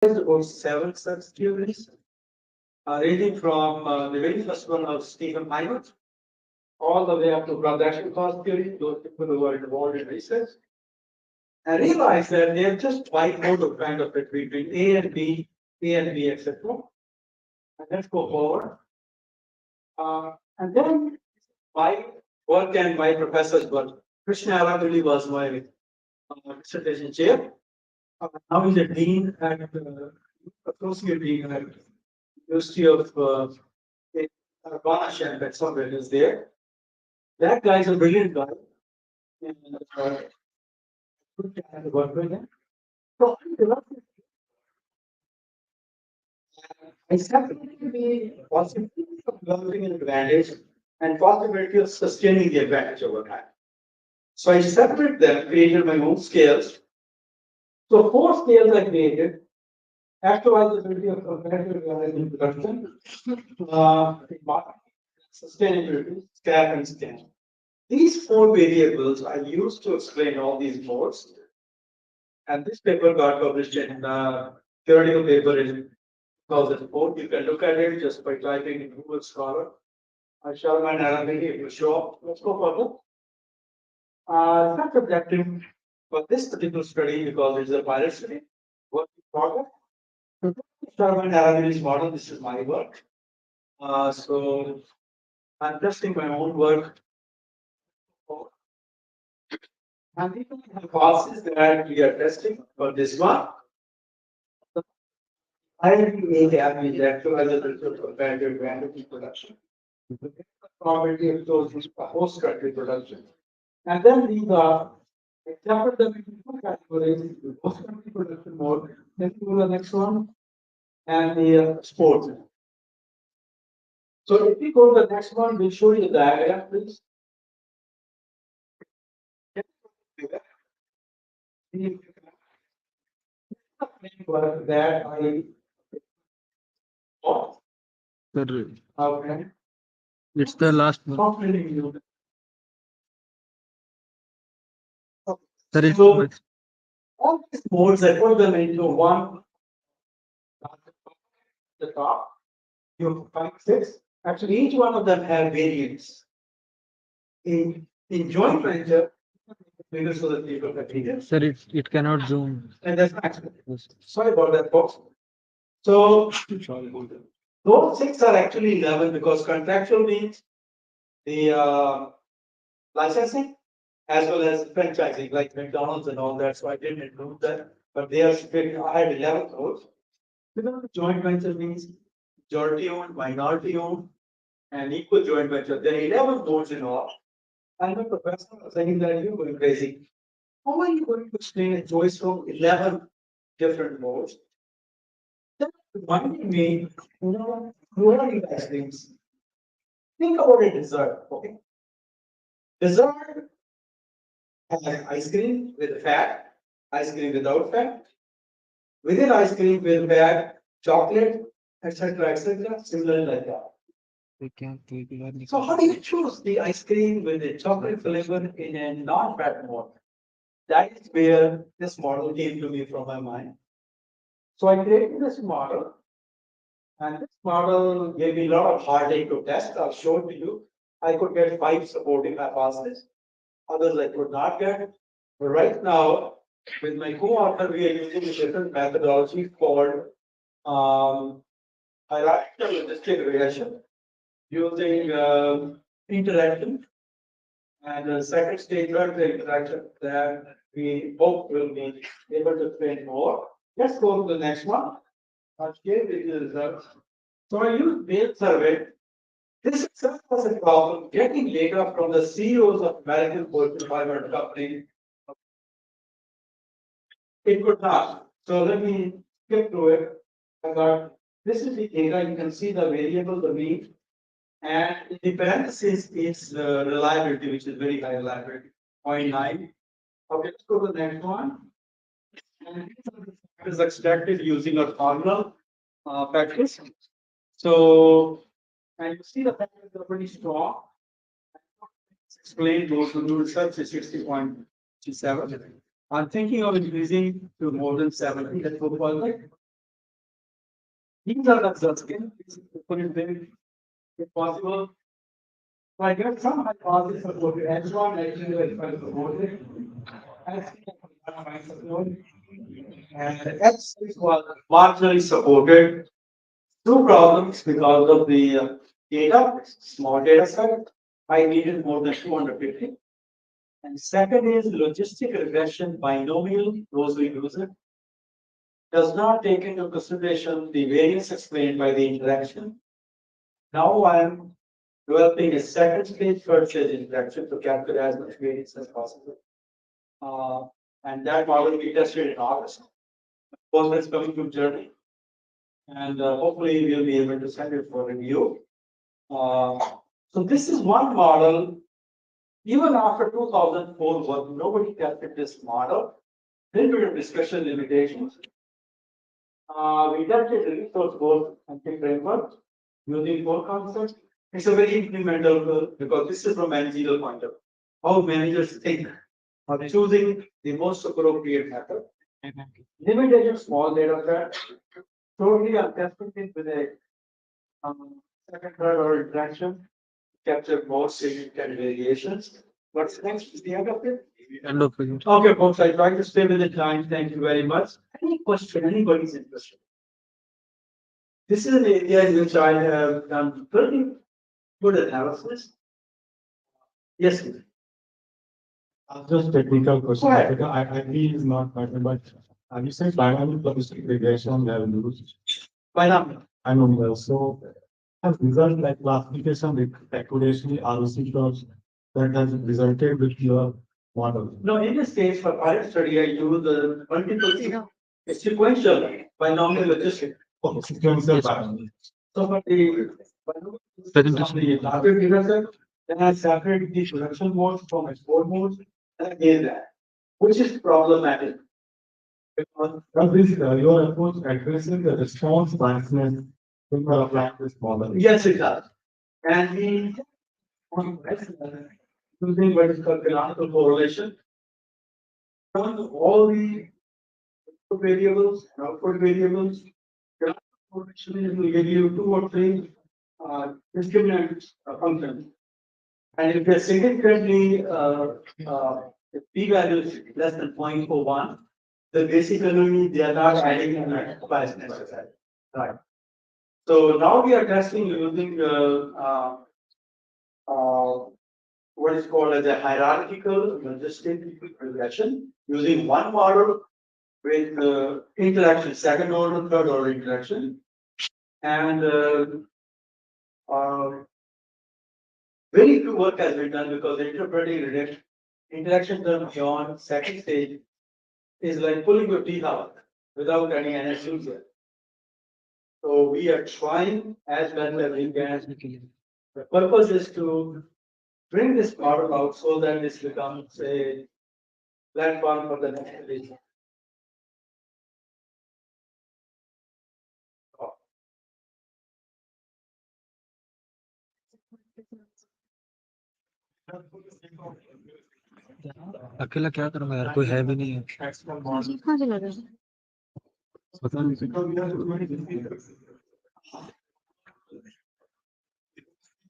There's about seven such theories, ranging from the very first one of Stephen Hyman all the way up to transaction cost theory, those people who are involved in research, and realize that they are just white mode of kind of it between A and B, etc. And let's go forward. And then my work and my professor's work. Krishna Aravali was my dissertation chair. Now he's a dean at associate dean at University of Urbana Champaign, somewhere is there. That guy is a brilliant guy. And good to have work with him. So I separated the possibility of developing an advantage and possibility of sustaining the advantage over time. So I separated them, created my own scales. So four scales I created: actualizability of competitive advantage in production, sustainability, scrap and scan. These four variables I used to explain all these modes. And this paper got published in theoretical paper in 2004. You can look at it just by typing in Google Scholar. I shall my analysis it will show up. Let's go further. It's not objective for this particular study because it's a pilot study. Work in progress. Sherman analysis model. This is my work. So I'm testing my own work. And these are the hypotheses that we are testing for this one. I will have is actualizability of comparative advantage production. The probability of those is post country production. And then these are example them into two categories: post country production mode. Then go to the next one, and the sports. So if we go to the next one, we'll show you the diagram, please. That I Sir, okay. it's the last one. Not really new. Sir, it's So all these modes, I put them into one. The top, you have 5, 6. Actually, each one of them have variants. In joint venture, bigger so that people can read it. sir, it cannot zoom. And that's actually sorry about that, folks. So those 6 are actually 11 because contractual means the licensing as well as franchising, like McDonald's and all that. So I didn't include that, but they are strict. I had 11 codes. Because joint venture means majority owned, minority owned, and equal joint venture. There are 11 boards in all. And the professor was saying that you're going crazy. How are you going to explain a choice from 11 different boards? That reminded me, who are you guys things? Think about a dessert, okay? Dessert has ice cream with fat, ice cream without fat, within ice cream with fat, chocolate, etc., similar like that. We can't regularly. So how do you choose the ice cream with the chocolate flavor in a non-fat mode? That is where this model came to me from my mind. So I created this model, and this model gave me a lot of heartache to test. I'll show it to you. I could get 5 supporting hypotheses, others I could not get. But right now, with my co-author, we are using a different methodology called hierarchical logistic regression, using interaction and the second stage of the interaction that we hope will be able to train more. Let's go to the next one. I'll share with you the results. So I used Bail survey. This itself was a problem getting data from the CEOs of American Fortune 500 companies. It could not. So let me skip through it. I got this is the data. You can see the variable, the mean, and in the parentheses is reliability, which is very high reliability, 0.9. Okay, let's go to the next one. And these are the factors extracted using a formula factors. So, and you see the factors are pretty strong. Explain those who do research is 60.27. I'm thinking of increasing to more than 70. Let's go further. These are the skin. Put it there if possible. So I get some hypothesis about the H1 actually was promoted. And H6 was marginally supported. Two problems because of the data, small data set. I needed more than 250. And second is logistic regression binomial closely used does not take into consideration the variance explained by the interaction. Now I am developing a second stage, third stage interaction to calculate as much variance as possible. Uh, and that model will be tested in August. Of course, that's coming from Germany. And hopefully we'll be able to send it for review. Uh, so this is one model. Even after 2004, nobody tested this model. Little bit of discussion limitations. We tested the resource goal anti-framework using four concepts. It's a very implementable because this is from managerial point of view. How managers think of choosing the most appropriate method. Limited small data set. Totally I'm testing it with a second, third order interaction. Capture more significant variations. What's next? Is the end of it? End of it. Okay, folks, I try to stay with the time. Thank you very much. Any question, anybody's interested? This is an area in which I have done pretty good analysis. Yes, please. Just technical question. Go ahead. I agree is not better, but you said dynamic logistic regression they have used. Binomial. I know well. So has result like classification with accuracy ROC curves that has resulted with your model. No, in this case, for pilot study, I use the multiple sequential binomial logistic. Okay, sequential Yes. pattern. So for the Presentation. the larger data set, then I separate the production modes from export modes and again that, which is problematic. Because But this your approach addressing the response biasness when you are applying this model. yes, it does. And we using what is called canonical correlation. Run all the input variables and output variables. Canonical correlation will give you two or three discriminant functions. And if they're significantly, the p value is less than 0.01, then basically they are not adding an bias necessary. Right. So now we are testing using what is called as a hierarchical logistic regression using one model with interaction, second order, third order interaction. And very few work has been done because interpreting interaction term beyond second stage is like pulling your teeth out without any anesthesia. So we are trying as well as we can. The purpose is to bring this model out so that this becomes a platform for the next release. अकेला क्या करूंगा यार, कोई है भी नहीं है। कहाँ चला गया? पता नहीं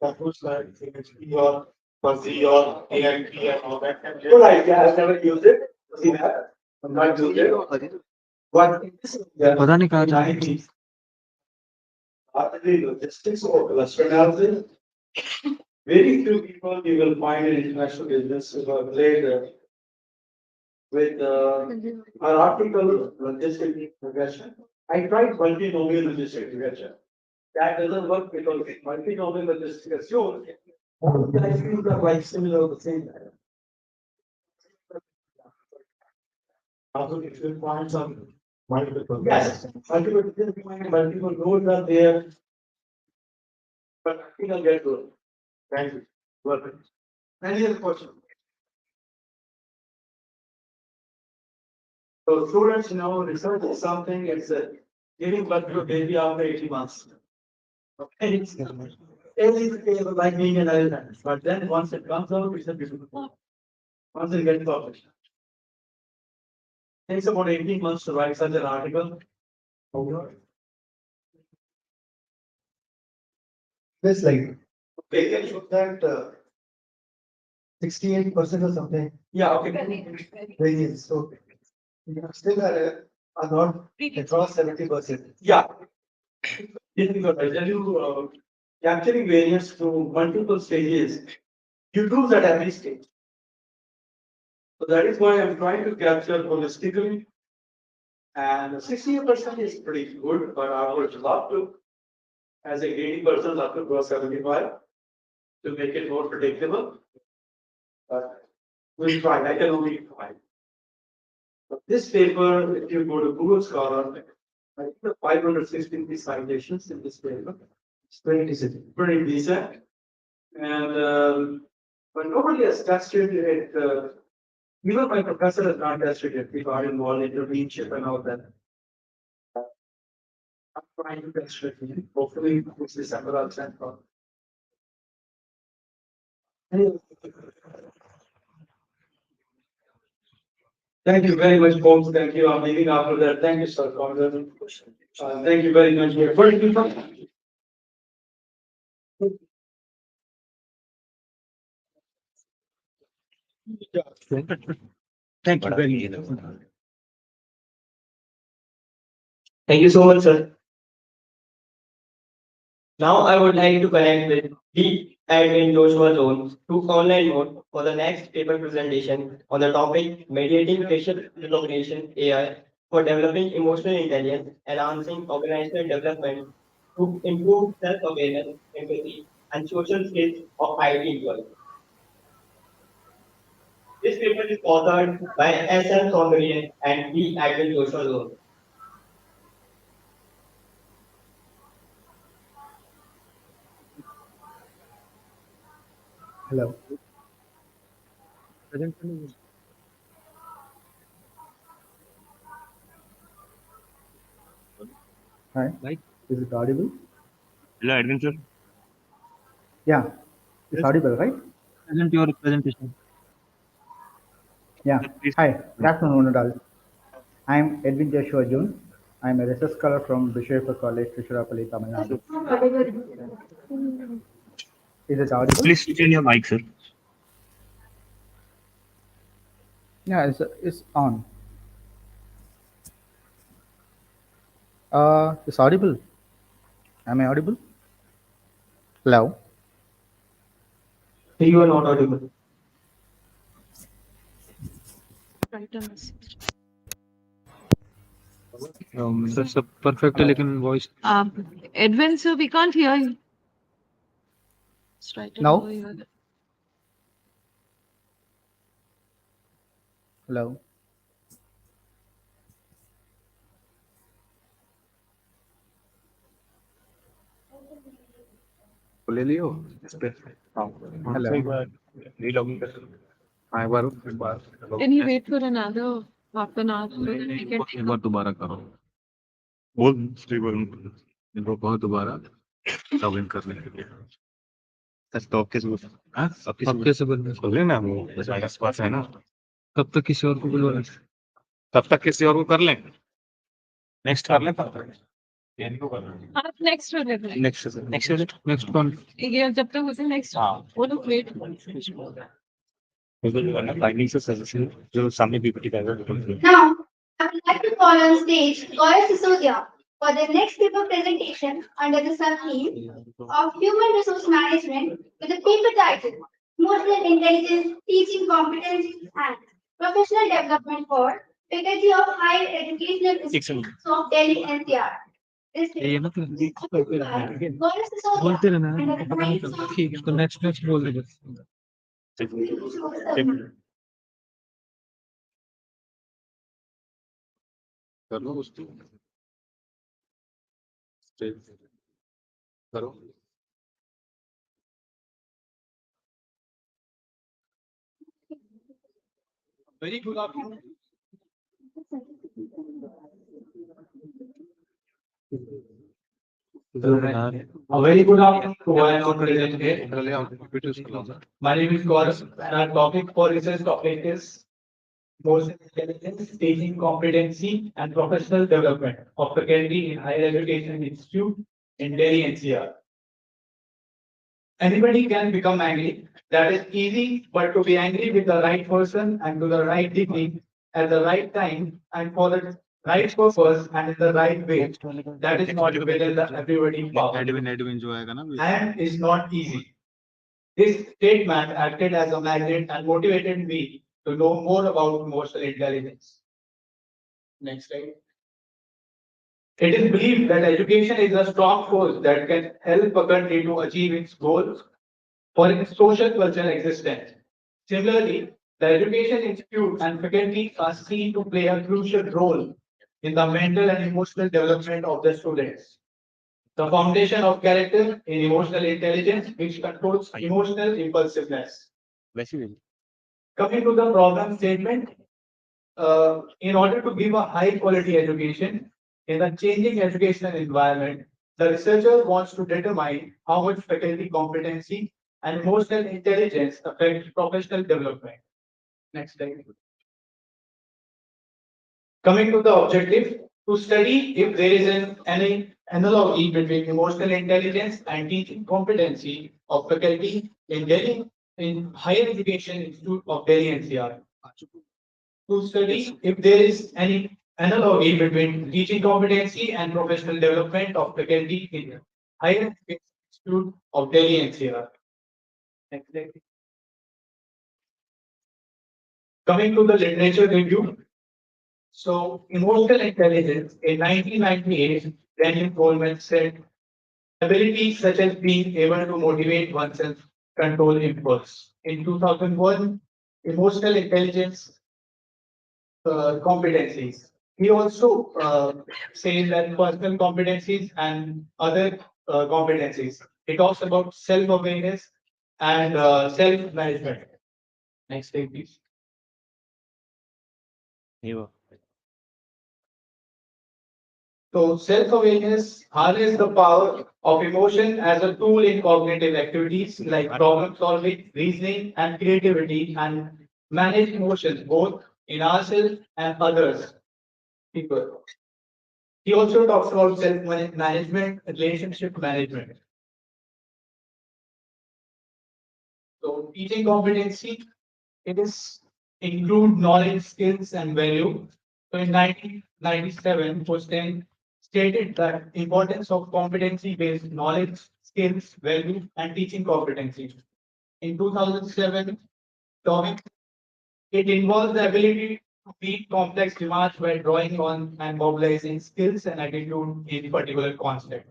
approach like CHP or fuzzy or AIP and all that. Good idea. I've never used it. See that? I'm not used it. But पता नहीं कहाँ जा Chinese. Partly logistics or cluster analysis. Very few people you will find in international business who have played with hierarchical logistic regression. I tried multinomial logistic regression. That doesn't work because multinomial logistic assumes all the ICs are like similar or the same. Also, if you find some multiple. Yes, multiple nodes are there. But I think I'll get to it. Thank you. Welcome. Any other question? So students, research is something, it's giving birth to a baby after 18 months. Okay, it's like being an elephant, but then once it comes out, it's a beautiful. Once it gets published. Takes about 18 months to write such an article. This like Okay, can you- that 68% or something yeah, okay. variance. So you still are not across 70%. Yeah. This is what I tell you, capturing variance through multiple stages, you do that every stage. So that is why I'm trying to capture holistically. And 68% is pretty good, but I would love to, as a 80% love to go 75 to make it more predictable. But we'll try, I can only try. But this paper, if you go to Google Scholar, I think the 560 citations in this paper. It's pretty decent. And but nobody has tested it. Even my professor has not tested it. We got involved in the leadership and all that. I'm trying to test it. Hopefully, this December I'll send for. Thank you very much, folks. Thank you. I'm leaving after that. Thank you, sir. Thank you very much. Where did you come? Thank you very much. Thank you so much, sir. Now I would like to connect with the admin Joshua Jones to online mode for the next paper presentation on the topic mediating facial recognition AI for developing emotional intelligence, enhancing organizational development to improve self-awareness, empathy, and social skills of IT employees. This paper is authored by S.M. Soundarian and the admin Joshua Jones. Hello. Hi. Like? Is it audible? Hello, Adventure. Yeah. It's audible, right? Present your presentation. Yeah. Please. Hi. Good afternoon, one and all. I'm Edwin Joshua June. I'm a research scholar from Bishop College, Tiruchirappalli, Tamil Nadu. Is it audible? Please switch on your mic, sir. Yeah, it's on. It's audible. Am I audible? Hello. You are not audible. That's a perfectly लेकिन voice. Edwin, sir, we can't hear you. Let's try to Now? hear you. Hello. ले लियो इस पे Hello. रीलॉगिंग कर हाँ एक बार Can you wait for another half an hour so that we can एक बार दोबारा करो बोल स्टीवन एक बार बहुत दोबारा लॉगिन करने के लिए स्टॉप के सुबह हाँ अब कैसे बोलना? बोले ना वो माइनस पास है ना तब तक किसी और को बुलवाना. तब तक किसी और को कर लें नेक्स्ट कर लें तब तक यानी को कर लें आप next हो जाते हैं. Next Next one. ये जब तक होते next हाँ वो लोग wait. फाइंडिंग से सजेशन जो सामने पीपीटी का है Now, I would like to call on stage Gaurav Sisodia for the next paper presentation under the sub-theme of Human Resource Management with the paper title Emotional Intelligence, Teaching Competencies and Professional Development for Faculty of Higher Educational Institutes of Delhi NCR. This ये ना तो Gaurav Sisodia बोलते रहना. under the guidance of ठीक है तो next बोल दे बस. कर लो उसको करो Very good afternoon. A very good afternoon to all and all present here. My name is Gaurav and our topic for research topic is emotional intelligence, teaching competency and professional development of faculty in higher education institute in Delhi NCR. Anybody can become angry. That is easy, but to be angry with the right person and to the right degree at the right time and for the right purpose and in the right way, that is not within the everybody power Edwin जो आएगा ना and is not easy. This statement acted as a magnet and motivated me to know more about emotional intelligence. Next slide. It is believed that education is a strong force that can help a country to achieve its goals for its social cultural existence. Similarly, the education institute and faculty are seen to play a crucial role in the mental and emotional development of the students. The foundation of character in emotional intelligence, which controls emotional impulsiveness. वैसे भी Coming to the problem statement, in order to give a high quality education in a changing educational environment, the researcher wants to determine how much faculty competency and emotional intelligence affect professional development. Next slide. Coming to the objective, to study if there is any analogy between emotional intelligence and teaching competency of faculty in Delhi in Higher Education Institute of Delhi NCR. To study if there is any analogy between teaching competency and professional development of faculty in Higher Education Institute of Delhi NCR. Next slide. Coming to the literature review. So, emotional intelligence in 1998, Daniel Goleman said, abilities such as being able to motivate oneself, control impulse. In 2001, emotional intelligence competencies. He also says that personal competencies and other competencies. He talks about self-awareness and self-management. Next slide, please. नहीं हुआ So self-awareness harness the power of emotion as a tool in cognitive activities like problem solving, reasoning, and creativity, and manage emotions both in ourselves and others. People. He also talks about self-management, relationship management. So teaching competency, it is include knowledge, skills, and value. So in 1997, Poston stated that importance of competency-based knowledge, skills, value, and teaching competency. In 2007, topic it involves the ability to meet complex demands by drawing on and mobilizing skills and attitude in particular concept.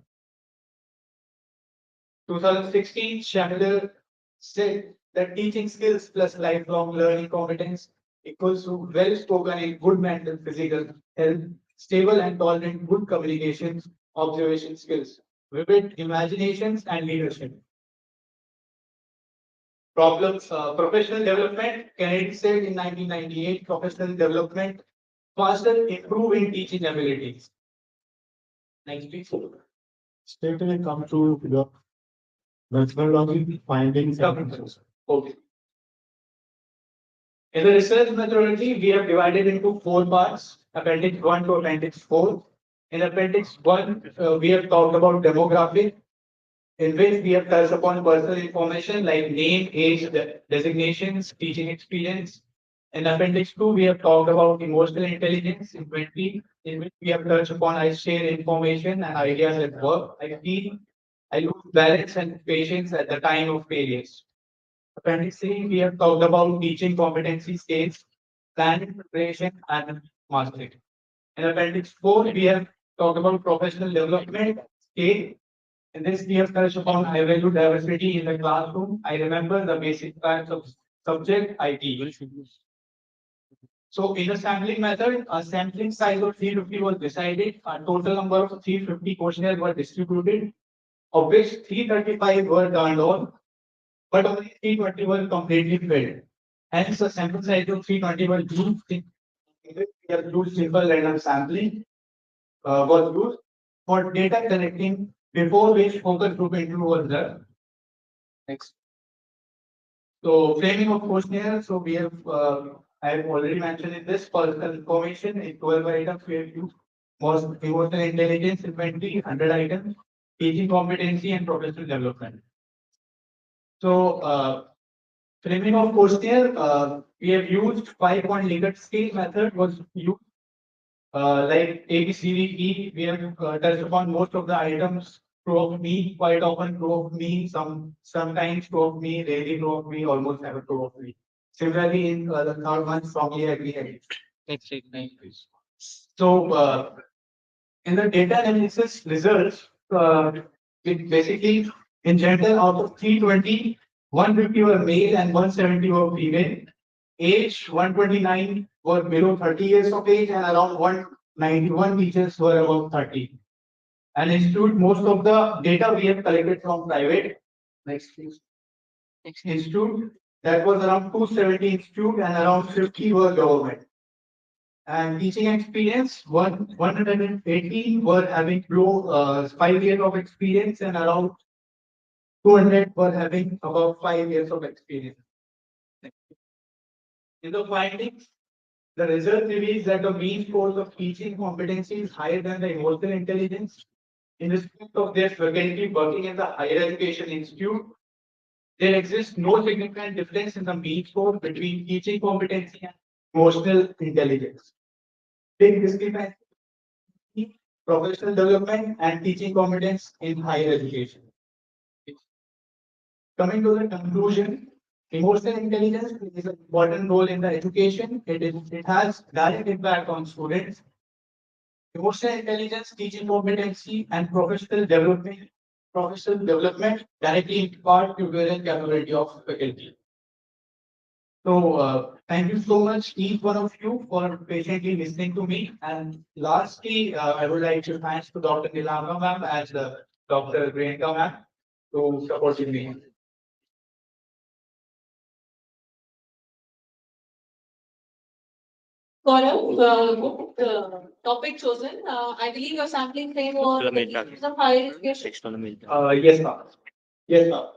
2016, Chandler said that teaching skills plus lifelong learning competence equals to well-spoken and good mental physical health, stable and tolerant good communications, observation skills, vivid imaginations and leadership. Problems, professional development, Kennedy said in 1998, professional development faster improve in teaching abilities. Next, please. Straight away come to your methodology findings. Okay. In the research methodology, we have divided into 4 parts, Appendix 1 to Appendix 4. In Appendix 1, we have talked about demographic, in which we have touched upon personal information like name, age, designations, teaching experience. In Appendix 2, we have talked about emotional intelligence, inventory, in which we have touched upon I share information and ideas at work. I feel I lose balance and patience at the time of failures. Appendix 3, we have talked about teaching competency scales, planning, preparation, and mastery. In Appendix 4, we have talked about professional development scale. In this, we have touched upon I value diversity in the classroom. I remember the basic facts of subject I teach. So, in a sampling method, a sampling size of 350 was decided. A total number of 350 questionnaires were distributed, of which 335 were turned on, but only 320 were completely filled. Hence, the sample size of 320 was used. We have used simple random sampling was used for data collecting, before which focus group interview was done. Next. So framing of questionnaire. So we have I have already mentioned in this personal information in 12 items we have used most emotional intelligence inventory 100 items, teaching competency and professional development. So, framing of questionnaire, we have used 5-point Likert scale method was used. Like A, B, C, D, E, we have touched upon most of the items. True of me, quite often true of me, sometimes true of me, rarely true of me, almost never true of me. Similarly, in the third one, strongly agree, agree. Next take 9, please. So, in the data analysis results, it basically in general out of 320, 150 were male and 170 were female. Age 129 were below 30 years of age and around 191 teachers were above 30. And institute, most of the data we have collected from private. Next, please. Institute, that was around 270 institute and around 50 were government. And teaching experience, 118 were having below 5 years of experience and around 200 were having about 5 years of experience. In the findings, the result reveals that the mean scores of teaching competency is higher than the emotional intelligence. In respect of their faculty working in the higher education institute, there exists no significant difference in the mean score between teaching competency and emotional intelligence. Big discrepancy professional development and teaching competence in higher education. Coming to the conclusion, emotional intelligence plays an important role in the education. It has direct impact on students. Emotional intelligence, teaching competency, and professional development directly impart tutorial capability of faculty. So, thank you so much, each one of you, for patiently listening to me. And lastly, I would like to thank to Dr. Nilamba ma'am and Dr. Priyanka ma'am to supporting me. Gaurav, good topic chosen. I believe your sampling frame was the issues of higher education. Yes, ma'am. Yes, ma'am.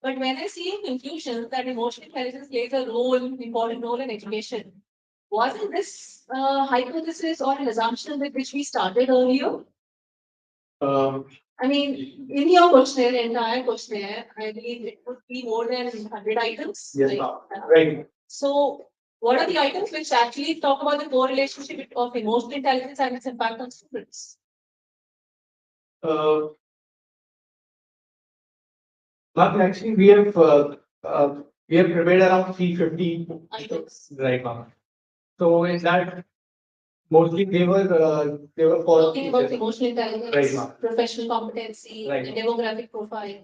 But when I see in conclusions that emotional intelligence plays a important role in education, wasn't this hypothesis or an assumption with which we started earlier? Um, I mean, in your questionnaire, entire questionnaire, I believe it would be more than 100 items. yes, right? ma'am. Right. So, what are the items which actually talk about the correlationship of emotional intelligence and its impact on students? Uh, Ma'am, actually, we have prepared around 350 Items. right now. So in that, mostly they were for Talking about teachers. emotional intelligence, Right, ma'am. professional competency, Right. the demographic profile,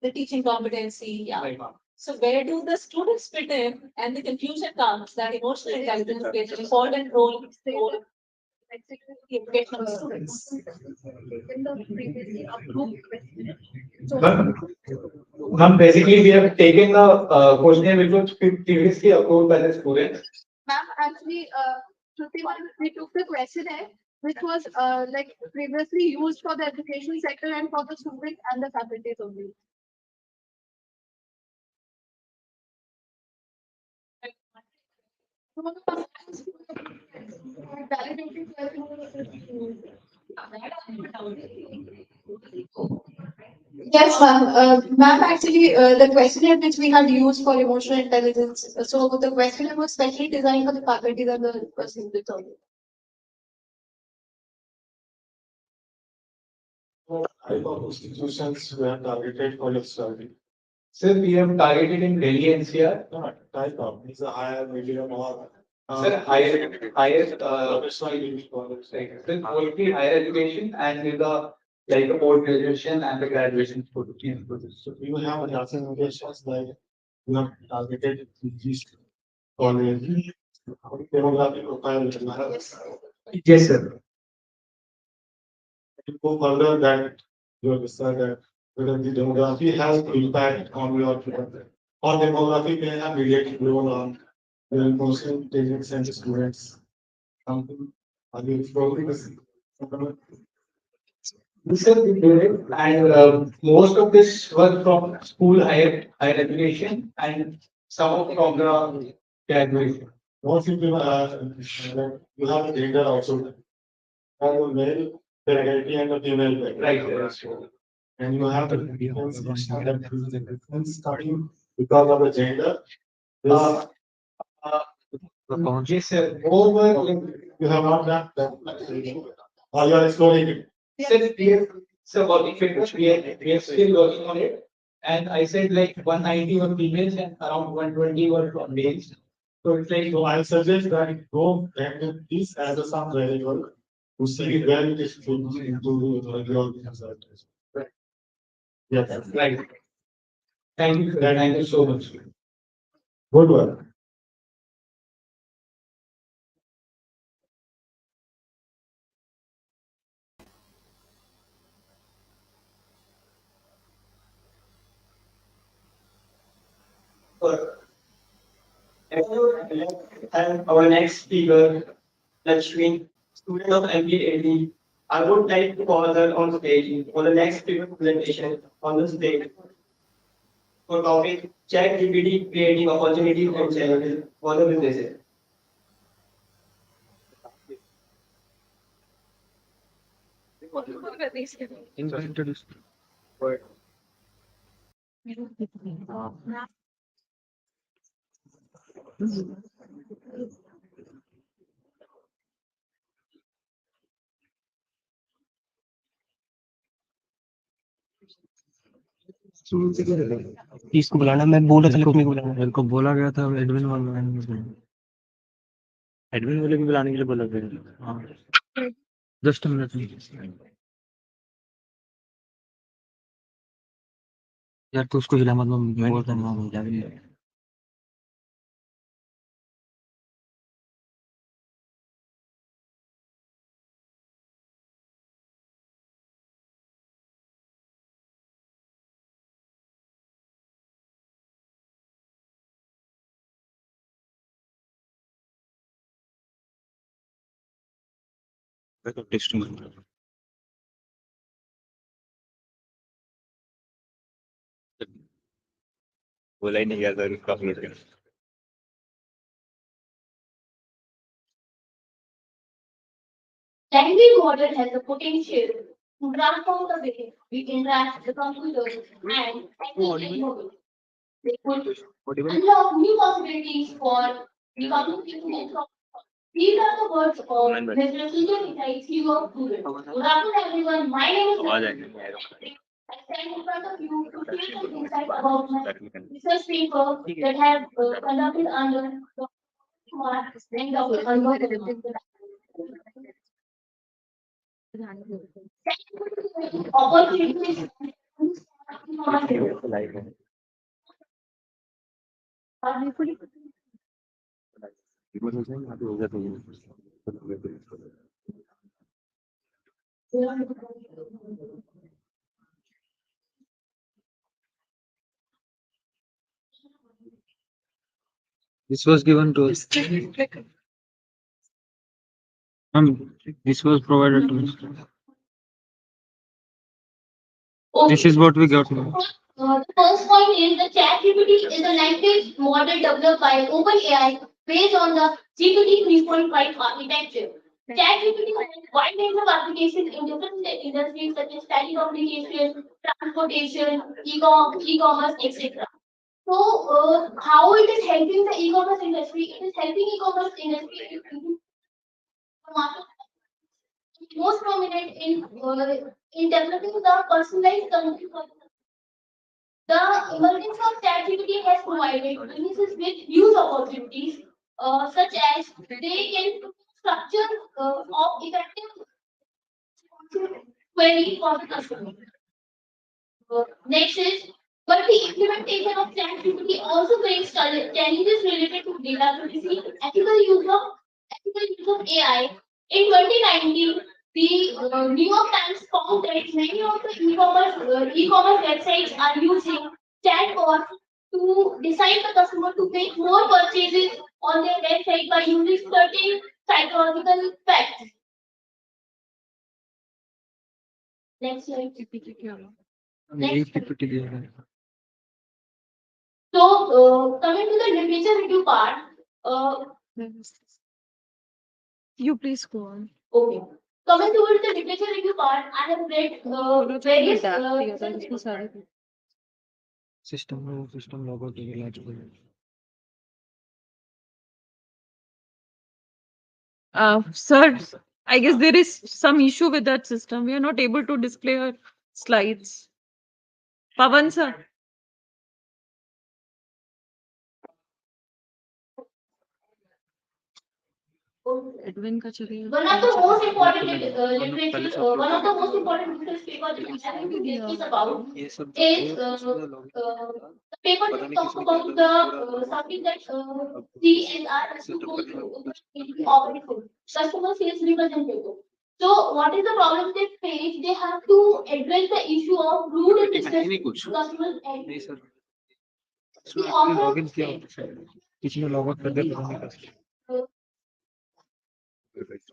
the teaching competency, yeah. Right, ma'am. So where do the students fit in? And the conclusion comes that emotional intelligence plays an important role in the education of students. Ma'am, ma'am, basically, we have taken the questionnaire which was previously approved by the students. Ma'am, actually, Shruti ma'am, we took the questionnaire, which was like previously used for the education sector and for the students and the faculties only. Yes, ma'am. Ma'am, actually, the questionnaire which we had used for emotional intelligence, so the questionnaire was specially designed for the faculties and the students only. Type of institutions were targeted for your study. Sir, we have targeted in Delhi NCR. Not type of, it's a higher, medium, or. Sir, higher, Professional degree college. sir, mostly higher education and with the like the post graduation and the graduation students. So you have classifications like you have targeted these college. Demographic profile. Yes, sir. You go further that you have decided that whether the demography has impact on your or demography may have related role on the emotional intelligence and students. Something are you exploring this? Yes, sir, we did it. And most of this was from school higher education and some of from the graduation. Most people you have a gender also. Have a male variety and a female variety. Right, sir. And you have the difference starting because of the gender. This, Yes, sir. over, you have not done that. Or you are exploring it. Sir, so working fitness, we are still working on it. And I said like 190 were females and around 120 were males. So it's like, So I suggest that you go and do this as a some variable to see where it is fitting into your result. Yes, right. Thank you, sir. Thank you so much. good work. And our next speaker, Lakshmi, student of MBA. I would like to call her on stage for the next speaker presentation on the stage for topic ChatGPT creating opportunities and challenges for the businesses. Introduce. इसको बुलाना मैं बोल रहा था लक्ष्मी को बुलाना मेरे को बोला गया था एडमिन वाला एडमिन वाले भी बुलाने के लिए बोला गया। हाँ जस्ट मिनट यार तू उसको हिला मत मैं बोलता नहीं मैं तो टेस्टिंग बोला ही नहीं गया था उसका अपलोड कर। Language model has the potential to transform the way we interact with computers and engage mobile. They could unlock new possibilities for the communication and problem. These are the words of Mr. Sujay Desai, CEO of Google. Good afternoon, everyone. My name is आवाज Lakshmi. आएगी I stand in front of you to share some insight about my research paper that have conducted under Dr. Kumar and Dr. Anwar. Opportunities. This was given to us. This was provided to us. This is what we got now. The first point is the ChatGPT is a language model developed by OpenAI based on the GPT 3.5 architecture. ChatGPT has a wide range of applications in different industries such as telecommunication, transportation, e-commerce, etc. So, how it is helping the e-commerce industry? It is helping e-commerce industry to market most prominent in developing the personalized content. The emergence of ChatGPT has provided businesses with huge opportunities, such as they can structure of effective query for the customer. Next is, but the implementation of ChatGPT also brings challenges related to data privacy, ethical use of AI. In 2019, the New York Times found that many of the e-commerce websites are using chatbots to decide the customer to make more purchases on their website by using certain psychological facts. Next slide. एक PPT दिया है. So, coming to the literature review part, You please go on. okay. Coming towards the literature review part, I have read various system लोगों के लिए Sir, I guess there is some issue with that system. We are not able to display our slides. Pavan sir. Edwin का चलिए. one of the most important literature, one of the most important research paper that I have to discuss about ये सब is the paper that talks about the something that CSR has to go through operating customer sales representative. So what is the problem they face? They have to address the issue of rude and disrespectful customers and नहीं sir the author login किया किसी ने log out कर दिया So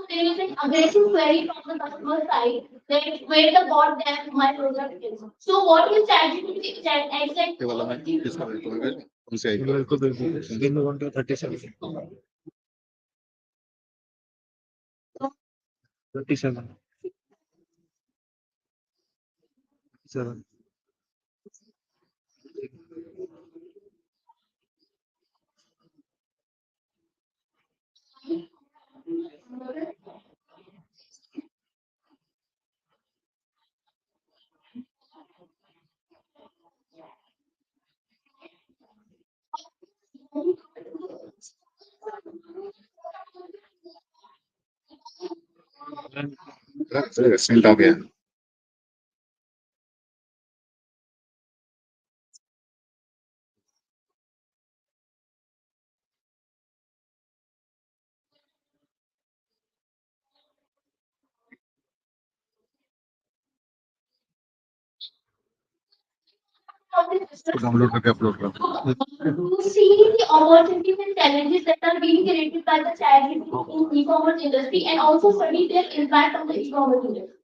there is an aggressive query from the customer side that where the bot that my product is. So what is ChatGPT exactly? ये वाला मैं इसका उनसे आई मेरे को दे दीजिए गिव मी 1 to 37 37 7 सेंट आ गया डाउनलोड करके अपलोड कर To see the opportunities and challenges that are being created by the ChatGPT in e-commerce industry and also study their impact on the e-commerce industry.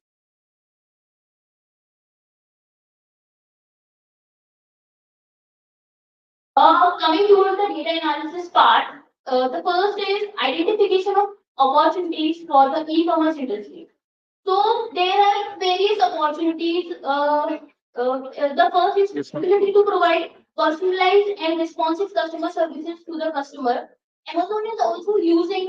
Coming towards the data analysis part, the first is identification of opportunities for the e-commerce industry. So there are various opportunities. The first is ability to provide personalized and responsive customer services to the customer. Amazon is also using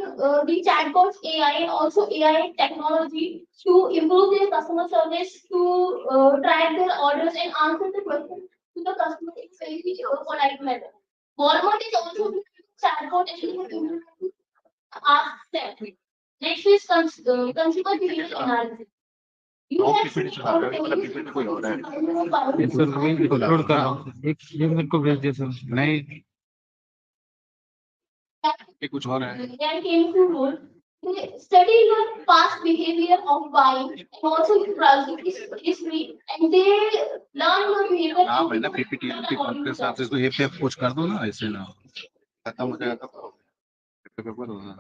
the chatbots AI and also AI technology to improve their customer service, to track their orders and answer the questions to the customer in very polite manner. Walmart is also using chatbot and ask them. Next is consumer behavior analysis. You How have PPT चला रहे हो मतलब PPT कोई और है sir मैं upload कर रहा हूं एक मेरे को भेज दिया सर नहीं ये कुछ और है Then came to rule. They study your past behavior of buying and also your browsing history, and they learn your behavior. नाम है ना PPT की कॉन्फ्रेंस आप इसको ये पे कुछ कर दो ना ऐसे ना खत्म हो जाएगा तो पेपर होगा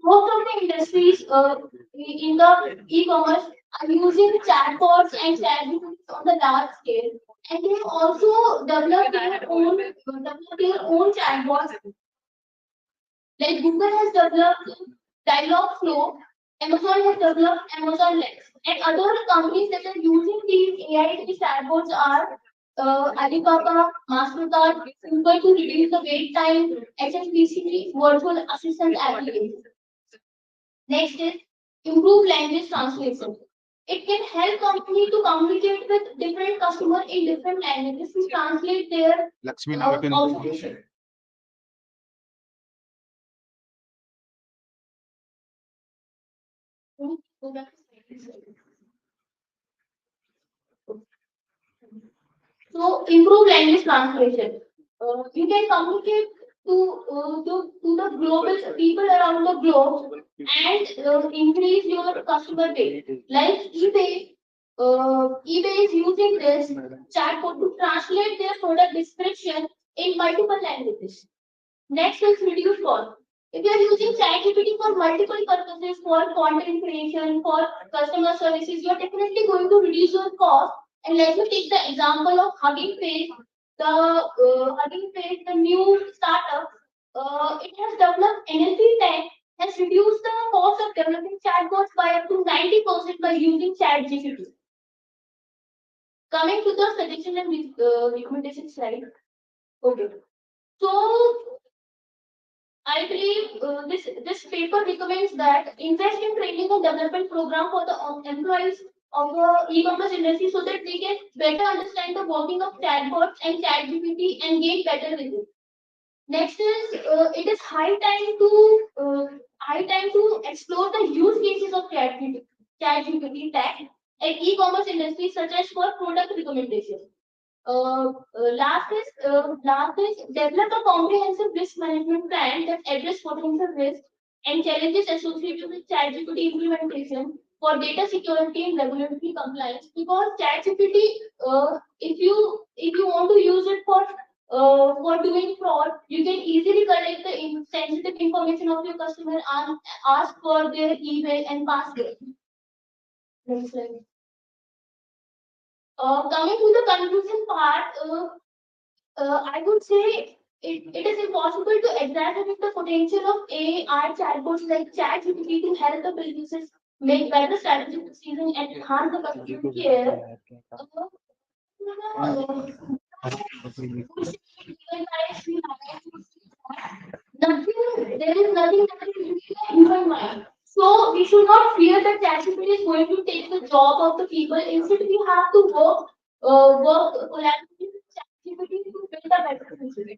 Most of the industries in the e-commerce are using chatbots and chatbots on the large scale, and they also develop their own chatbots. Like Google has developed Dialogflow, Amazon has developed Amazon Lex, and other companies that are using these AI-based chatbots are Alibaba, Mastercard, Google to reduce the wait time, HSBC, virtual assistant applications. Next is improve language translation. It can help company to communicate with different customers in different languages to translate their Lakshmi Narayan observation. So improve language translation. You can communicate to the global people around the globe and increase your customer base. Like eBay is using this chatbot to translate their product description in multiple languages. Next is reduce cost. If you are using ChatGPT for multiple purposes, for content creation, for customer services, you are definitely going to reduce your cost. And let me take the example of Hugging Face. Hugging Face, the new startup, it has developed NLP tech, has reduced the cost of developing chatbots by up to 90% by using ChatGPT. Coming to the suggestion and recommendation slide. Okay. So I believe this paper recommends that invest in training and development program for the employees of the e-commerce industry so that they can better understand the working of chatbots and ChatGPT and gain better results. Next is it is high time to explore the use cases of ChatGPT tech in e-commerce industry such as for product recommendation. Last is develop a comprehensive risk management plan that address potential risks and challenges associated with ChatGPT implementation for data security and regulatory compliance. Because ChatGPT, if you want to use it for doing fraud, you can easily collect the sensitive information of your customer and ask for their email and password. Next slide. Coming to the conclusion part, I would say it is impossible to exaggerate the potential of AI chatbots like ChatGPT to help the businesses make better strategic decisions and enhance the customer care. There is nothing that is in human mind. So we should not fear that ChatGPT is going to take the job of the people. Instead, we have to work collaboratively with ChatGPT to build a better future.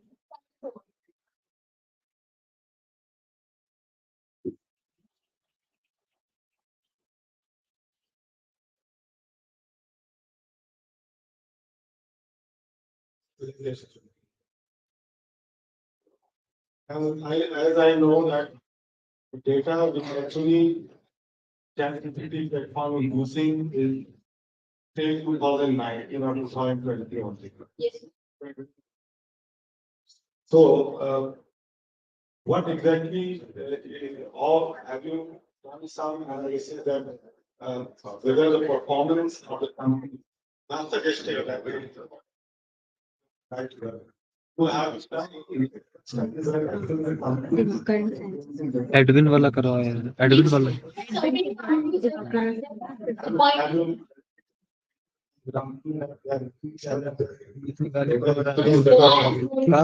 And as I know that the data which actually ChatGPT platform is using is till 2009 or 2020 only. Yes. So, what exactly, or have you done some analysis that whether the performance of the company, not suggested that way, right? To have Edwin वाला करवाया है Edwin वाला have you क्या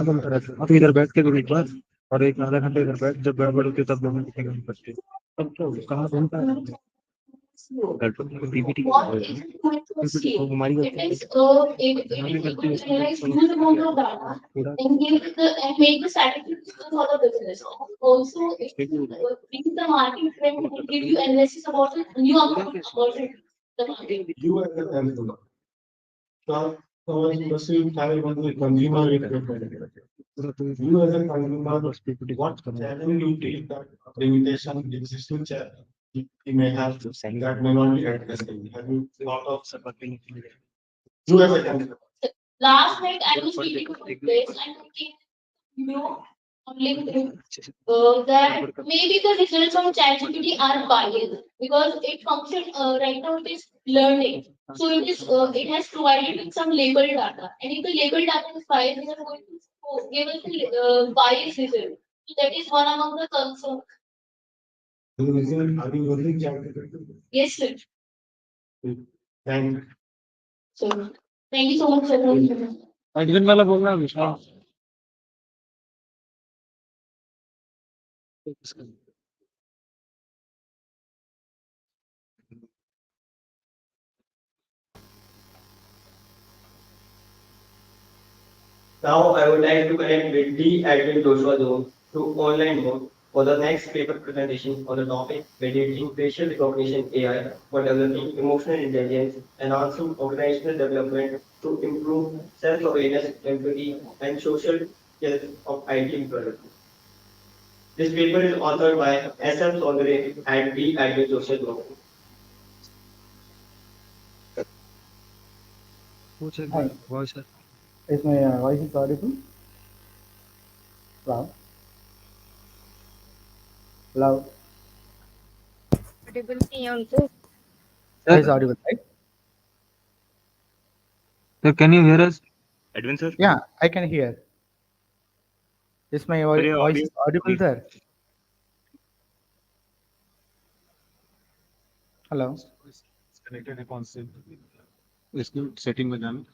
कम करा था आप इधर बैठ के भी एक बार और एक आधा घंटे इधर बैठ जब गड़बड़ होती है तब लोगों को काम करते तब क्या होगा कहाँ घूमता है पीपीटी हमारी It is huge amount of data and make the statistics for the business. Also, it brings the market trend to give you analysis about it, new about it, the market. you as a consumer. So you must have one the consumer equipment. You as a consumer, what channel you take that limitation existing channel? You may have to send that may not be addressing. Have you thought of supporting? You as a consumer. Last night I was reading a place and thinking, on LinkedIn, that maybe the results of ChatGPT are biased because it function right now it is learning. So it has provided some label data, and if the label data is biased, they are going to give us the biased result. So that is one among the concerns. Are you using ChatGPT? Yes, sir. And So thank you so much, sir. Edwin वाला बोल रहा है विशाल Now I would like to connect with the admin Joshua Zone through online mode for the next paper presentation on the topic mediating facial recognition AI for developing emotional intelligence, enhancing organizational development to improve self-awareness, empathy, and social skills of IT employees. This paper is authored by S.M. Sondre and B. Admin Joshua Zone. पूछे voice है इसमें voice is Audible loud loud Audible नहीं है उनको is Audible right sir can you here us Edwin sir, Yeah, I can hear. Is my sir, your voice audio. is audible there? Hello. Connected है कौन से इसको setting में जाना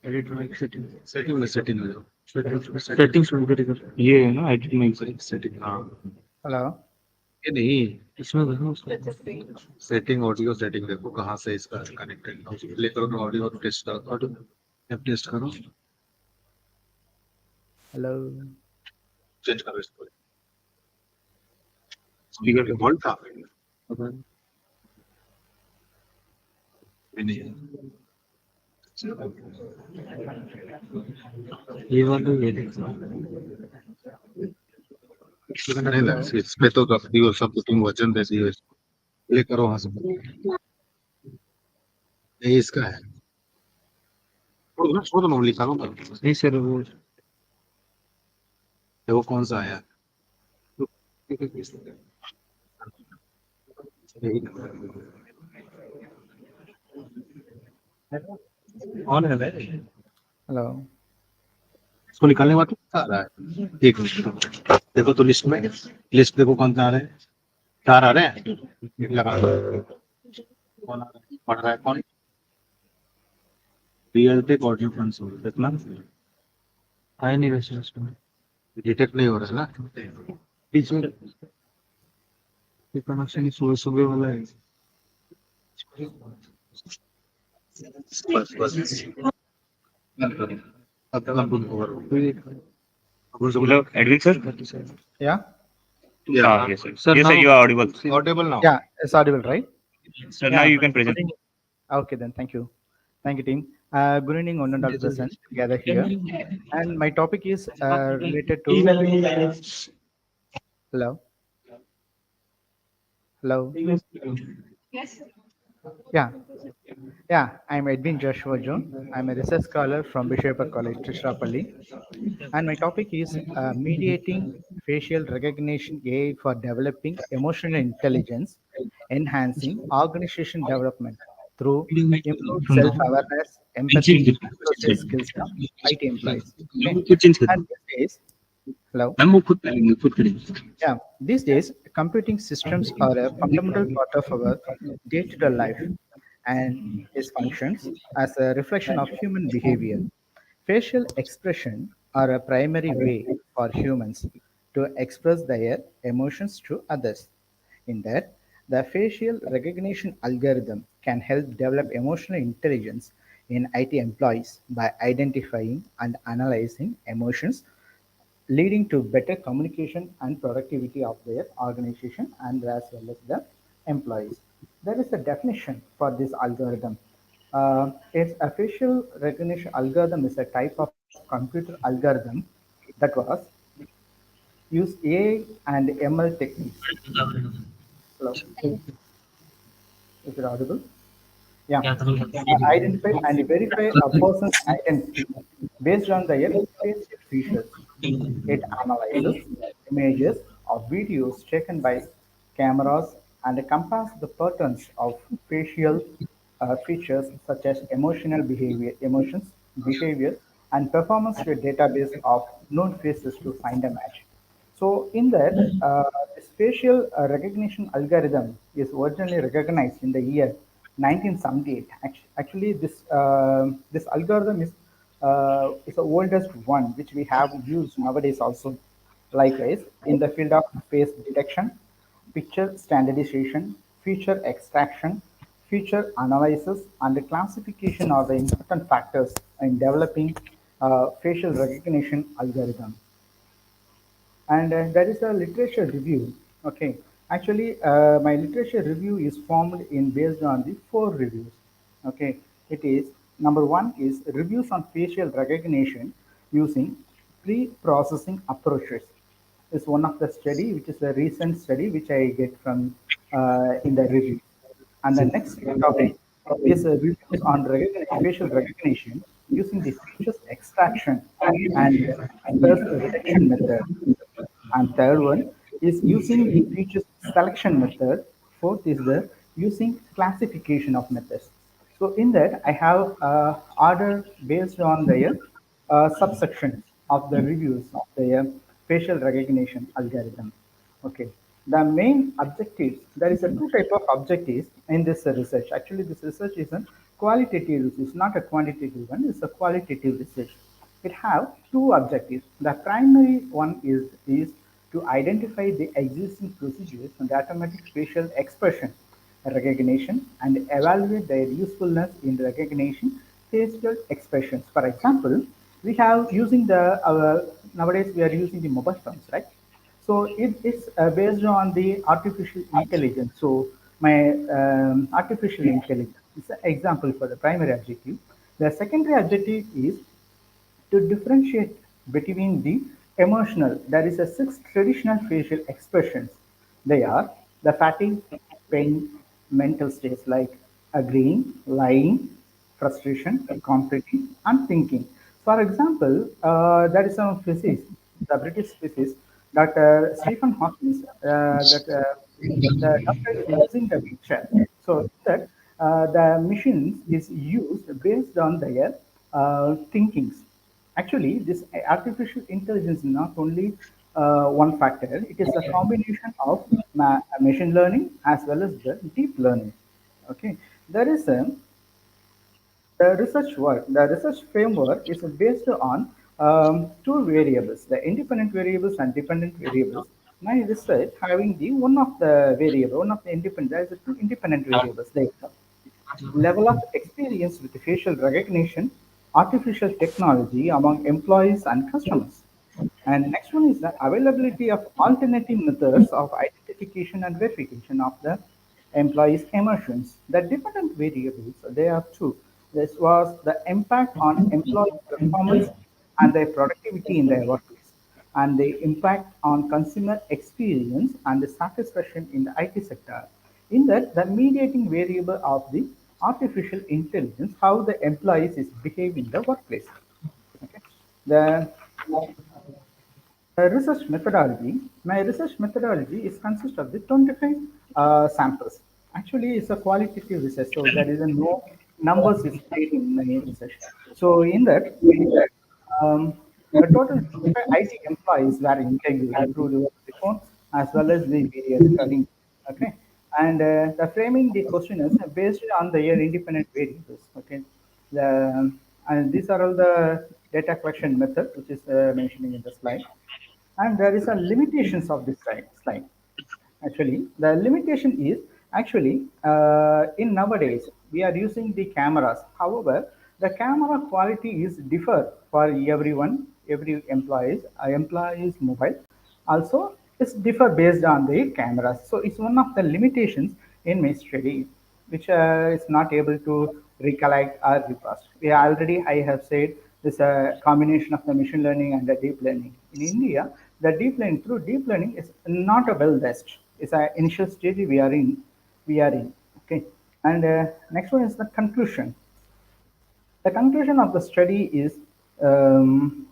edit में सेटिंग में जाओ सेटिंग शुरू करेगा ये है ना एडिट में सेटिंग हाँ Hello. ये नहीं इसमें देखो Let's just see. Setting audio setting देखो कहाँ से इसका कनेक्टेड प्ले करो ऑडियो टेस्ट करो ऑडियो टेस्ट करो Hello. चेंज करो इसको स्पीकर का वोल्ट था नहीं ये वाला ये देखो नहीं ना इसमें तो काफी वो सब बुकिंग वजन देती है प्ले करो वहां से नहीं इसका है छोड़ दो लिखा लो नहीं सर वो कौन सा आया कौन है भाई Hello. इसको निकालने वाला आ रहा है एक मिनट देखो तो लिस्ट देखो कौन सा आ रहा है चार आ रहे हैं लगा कौन आ रहा है पढ़ रहा है कौन रियल टेक ऑडियो कंसोल देखना आया नहीं वैसे उसमें डिटेक्ट नहीं हो रहा है ना बीच में कनेक्शन सुबह सुबह वाला है बस बस अब तक हम बोलो Edwin sir Yeah. yeah yes sir yes sir you are audible now Yeah, it's audible, right? sir now Yeah. you can present Good evening. Okay, then. Thank you. Thank you, team. Good evening, one and all present together here. And my topic is related to. Hello. Hello. Yes. Yeah. Yeah, I'm Edwin Joshua John. I'm a research scholar from Bishop College, Trishapalli. And my topic is mediating facial recognition AI for developing emotional intelligence, enhancing organization development through improved self-awareness, empathy, and social skills of IT employees. Okay. And these days, hello. Yeah, these days, computing systems are a fundamental part of our day-to-day life and its functions as a reflection of human behavior. Facial expression are a primary way for humans to express their emotions to others. In that, the facial recognition algorithm can help develop emotional intelligence in IT employees by identifying and analyzing emotions, leading to better communication and productivity of their organization and as well as the employees. There is a definition for this algorithm. It's a facial recognition algorithm is a type of computer algorithm that was use AI and ML techniques. Hello, is it audible? Yeah. Identify and verify a person's identity based on their facial features. It analyzes images or videos taken by cameras and compares the patterns of facial features such as emotions, behavior, and performance to a database of known faces to find a match. So in that, this facial recognition algorithm is originally recognized in the year 1978. Actually, this algorithm is the oldest one which we have used nowadays also. Likewise, in the field of face detection, picture standardization, feature extraction, feature analysis, and the classification are the important factors in developing facial recognition algorithm. And there is a literature review. Okay, actually, my literature review is formed in based on the four reviews. Okay, it is number one is reviews on facial recognition using pre-processing approaches. Is one of the study which is a recent study which I get from in the review. And the next topic is reviews on facial recognition using the features extraction and express reduction method. And third one is using the features selection method. Fourth is the using classification of methods. So in that I have order based on their subsections of the reviews of the facial recognition algorithm. Okay. The main objectives, there is a two type of objectives in this research. Actually, this research is a qualitative research, not a quantitative one. It's a qualitative research. It have two objectives. The primary one is to identify the existing procedures and automatic facial expression recognition and evaluate their usefulness in recognition facial expressions. For example, we have using the nowadays we are using the mobile phones, right? So it is based on the artificial intelligence. So my artificial intelligence is an example for the primary objective. The secondary objective is to differentiate between the emotional, there is a six traditional facial expressions. They are the fatigue, pain, mental states like agreeing, lying, frustration, conflicting, and thinking. For example, there is some physicist, the British physicist, Dr. Stephen Hawking, that the doctor is using the picture. So that the machines is used based on their thinkings. Actually, this artificial intelligence is not only one factor, it is a combination of machine learning as well as the deep learning. Okay, there is a the research work, the research framework is based on two variables, the independent variables and dependent variables. My research having the one of the independent, there is two independent variables there. Level of experience with facial recognition, artificial technology among employees and customers. And next one is the availability of alternative methods of identification and verification of the employees' emotions. The dependent variables, there are two. This was the impact on employee performance and their productivity in their workplace, and the impact on consumer experience and the satisfaction in the IT sector. In that, the mediating variable of the artificial intelligence, how the employees is behave in the workplace. Okay. The research methodology. My research methodology is consist of the 25 samples. Actually, it's a qualitative research, so there is a no numbers is played in my research. So in that, the total 25 IT employees were interviewed through the phone as well as the video recording. Okay, and the framing the question is based on the independent variables. Okay, the and these are all the data collection method which is mentioning in the slide, and there is a limitations of this slide. Actually, the limitation is actually in nowadays we are using the cameras. However, the camera quality is differ for everyone, every employees mobile. Also, it's differ based on the cameras. So it's one of the limitations in my study, which is not able to recollect or repass. We already, I have said, this a combination of the machine learning and the deep learning. In India, the deep learning through deep learning is not a well test. It's an initial stage we are in. We are in. Okay, and next one is the conclusion. The conclusion of the study is um,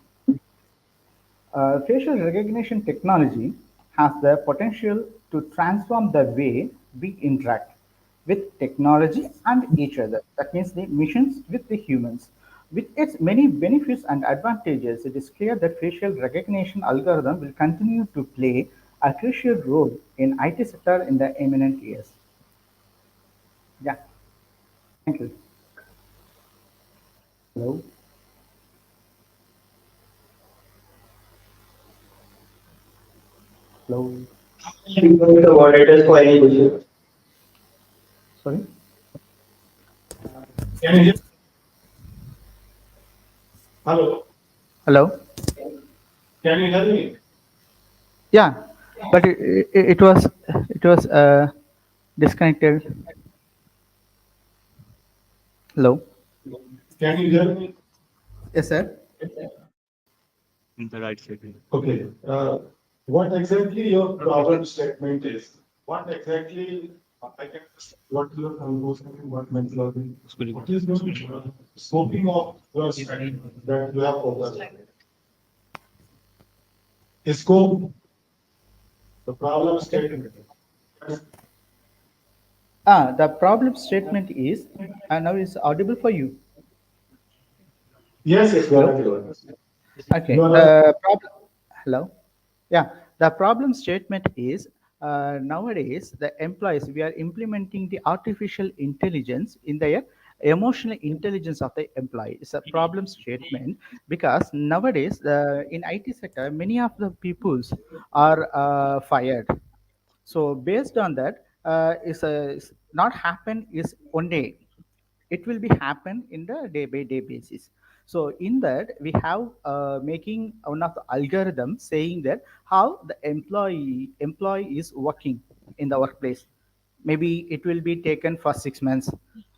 facial recognition technology has the potential to transform the way we interact with technology and each other. That means the machines with the humans. With its many benefits and advantages, it is clear that facial recognition algorithm will continue to play a crucial role in IT sector in the imminent years. Yeah, thank you. Hello, hello. The moderators for any question. Sorry. Can you hear? Hello, Hello. can you hear me? Yeah, but it was disconnected. Hello. Can you hear me? Yes, sir. In the right side. Okay. What exactly your problem statement is? What exactly I can what your conclusion, what methodology, what is your scoping of your study that you have focused on? Scope, the problem statement. The problem statement is, now is audible for you. Yes, yes, go Hello. ahead. Okay. You are The problem. Hello. Yeah. The problem statement is nowadays the employees we are implementing the artificial intelligence in their emotional intelligence of the employee. It's a problem statement because nowadays in IT sector many of the peoples are fired. So based on that, is not happen is one day. It will be happen in the day by day basis. So in that we have making one of the algorithm saying that how the employee is working in the workplace. Maybe it will be taken for 6 months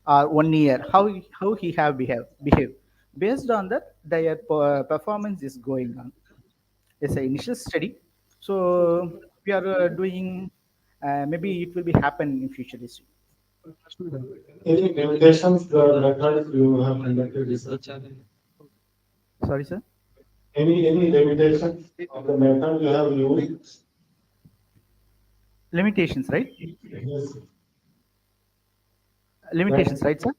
or 1 year. How he have behave. Based on that, their performance is going on. It's an initial study. So we are doing. Maybe it will be happen in future history. any limitations the method you have conducted research? Sorry, sir. Any limitations of the method you have used? Limitations, right? Yes. Limitations, That, right, sir?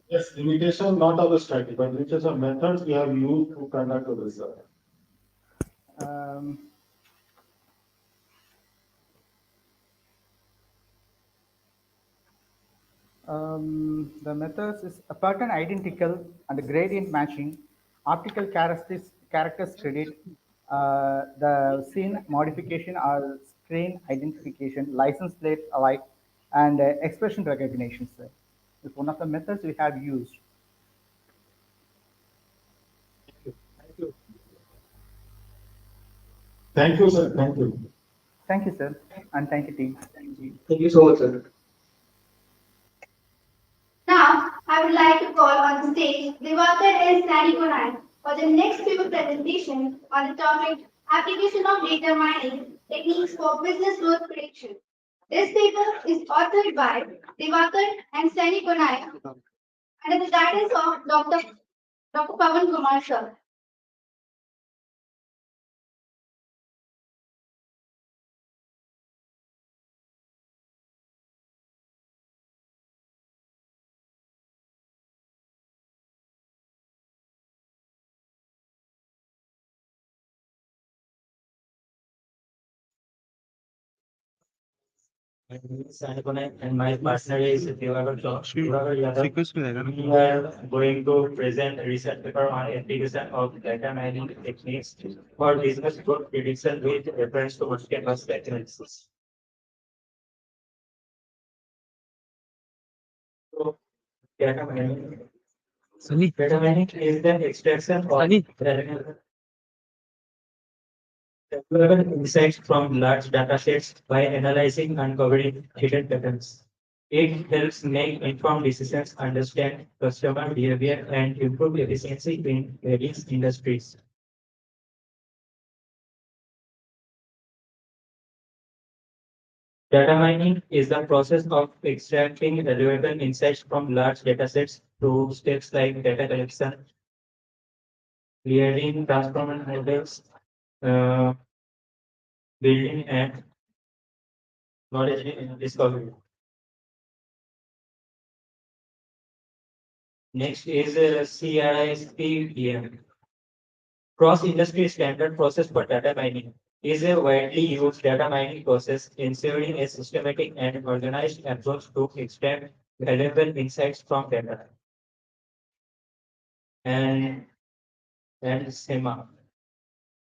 yes, limitation not of the study, but limitation of methods you have used to conduct the research. Um, the methods is a pattern identical and gradient matching, optical characters credit, the scene modification or screen identification, license plate alike, and expression recognition. Sir, it's one of the methods we have used. Thank you, sir. Thank you. Thank you, sir, and thank you, team. Thank you so much, sir. Now, I would like to call on the stage Diwakar and Sani Konan for the next paper presentation on the topic Application of Data Mining Techniques for Business Growth Prediction. This paper is authored by Diwakar and Sani Konan under the guidance of Dr. Pavan Kumar Shah. And my partner is Diwakar Yadav. Sequence में रहेगा ना We are going to present a research paper on application of data mining techniques for business growth prediction with reference to market basket analysis. So, data mining. Sunny Data mining is the extraction of Sunny valuable insights from large data sets by analyzing and uncovering hidden patterns. It helps make informed decisions, understand customer behavior, and improve efficiency in various industries. Data mining is the process of extracting valuable insights from large datasets through steps like data collection, clearing, transforming models, uh, building, and knowledge discovery. Next is CRISP-DM. Cross-industry standard process for data mining is a widely used data mining process ensuring a systematic and organized approach to extract valuable insights from data. And, and SEMA.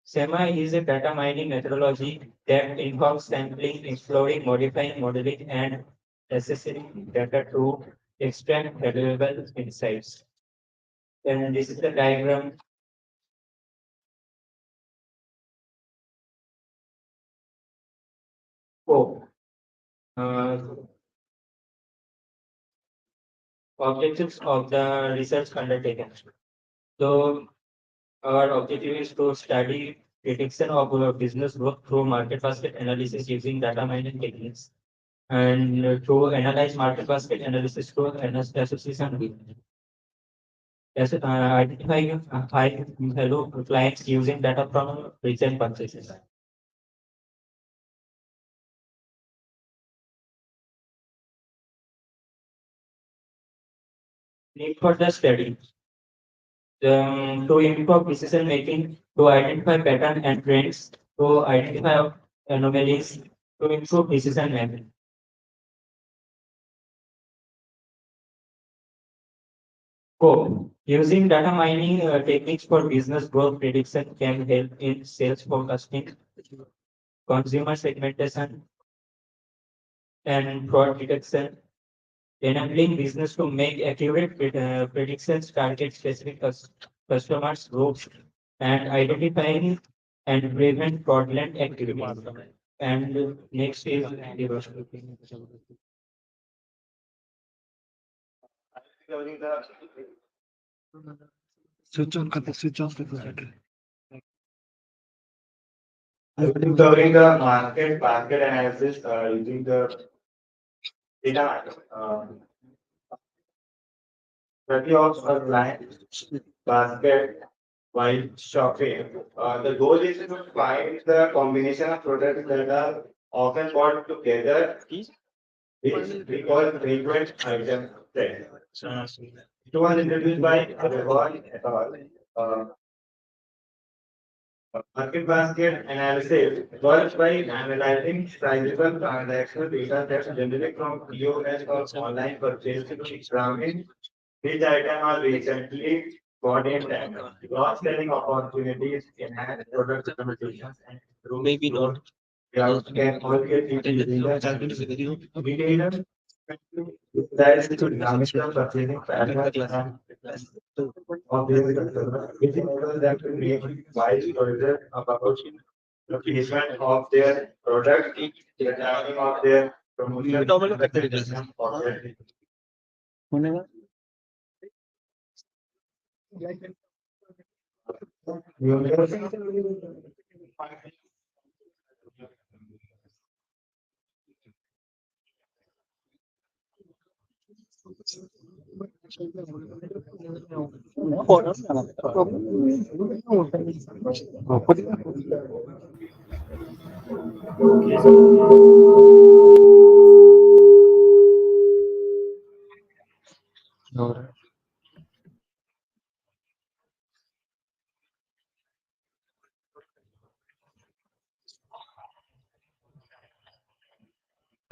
SEMA is a data mining methodology that involves sampling, exploring, modifying, modeling, and assessing data to extract valuable insights. And this is the diagram. Oh, uh, objectives of the research undertaken. So our objective is to study prediction of business growth through market basket analysis using data mining techniques and to analyze market basket analysis through association identifying high value clients using data from recent purchases. Need for the study. To improve decision making, to identify pattern and trends, to identify anomalies, to improve decision making. Using data mining techniques for business growth prediction can help in sales forecasting, consumer segmentation, and fraud detection, enabling business to make accurate predictions, target specific customers groups, and identifying and prevent fraudulent activities. And next is switch on करते switch off करते Covering the basket analysis using the data study of a client basket while shopping. The goal is to find the combination of products that are often bought together, which we call frequent item set. It was introduced by Agarwal et al. Market basket analysis works by analyzing sizable transactional data sets generated from POS or online purchase tracking which item are recently bought in time. Cross-selling opportunities, enhance product recommendations, and improve maybe not. Can also lead to retailers that to dynamic purchasing patterns and of their customers, which enables them to make wise choices about the placement of their product, the timing of their promotion, and the condition of their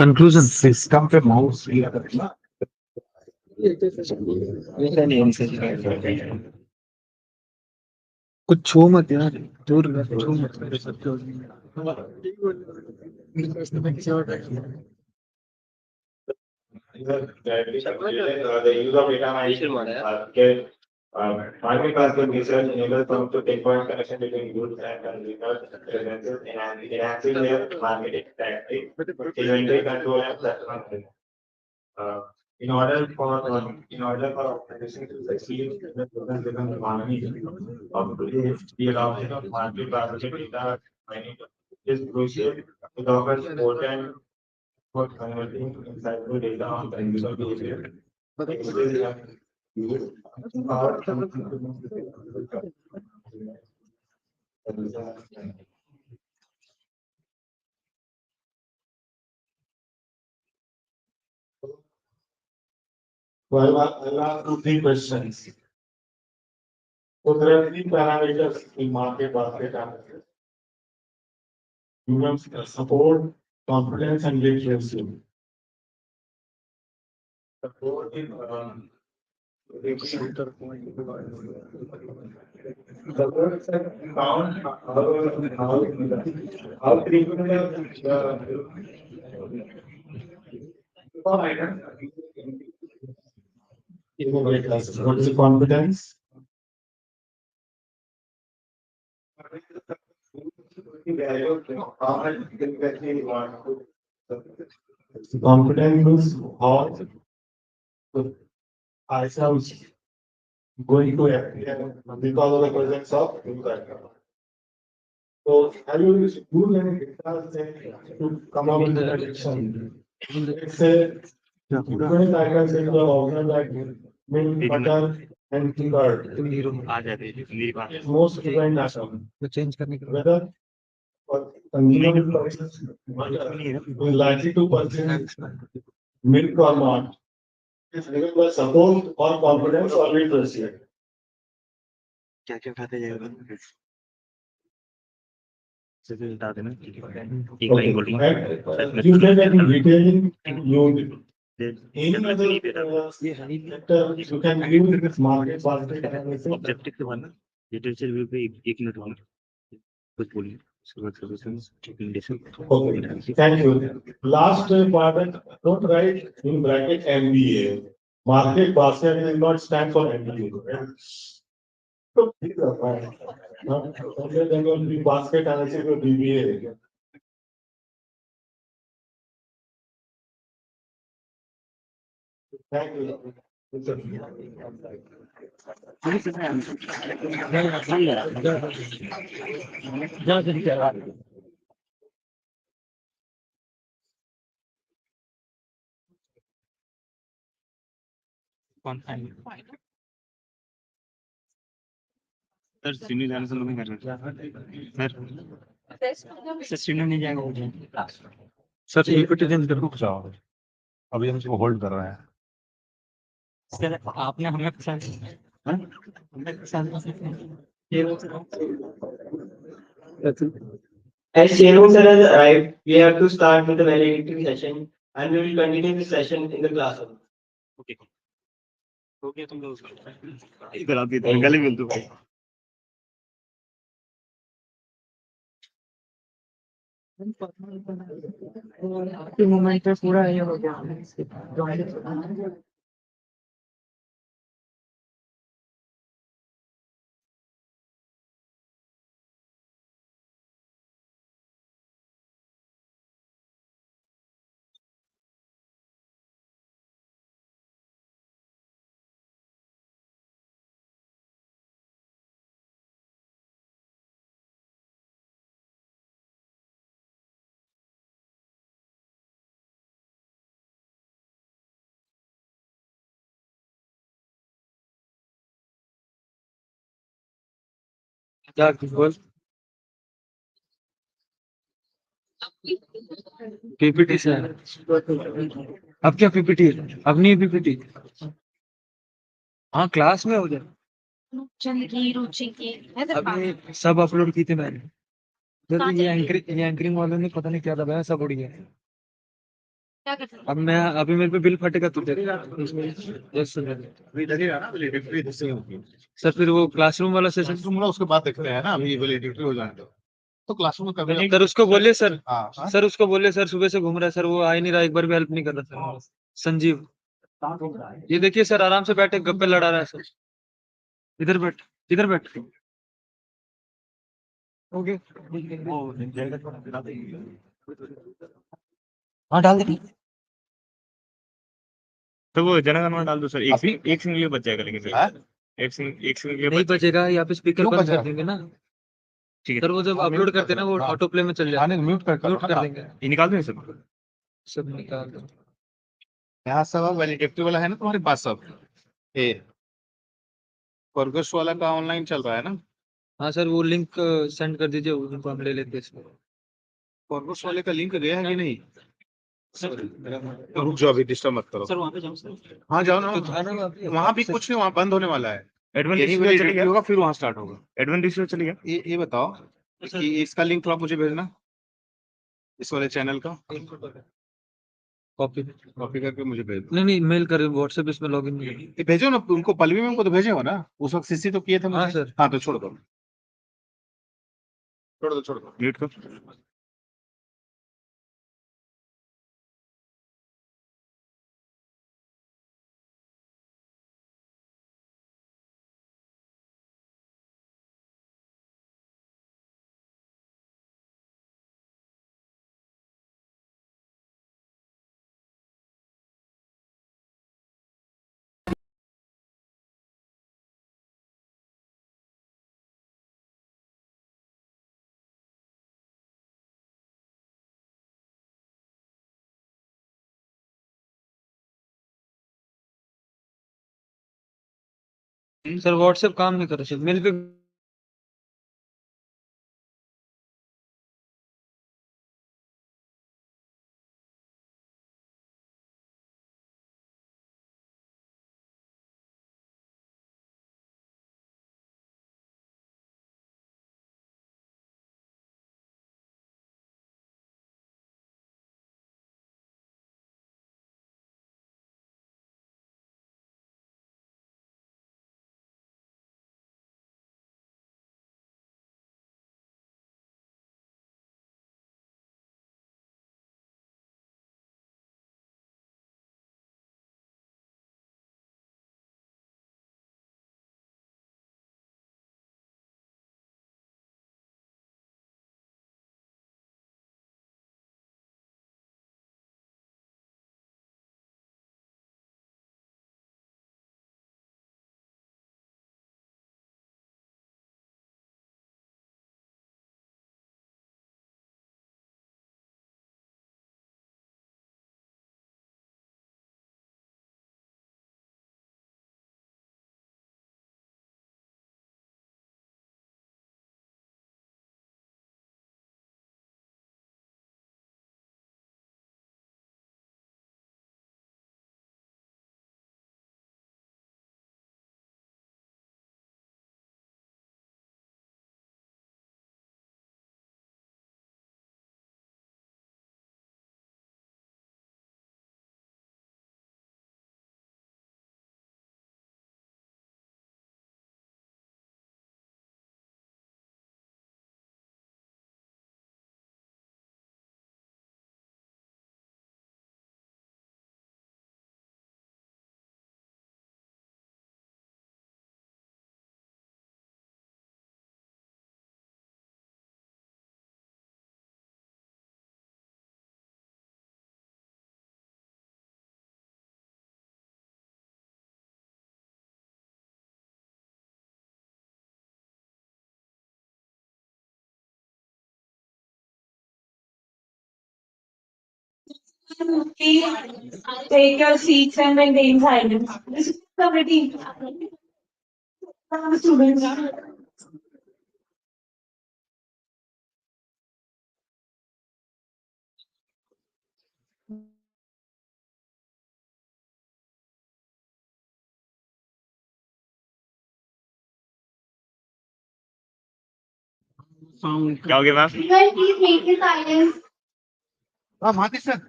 conclusion system पे mouse कुछ छो मत यार दूर छो मत मेरे सबके the use of data mining market basket research enables firms to pinpoint connection between goods and consumers preferences and enhancing their marketing tactics, inventory control, and customer service. In order for organizations to succeed in the business economy of today's, the adoption of market basket data mining is crucial. It offers important for converting insightful data on consumer behavior. Well, I'll ask you three questions. So there are three parameters in market basket analysis. Human support, confidence, and literacy. Support is support is found how frequently what is the confidence? How much difficulty you want to confidence is how ourselves going to because of the presence of impact. So have you used any data to come up with a prediction? Let's say different items in the organ like milk, butter, and curd. Most different items. Change करने के Whether for consumer purposes, is likely to purchase milk or not. It's driven by support or confidence or literacy. क्या क्या खाते जाएगा बता देना एक line बोलूंगा And you said that in retailing, you any other sector you can use this market basket analysis. Objective के बाद ना लिटरेचर व्यू पे एक मिनट होगा कुछ बोलिए services Okay, thank you. Last part, don't write in bracket MBA. Market basket will not stand for MBA. Right? So, these are fine. Somewhere there will be basket analysis or BBA. Thank you. Sir senior जाने से लोग नहीं कर रहे sir senior नहीं जाएगा मुझे sir PPT change कर दो अभी हम इसको होल्ड कर रहे हैं सर आपने हमें पसंद हमें पसंद As Shenu sir has arrived, we have to start with the valedictory session and we will continue the session in the classroom. Okay हो गया तुम लोग इधर आती है गली मिल दो मोमेंट पे पूरा ये हो गया क्या बोल पीपीटी से अब क्या पीपीटी अब नहीं पीपीटी हाँ क्लास में हो जाए रुचि की अभी सब अपलोड की थी मैंने जब ये एंकरिंग वालों ने पता नहीं क्या दबाया सब उड़ गया क्या कर सकते अब मैं अभी मेरे पे बिल फटेगा तू देख यस सर इधर ही रहना वैलिडिटी इधर से ही होगी सर फिर वो क्लासरूम वाला सेशन क्लासरूम उसके बाद देखते हैं ना अभी वैलिडिटी हो जाने दो तो क्लासरूम में कभी सर उसको बोलिए सर हाँ सर उसको बोलिए सर सुबह से घूम रहा है सर वो आ ही नहीं रहा एक बार भी हेल्प नहीं कर रहा सर संजीव ये देखिए सर आराम से बैठे गप्पे लड़ा रहा है सर इधर बैठ ओके हाँ डाल दे तो वो जनगणना डाल दो सर एक सिंगल लिए बच जाएगा लेकिन सर एक सिंगल लिए नहीं बच जाएगा बचेगा यहाँ पे स्पीकर क्यों बंद कर बचेगा? देंगे ना ठीक है सर वो जब अपलोड करते हैं ना वो ऑटो प्ले में चल जाएगा म्यूट कर म्यूट कर देंगे ये निकाल दें सब सब निकाल दो यहाँ सब वैलिडिटी वाला है ना तुम्हारे पास सब ए परगस वाला का ऑनलाइन चल रहा है ना हाँ सर वो लिंक सेंड कर दीजिए उनको हम ले लेते हैं इसमें परगस वाले का लिंक गया है कि नहीं रुक जाओ अभी डिस्टर्ब मत करो सर वहाँ पे जाऊँ सर हाँ जाओ ना तो था ना अभी वहाँ भी कुछ नहीं वहाँ बंद होने वाला है एडवन यही डिस्ट्रिक्ट चली वैलिडिटी गया होगा फिर वहाँ स्टार्ट होगा एडवन डिस्ट्रिक्ट चली गया ये बताओ कि इसका लिंक थोड़ा मुझे भेजना इस वाले चैनल का कॉपी कॉपी करके मुझे भेज दो नहीं मेल कर व्हाट्सएप इसमें लॉगिन नहीं है। ये भेजो ना उनको पल्लवी में उनको तो भेजे हो ना उस वक्त सीसी तो किए थे हाँ मुझे सर हाँ तो छोड़ दो म्यूट कर सर व्हाट्सएप काम नहीं कर रहा सर मेल पे Please take your seats and maintain silence. This is already students. क्या हो गया ma'am? Everyone, please maintain silence. हाँ माती सर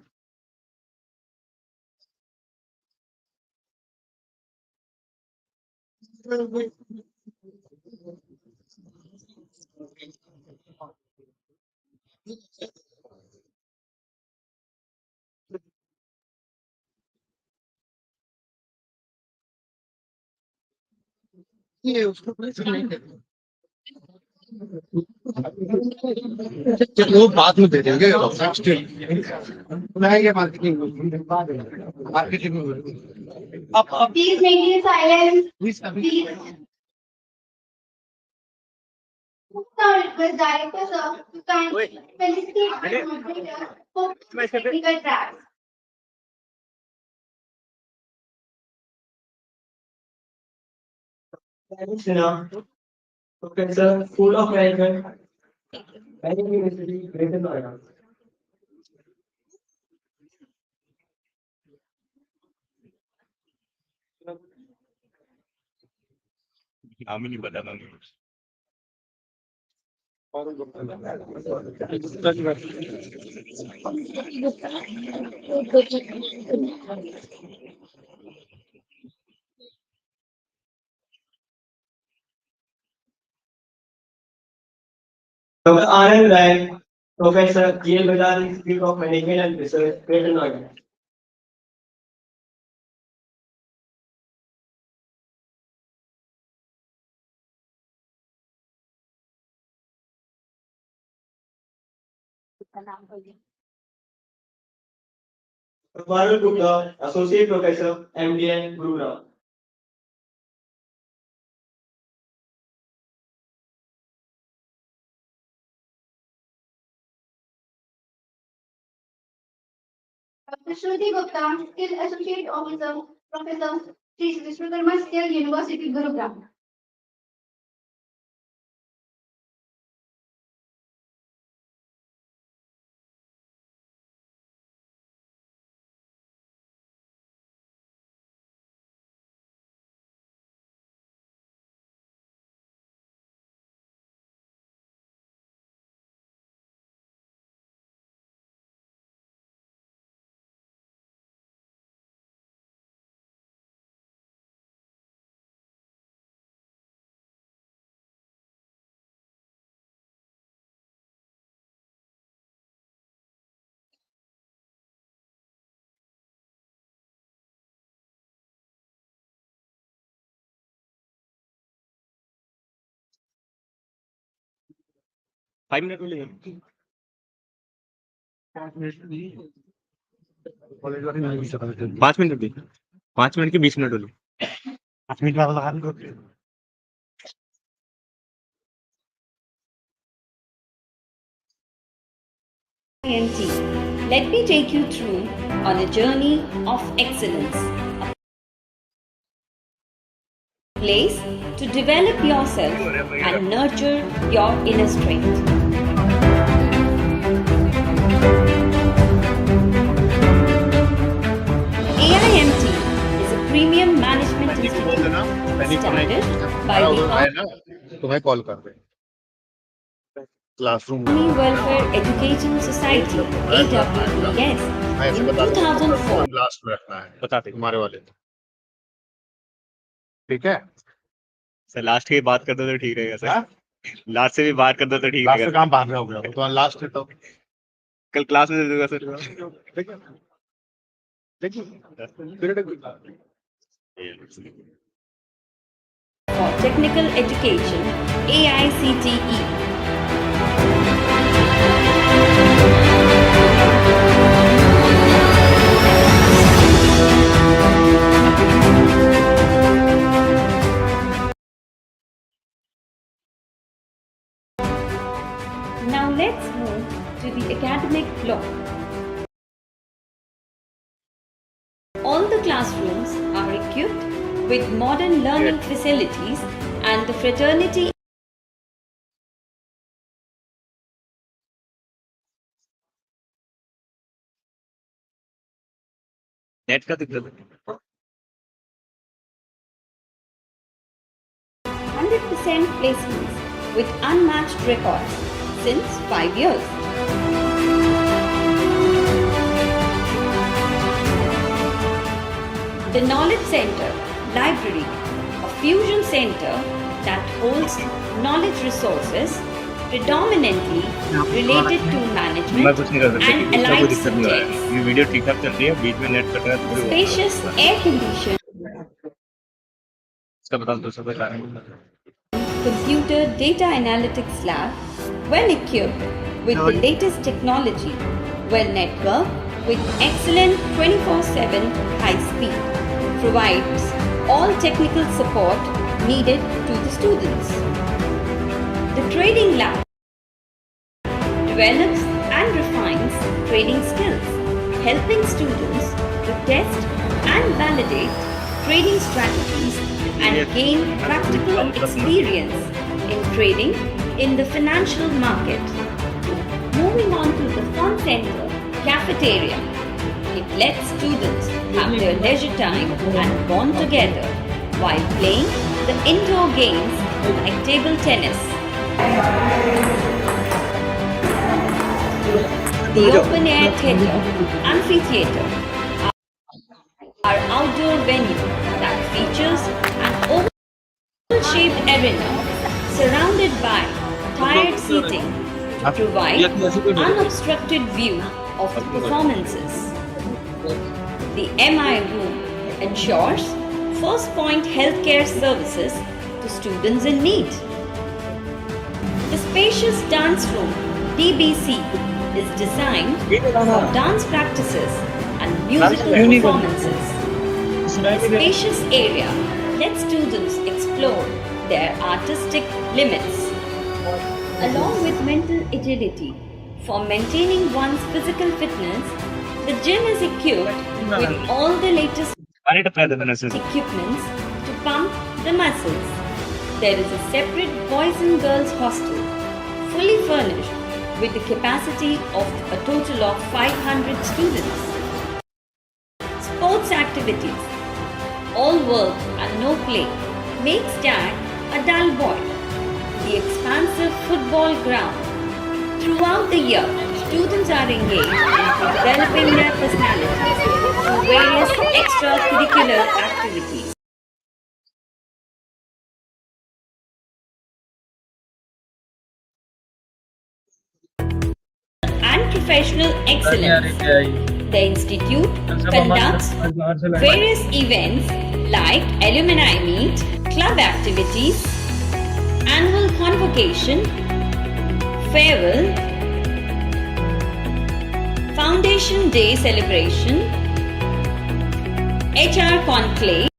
ये उसको वो बाद में दे देंगे नेक्स्ट बनाएंगे मार्केटिंग मार्केटिंग अब Please maintain silence. प्लीज अभी Please. Now request director sir to kindly felicitate the moderator for technical tracks. Thanks, Sina. Professor, School of Management, Bangalore University, Greater Noida. नाम ही नहीं पता था मुझे। Dr. Anand Rai, Professor G. L. Bajaj, Institute of Management and Research, Greater Noida. Varun Gupta, Associate Professor, MDN, Gurugram. Dr. Shruti Gupta, Skill Associate Officer, Professor, Sri Vishwakarma Skill University, Gurugram. Five minute में ले 5 minute भी 5 minute की 20 minute Holi 5 minute वाला लगा दो IMT. Let me take you through on a journey of excellence. A place to develop yourself and nurture your inner strength. AIMT is a premium management institute started by the तुम्हें call कर रहे classroom Army Welfare Education Society AWES in 2004. Last में रखना है बताते तुम्हारे वाले ठीक है सर लास्ट की बात कर दो तो ठीक रहेगा हाँ? सर लास्ट से भी बात कर दो तो ठीक लास्ट से रहेगा काम बाद में हो गया तो लास्ट है तो कल क्लास में दे दूंगा sir For technical education, AICTE. Now let's move to the academic block. with modern learning facilities and the fraternity net का दिक्कत है 100% placements with unmatched records since 5 years. The Knowledge Center Library, a fusion center that holds knowledge resources predominantly related to मैं management कुछ नहीं कर सकता and कि इसका कोई allied दिक्कत नहीं हो रहा subjects. है ये वीडियो ठीक ठाक चल रही है बीच में नेट कट रहा है थोड़ी बहुत Spacious air conditioned इसका बता दो सब कारण computer data analytics lab, well equipped with the latest technology, well networked with excellent 24/7 high speed, provides all technical support needed to the students. The trading lab develops and refines trading skills, helping students to test and validate trading strategies and gain practical experience in trading in the financial market. Moving on to the fun center cafeteria, it lets students have their leisure time and bond together while playing the indoor games like table tennis. The open air theatre, amphitheatre, our outdoor venue that features an oval-shaped arena surrounded by tiered seating to provide unobstructed view of the performances. The MI room ensures first point healthcare services to students in need. The spacious dance room DBC is designed for dance practices and musical performances. The spacious area lets students explore their artistic limits. Along with mental agility, for maintaining one's physical fitness, the gym is equipped with all the latest equipments to pump the muscles. There is a separate boys and girls hostel, fully furnished with the capacity of a total of 500 students. Sports activities, all work and no play, makes dad a dull boy. The expansive football ground. Throughout the year, students are engaged in developing their personalities through various extracurricular activities. And professional excellence. The institute conducts various events like alumni meet, club activities, annual convocation, farewell, Foundation Day celebration, HR conclave,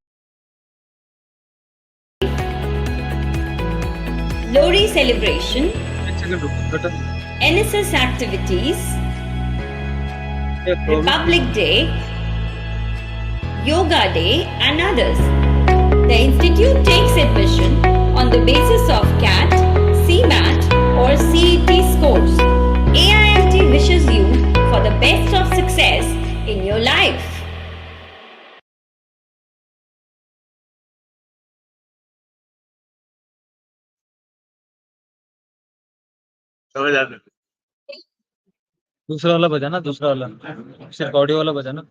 Lori celebration, NSS activities, Republic Day, Yoga Day and others. The institute takes admission on the basis of CAT, CMAT or CET scores. AIMT wishes you for the best of success in your life. दूसरा वाला बजाना दूसरा वाला सिर्फ audio वाला बजाना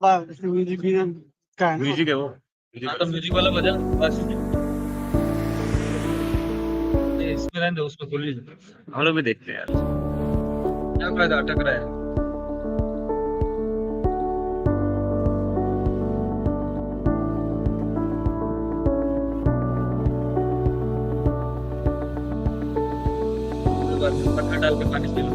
music है वो हाँ तो म्यूजिक वाला बजा बस इसमें रहने दो उसमें खोल लीजिए हम लोग भी देखते हैं यार क्या फायदा अटक रहा है पत्थर डाल के पानी पी लो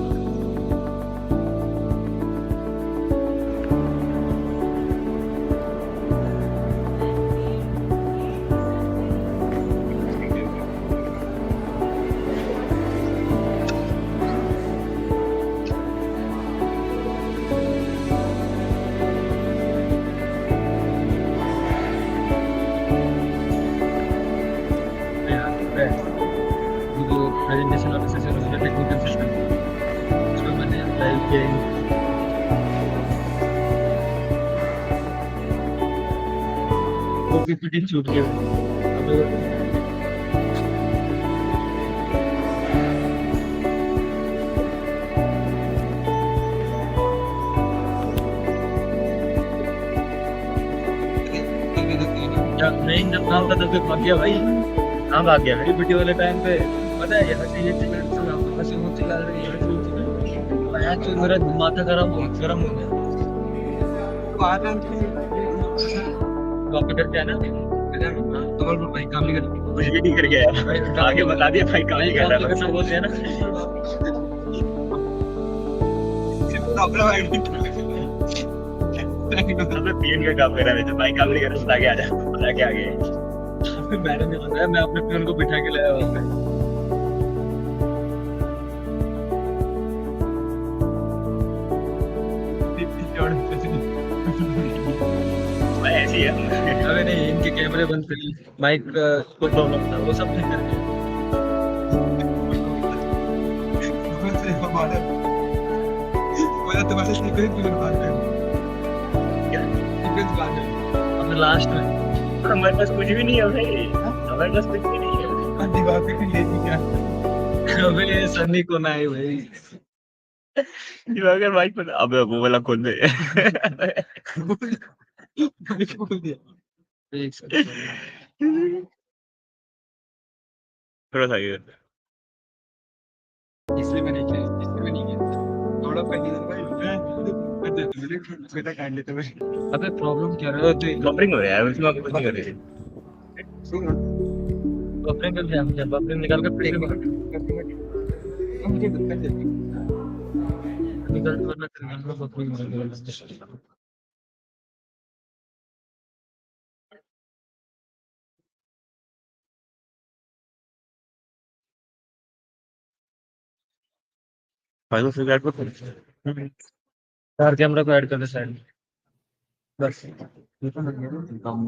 मीटिंग छूट गया नहीं जब काम था तब भाग गया भाई। हाँ भाग गया मेरी वीडियो वाले टाइम पे पता है यहाँ से ये चिल्ला यहाँ से वो चिल्ला रही है यहाँ से वो चिल्ला रही है। तो मेरा माथा गरम हो गया कॉपी करके आना तुम्हारे भाई काम नहीं कर कुछ भी नहीं कर गया यार आगे बता दिया भाई काम नहीं कर रहा करना बोलते हैं अबे पीएन का काम कर रहा है वैसे भाई काम नहीं कर रहा आगे आ जा बता के आगे ना मैंने नहीं बताया मैं अपने पियन को बिठा के लाया वहाँ पे भाई ऐसी है अबे नहीं इनके कैमरे बंद कर माइक को प्रॉब्लम था वो सब ठीक कर दिया हमें लास्ट में हमारे पास कुछ भी नहीं है भाई हमारे पास कुछ भी नहीं है अबे सन्नी को ना आई भाई दिवाकर भाई पर अबे वो वाला खोल दे एक सेकंड थोड़ा सा ये इसलिए मैं नहीं किया इसलिए मैं नहीं किया थोड़ा पहले बेटा काट लेते भाई अबे प्रॉब्लम क्या रहा है तो बफरिंग हो रहा है उसमें कुछ नहीं कर रही बफरिंग कर दिया हमने बफरिंग निकाल के प्ले कर निकल वरना करना बफरिंग निकाल भाई को फिर को चार कैमरा को ऐड कर दे साइड में बस ये तो लग गया ना काम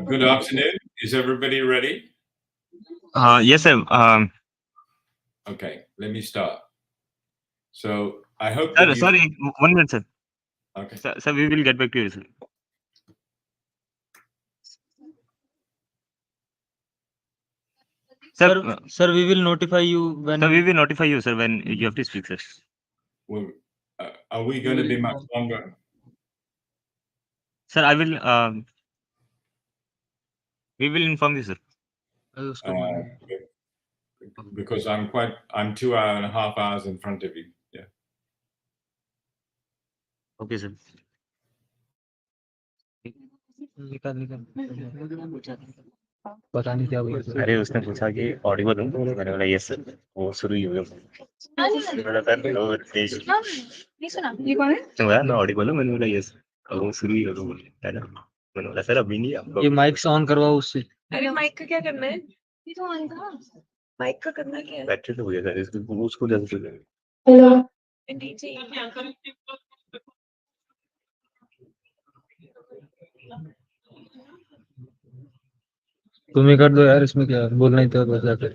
Good afternoon. Is everybody ready? yes sir Okay, let me start. So I hope that you... sorry 1 minute sir Okay. sir we will get back to you sir sir we will notify you when we will notify you sir when you have to speak sir Well, are we going to be much longer? sir I will we will inform you sir Because I'm 2.5 hours in front of you. Yeah. okay sir पता नहीं क्या हुआ अरे उसने पूछा कि Audible हूँ मैंने बोला यस सर वो शुरू ही हो गया मैंने बोला नहीं सुना ये कौन है तो मैं ऑडिबल हूँ मैंने बोला यस और वो शुरू ही हो गया है ना मैंने बोला सर अभी नहीं आपको ये माइक ऑन करवाओ उससे अरे माइक का क्या करना है ये तो ऑन था माइक का करना क्या है बैटरी तो हो गया सर इसको उसको जल्दी से हेलो नहीं चाहिए तुम ही कर दो यार इसमें क्या बोलना ही था बस जाकर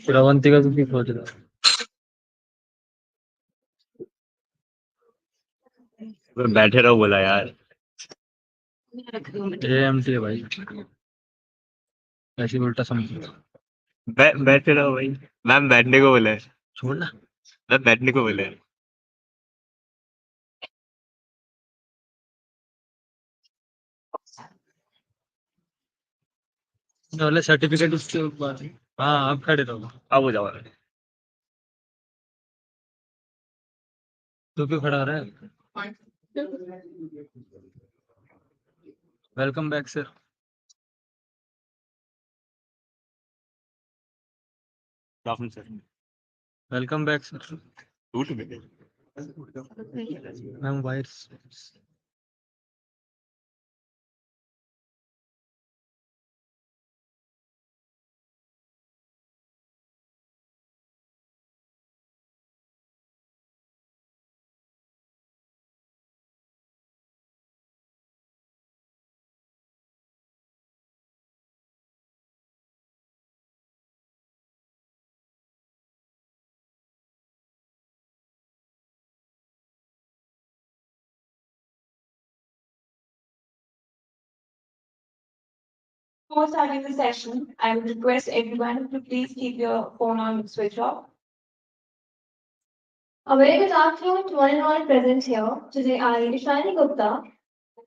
फिर अवंतिका तुम की खोज रहा बैठे रहो बोला यार एएमटी है भाई ऐसे उल्टा समझ बैठे रहो भाई मैम बैठने को बोला है छोड़ना मैम बैठने को बोला है वाले सर्टिफिकेट उसके बाद हाँ आप खड़े रहो अब हो जाओ तू क्यों खड़ा रहा है welcome back sir sir welcome back sir ma'am waits Before starting the session, I would request everyone to please keep your phone on switch off. A very good afternoon to one and all present here. Today, I, Ishani Gupta,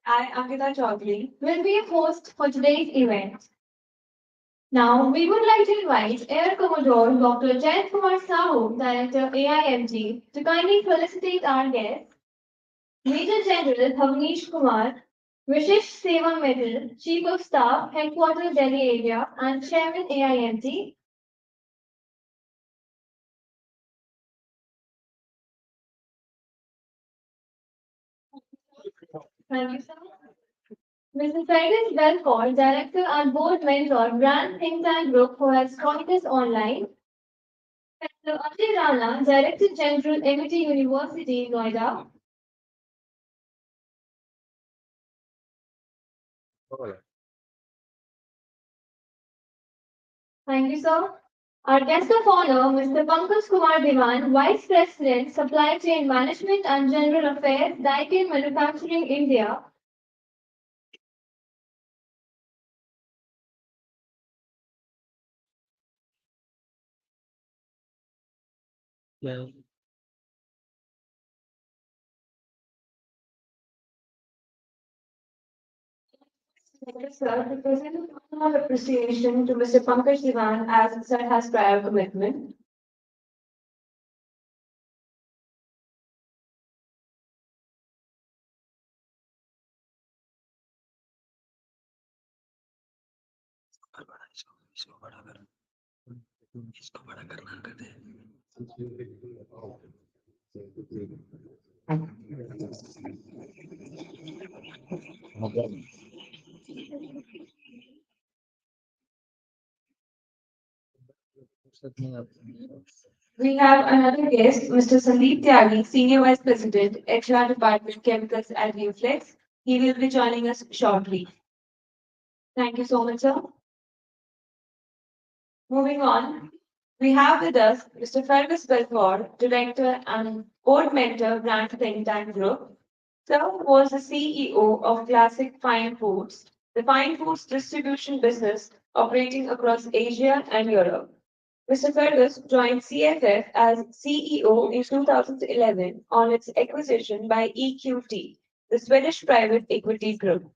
I, Ankita Chaudhary, will be your host for today's event. Now, we would like to invite Air Commodore Dr. Jayant Kumar Sahu, Director AIMG, to kindly felicitate our guests. Major General Bhavnesh Kumar, Vishish Seva Medal, Chief of Staff, Headquarters Delhi Area, and Chairman AIMG. Thank you, sir. Mr. Fergus Belford, Director and Board Mentor, Brand Think Tank Group, who has joined us online. Mr. Ajay Rana, Director General, MIT University, Noida. Thank you, sir. Our guest of honor, Mr. Pankaj Kumar Diwan, Vice President, Supply Chain Management and General Affairs, Daikin Manufacturing, India. Yeah. Thank you, sir. To present our appreciation to Mr. Pankaj Diwan as sir has prior commitment. We have another guest, Mr. Sandeep Tyagi, Senior Vice President, HR Department, Chemicals at Reflex. He will be joining us shortly. Thank you so much, sir. Moving on, we have with us Mr. Fergus Belford, Director and Board Mentor, Brand Think Tank Group. Sir was the CEO of Classic Fine Foods, the fine foods distribution business operating across Asia and Europe. Mr. Fergus joined CFF as CEO in 2011 on its acquisition by EQT, the Swedish private equity group.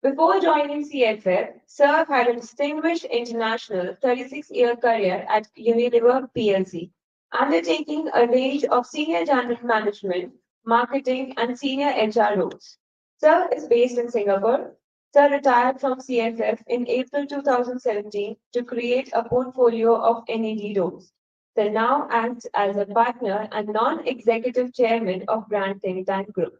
Before joining CFF, Sir had a distinguished international 36-year career at Unilever plc, undertaking a range of senior general management, marketing, and senior HR roles. Sir is based in Singapore. Sir retired from CFF in April 2017 to create a portfolio of NED roles. Sir now acts as a partner and non-executive chairman of Brand Think Tank Group.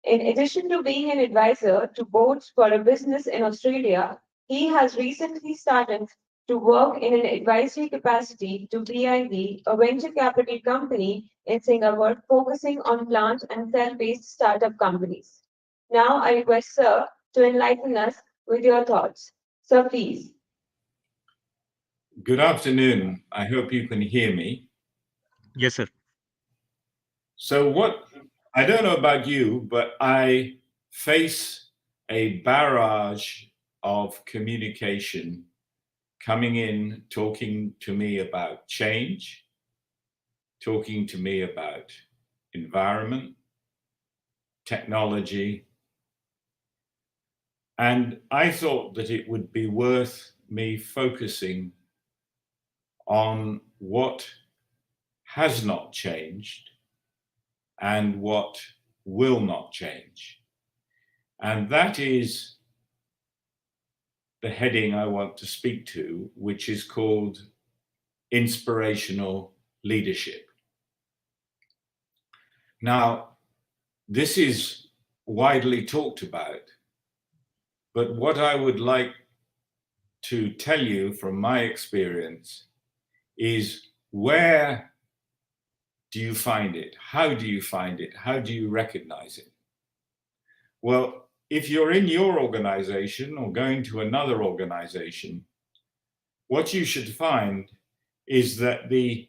In addition to being an advisor to boards for a business in Australia, he has recently started to work in an advisory capacity to BIV, a venture capital company in Singapore focusing on plant and cell-based startup companies. Now I request Sir to enlighten us with your thoughts. Sir, please. Good afternoon. I hope you can hear me. Yes, sir. So I don't know about you, but I face a barrage of communication coming in, talking to me about change, talking to me about environment, technology. And I thought that it would be worth me focusing on what has not changed and what will not change. And that is the heading I want to speak to, which is called inspirational leadership. Now, this is widely talked about, but what I would like to tell you from my experience is, where do you find it? How do you find it? How do you recognize it? Well, if you're in your organization or going to another organization, what you should find is that the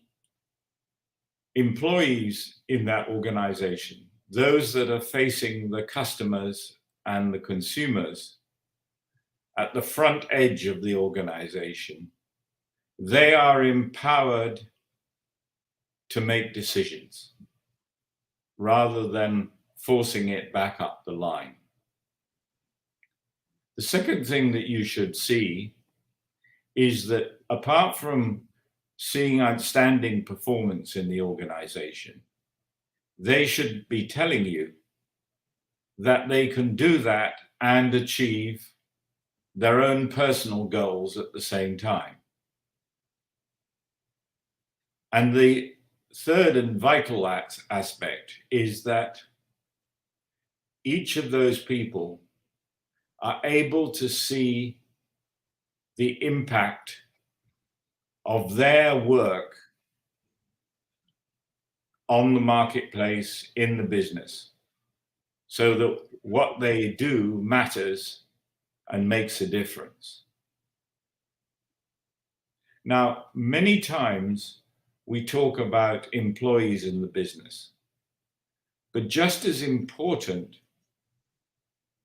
employees in that organization, those that are facing the customers and the consumers, at the front edge of the organization, they are empowered to make decisions rather than forcing it back up the line. The second thing that you should see is that apart from seeing outstanding performance in the organization, they should be telling you that they can do that and achieve their own personal goals at the same time. And the third and vital aspect is that each of those people are able to see the impact of their work on the marketplace in the business, so that what they do matters and makes a difference. Now, many times we talk about employees in the business, but just as important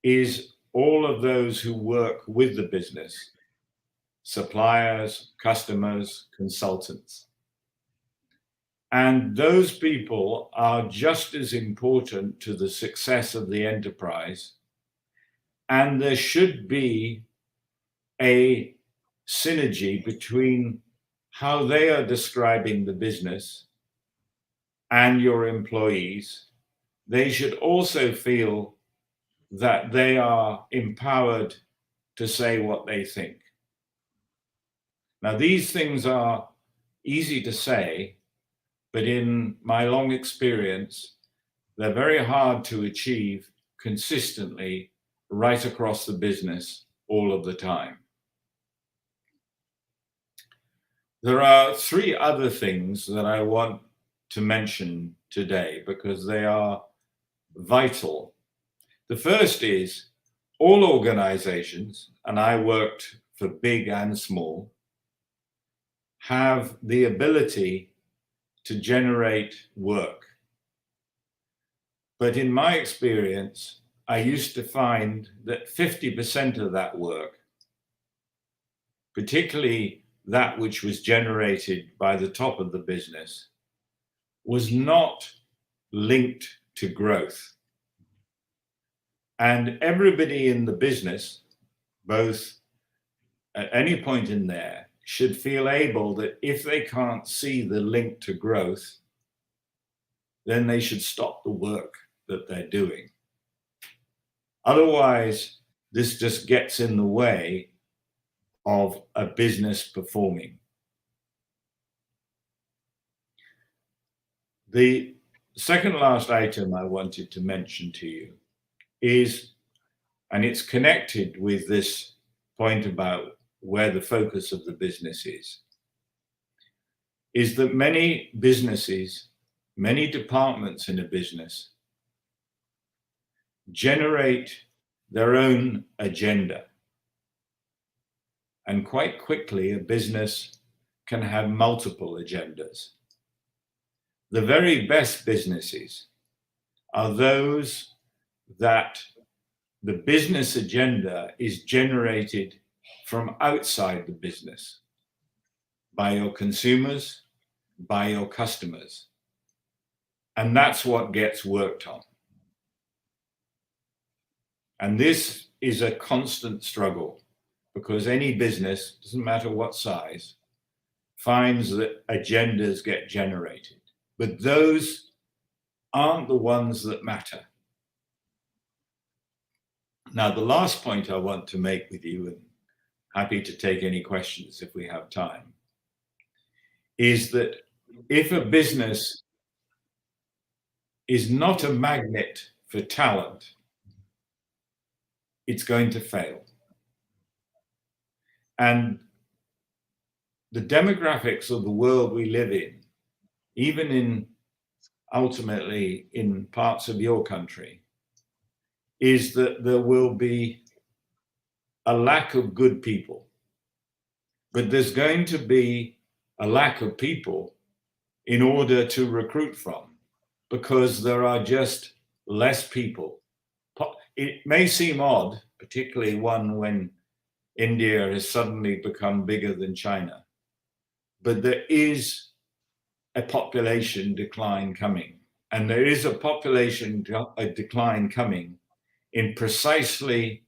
is all of those who work with the business: suppliers, customers, consultants. And those people are just as important to the success of the enterprise. And there should be a synergy between how they are describing the business and your employees. They should also feel that they are empowered to say what they think. Now, these things are easy to say, but in my long experience, they're very hard to achieve consistently right across the business all of the time. There are three other things that I want to mention today because they are vital. The first is all organizations, and I worked for big and small, have the ability to generate work. But in my experience, I used to find that 50% of that work, particularly that which was generated by the top of the business, was not linked to growth. And everybody in the business, both at any point in there, should feel able that if they can't see the link to growth, then they should stop the work that they're doing. Otherwise, this just gets in the way of a business performing. The second last item I wanted to mention to you is, and it's connected with this point about where the focus of the business is that many businesses, many departments in a business generate their own agenda. And quite quickly, a business can have multiple agendas. The very best businesses are those that the business agenda is generated from outside the business, by your consumers, by your customers. And that's what gets worked on. And this is a constant struggle because any business, doesn't matter what size, finds that agendas get generated. But those aren't the ones that matter. Now, the last point I want to make with you, and happy to take any questions if we have time, is that if a business is not a magnet for talent, it's going to fail. And the demographics of the world we live in, even in ultimately in parts of your country, is that there will be a lack of good people, but there's going to be a lack of people in order to recruit from, because there are just less people. It may seem odd, particularly one when India has suddenly become bigger than China. But there is a population decline coming. And there is a population decline coming in precisely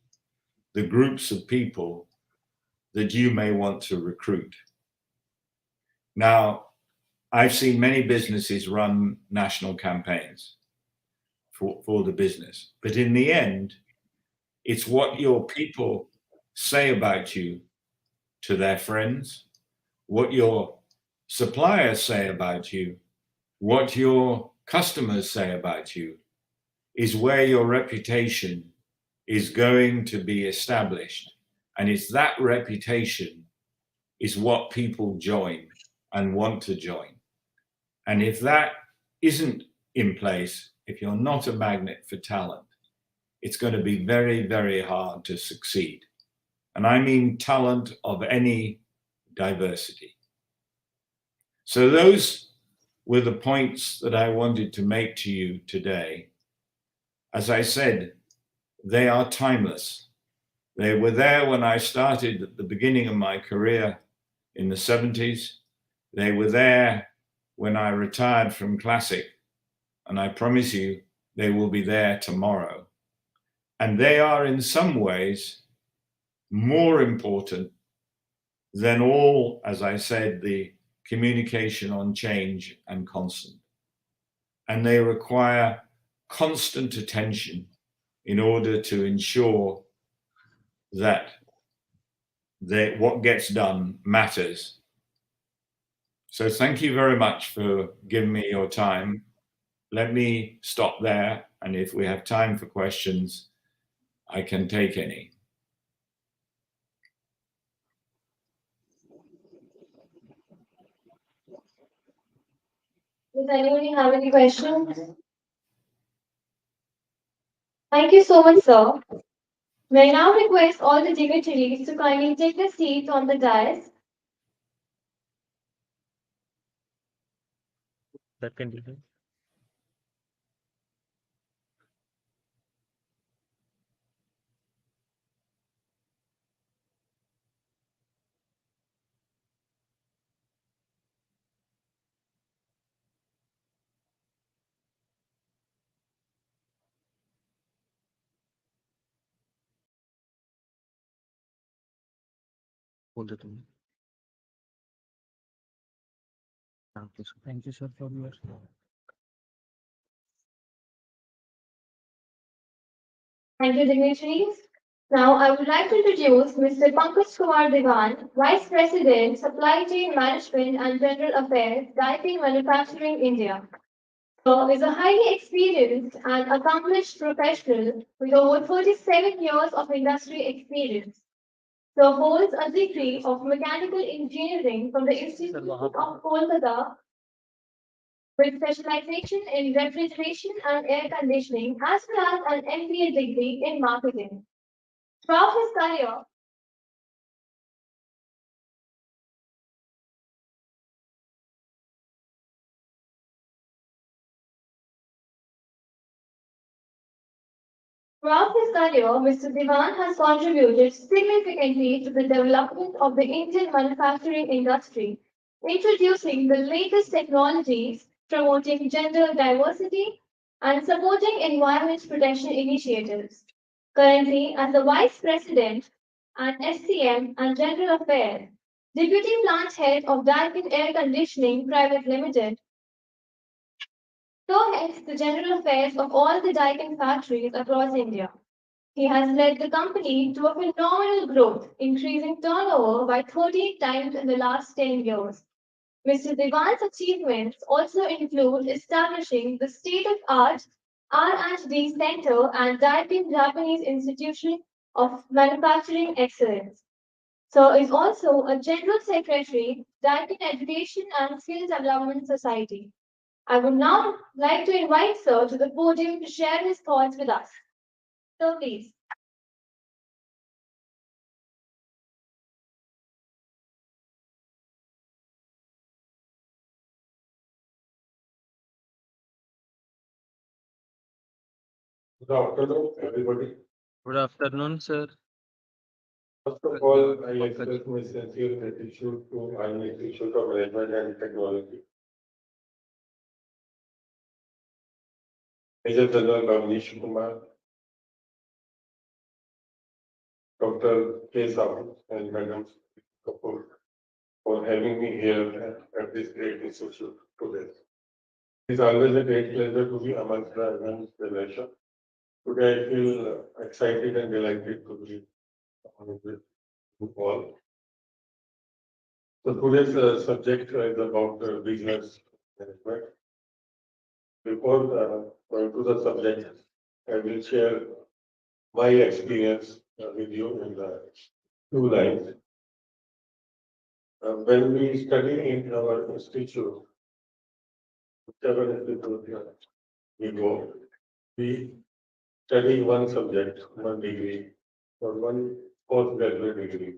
the groups of people that you may want to recruit. Now, I've seen many businesses run national campaigns for the business, but in the end, it's what your people say about you to their friends, what your suppliers say about you, what your customers say about you, is where your reputation is going to be established. And it's that reputation is what people join and want to join. And if that isn't in place, if you're not a magnet for talent, it's going to be very, very hard to succeed. And I mean talent of any diversity. So those were the points that I wanted to make to you today. As I said, they are timeless. They were there when I started at the beginning of my career in the 70s. They were there when I retired from Classic. And I promise you, they will be there tomorrow. And they are in some ways more important than all, as I said, the communication on change and constant. And they require constant attention in order to ensure that what gets done matters. So thank you very much for giving me your time. Let me stop there, and if we have time for questions, I can take any. Does anybody have any questions? Thank you so much, sir. May I now request all the dignitaries to kindly take their seats on the dais. That can be done. बोल दे तुम. Thank you, sir, for your. Thank you, dignitaries. Now, I would like to introduce Mr. Pankaj Kumar Diwan, Vice President, Supply Chain Management and General Affairs, Daikin Manufacturing India. So, is a highly experienced and accomplished professional with over 37 years of industry experience. So, holds a degree of Mechanical Engineering from the Institute of Kolkata with specialization in refrigeration and air conditioning, as well as an MBA degree in marketing. Throughout his career, Mr. Diwan has contributed significantly to the development of the Indian manufacturing industry, introducing the latest technologies, promoting gender diversity, and supporting environment protection initiatives. Currently, as the Vice President and SCM and General Affairs, Deputy Plant Head of Daikin Air Conditioning Private Limited, so heads the general affairs of all the Daikin factories across India. He has led the company to a phenomenal growth, increasing turnover by 13 times in the last 10 years. Mr. Diwan's achievements also include establishing the state-of-art R&D Center and Daikin Japanese Institution of Manufacturing Excellence. So is also a General Secretary, Daikin Education and Skill Development Society. I would now like to invite Sir to the podium to share his thoughts with us. Sir, please. Good afternoon, everybody. Good afternoon, sir. First of all, I express my sincere gratitude to INET Institute of Management and Technology. Major General Ravnish Kumar, Dr. K. Sahu, and Madam Kapoor for having me here at this great institute today. It's always a great pleasure to be amongst the advanced generation. Today I feel excited and delighted to be among with you all. So today's subject is about business management. Before going to the subject, I will share my experience with you in the 2 lines. When we study in our institute, whichever institute we go, we study one subject, one degree, or one postgraduate degree.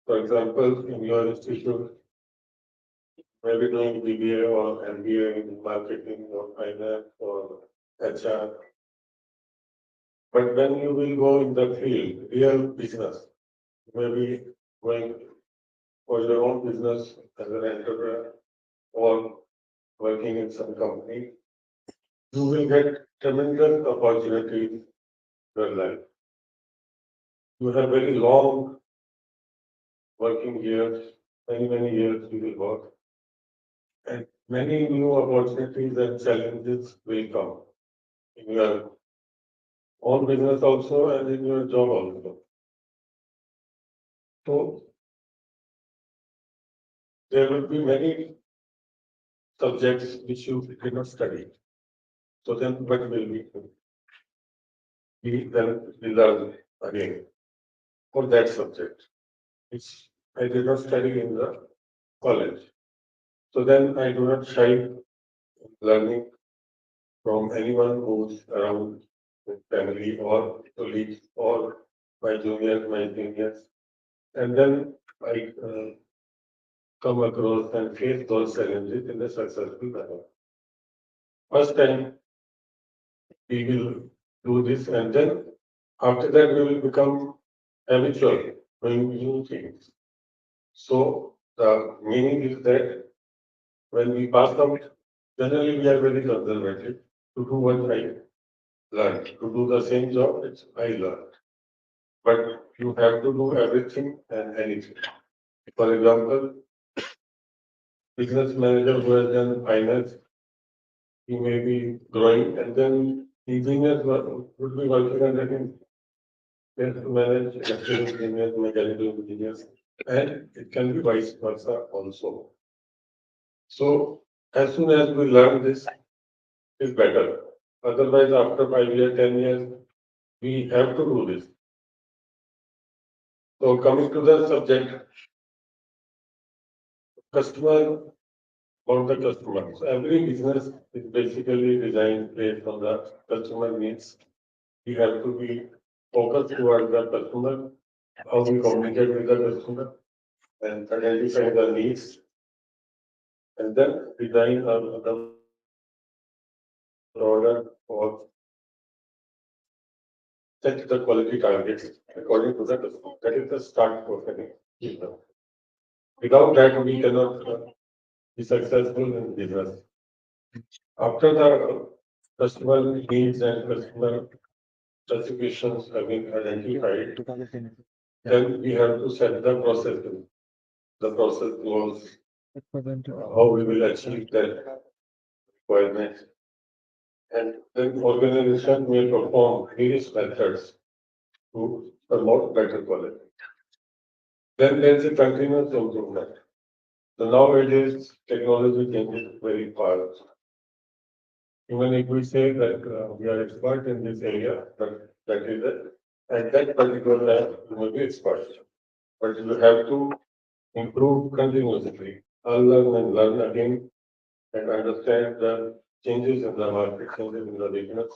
For example, in your institute, maybe doing BBA or MBA in marketing or finance or HR. But when you will go in the field, real business, maybe going for your own business as an entrepreneur or working in some company, you will get tremendous opportunities in your life. You have very long working years, many years you will work, and many new opportunities and challenges will come in your own business also and in your job also. So there will be many subjects which you cannot study. So then what will we learn again for that subject, which I did not study in the college. So then I do not shy in learning from anyone who's around with family or colleagues or my juniors, my seniors. And then I come across and face those challenges in a successful manner. First time we will do this, and then after that we will become habitual doing new things. So the meaning is that when we pass out, generally we are very conservative to do what I learned, to do the same job which I learned. But you have to do everything and anything. For example, business manager who has done finance, he may be growing, and then engineers would be working under him. He has to manage electrical engineers, mechanical engineers, and it can be vice versa also. So as soon as we learn this, it's better. Otherwise, after 5 years, 10 years, we have to do this. So coming to the subject, customer about the customer. So every business is basically designed based on the customer needs. We have to be focused towards the customer, how we communicate with the customer, and identify the needs, and then design the product or set the quality targets according to the customer. That is the start of any business. Without that, we cannot be successful in business. After the customer needs and customer specifications have been identified, then we have to set the process. The process goals, how we will achieve that requirement, and then organization will perform various methods to promote better quality. Then there is a continuous improvement. So nowadays technology changes very fast. Even if we say that we are expert in this area, but that is it. At that particular time, you may be expert. But you have to improve continuously, unlearn and learn again, and understand the changes in the market, changes in the business.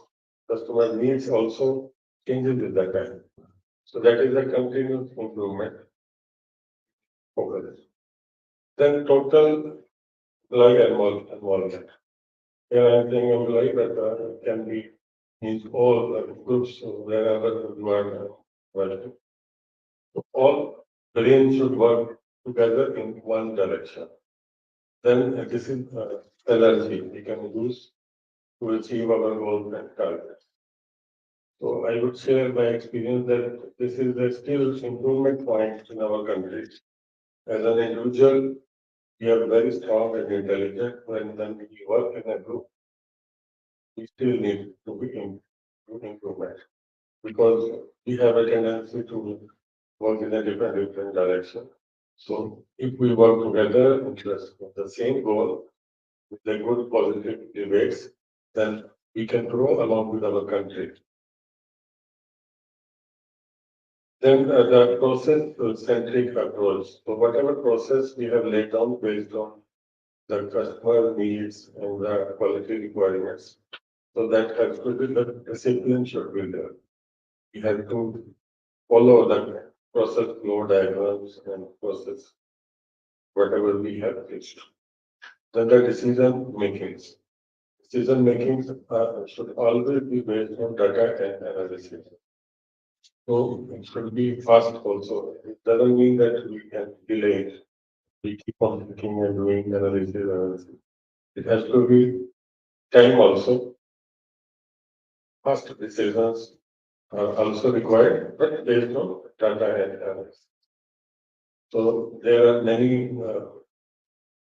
Customer needs also changes with the time. So that is a continuous improvement focus. Then total employee involvement. Here I am saying employee, but it can be means all groups wherever you are working. All brains should work together in one direction. Then this is energy we can use to achieve our goals and targets. So I would share my experience that this is a still improvement point in our country. As an individual, we are very strong and intelligent. When we work in a group, we still need to be to improvement because we have a tendency to work in a different direction. So if we work together with the same goal, with the good positive debates, then we can grow along with our country. Then the process-centric approach. So whatever process we have laid down based on the customer needs and the quality requirements. So that has to be the discipline should be there. We have to follow the process flow diagrams and process whatever we have fixed. Then the decision makings. Decision makings should always be based on data and analysis. So it should be fast also. It doesn't mean that we can delay it. We keep on thinking and doing analysis. It has to be time also. Fast decisions are also required, but based on data and analysis. So there are many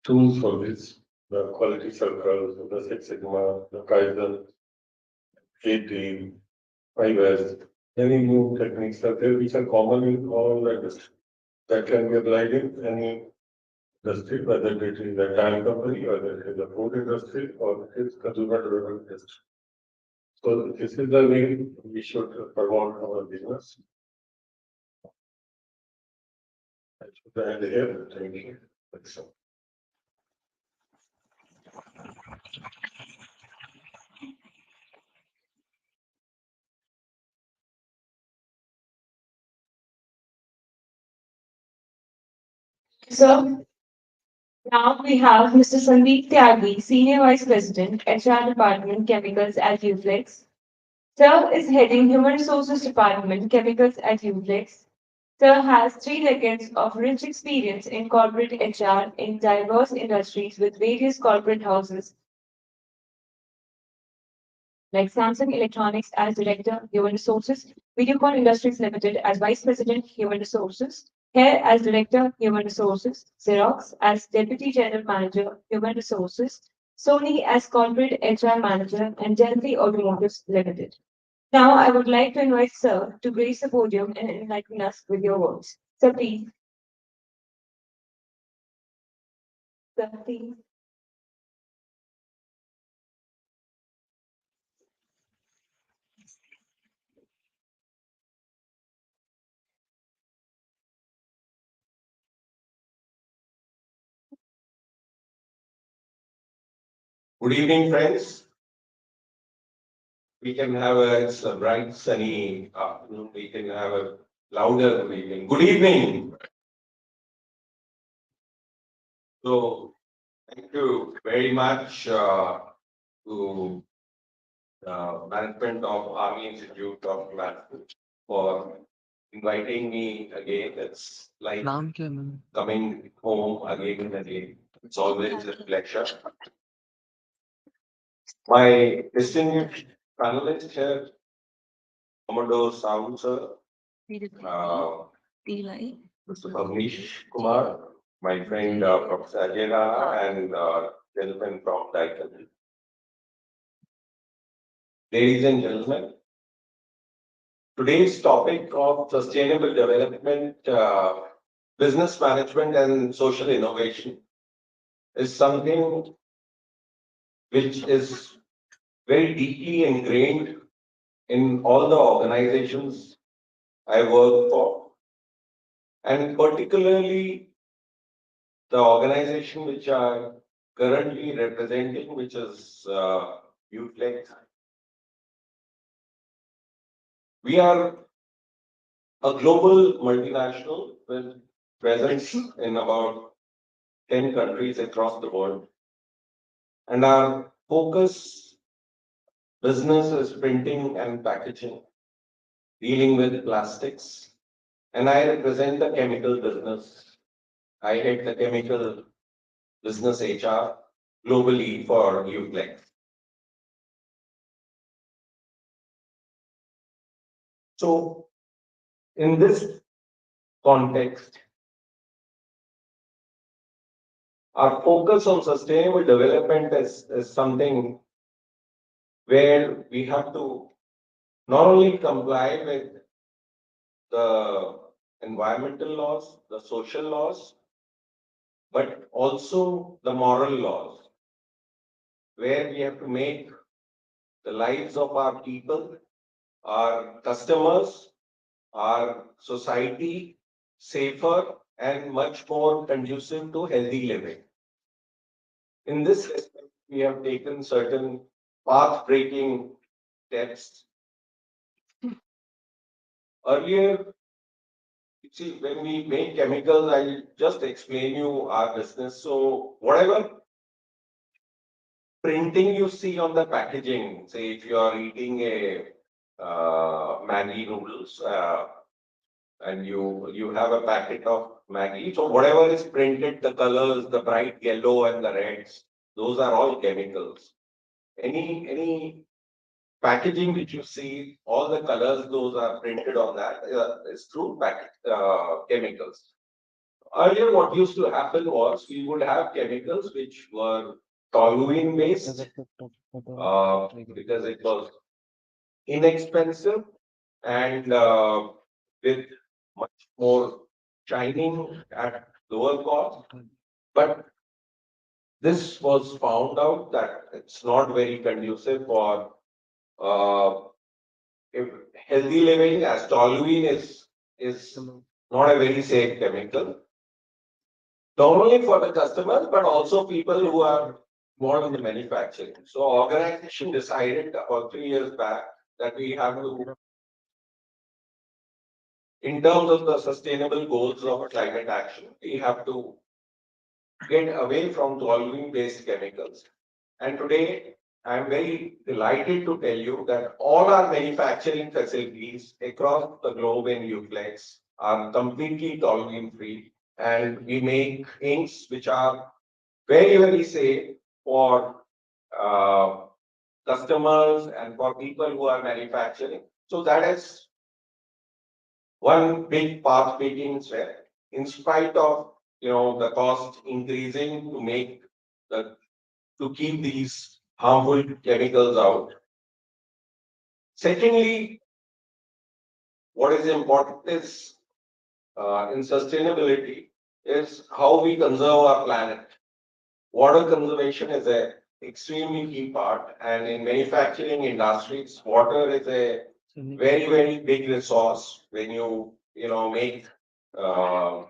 tools for this, the quality circles, the Six Sigma, the Kaizen, KT, 5S, many new techniques are there which are common in all industries that can be applied in any industry, whether it is a tire company, whether it is a food industry, or it is consumer durable industry. So this is the way we should promote our business. I should end here. Thank you. That's all. So now we have Mr. Sandeep Tyagi, Senior Vice President, HR Department, Chemicals at Uflex. Sir is heading Human Resources Department, Chemicals at Uflex. Sir has 3 decades of rich experience in corporate HR in diverse industries with various corporate houses like Samsung Electronics as Director, Human Resources, Videocon Industries Limited as Vice President, Human Resources, Hair as Director, Human Resources, Xerox as Deputy General Manager, Human Resources, Sony as Corporate HR Manager, and Delphi Automotives Limited. Now, I would like to invite Sir to grace the podium and enlighten us with your words. Sir, please. Sir, please. Good evening, friends. We can have it's a bright, sunny afternoon. We can have a louder good evening. Good evening. So, thank you very much to the management of Army Institute of Management for inviting me again. It's like coming home again and again. It's always a pleasure. My distinguished panelist here, Commodore Saud sir, Mr. Pavnish Kumar, my friend Professor Ajay Rana, and gentlemen from Daikin. Ladies and gentlemen, today's topic of sustainable development, business management, and social innovation is something which is very deeply ingrained in all the organizations I work for, and particularly the organization which I'm currently representing, which is Uflex. We are a global multinational with presence in about 10 countries across the world. And our focus business is printing and packaging, dealing with plastics and I represent the chemical business. I head the chemical business HR globally for Uflex. So, in this context, our focus on sustainable development is something where we have to not only comply with the environmental laws, the social laws, but also the moral laws, where we have to make the lives of our people, our customers, our society safer and much more conducive to healthy living. In this respect, we have taken certain path-breaking steps. Earlier, you see, when we make chemicals, I'll just explain you our business. So whatever printing you see on the packaging, say if you are eating a Maggi noodles, and you have a packet of Maggi. So whatever is printed, the colors, the bright yellow and the reds, those are all chemicals. Any packaging which you see, all the colors, those are printed on that is through chemicals. Earlier, what used to happen was we would have chemicals which were toluene based because it was inexpensive and with much more shining at lower cost. But this was found out that it's not very conducive for uh, if healthy living, as toluene is not a very safe chemical, not only for the customers but also people who are more in the manufacturing. So organization decided about 3 years back that we have to, in terms of the sustainable goals of climate action, we have to get away from toluene-based chemicals. And today, I'm very delighted to tell you that all our manufacturing facilities across the globe in Uflex are completely toluene-free, and we make inks which are very, very safe for uh, customers and for people who are manufacturing. So that is one big path making step, in spite of the cost increasing to make to keep these harmful chemicals out. Secondly, what is important is in sustainability is how we conserve our planet. Water conservation is a extremely key part, and in manufacturing industries, water is a very, very big resource when make uh,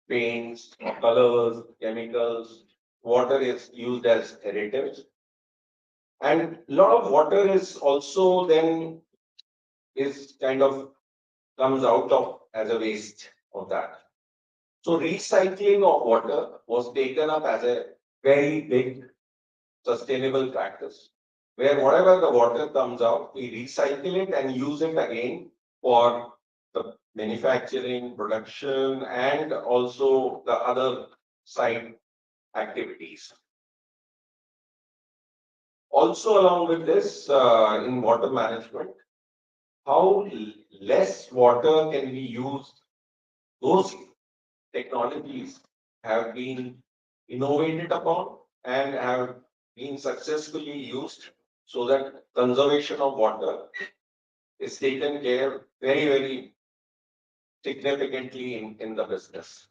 paints, colors, chemicals. Water is used as additives. And a lot of water is also then is kind of comes out of as a waste of that. So recycling of water was taken up as a very big sustainable practice, where whatever the water comes out, we recycle it and use it again for the manufacturing, production, and also the other side activities. Also, along with this, in water management, how less water can be used, those technologies have been innovated upon and have been successfully used so that conservation of water is taken care very, very significantly in the business.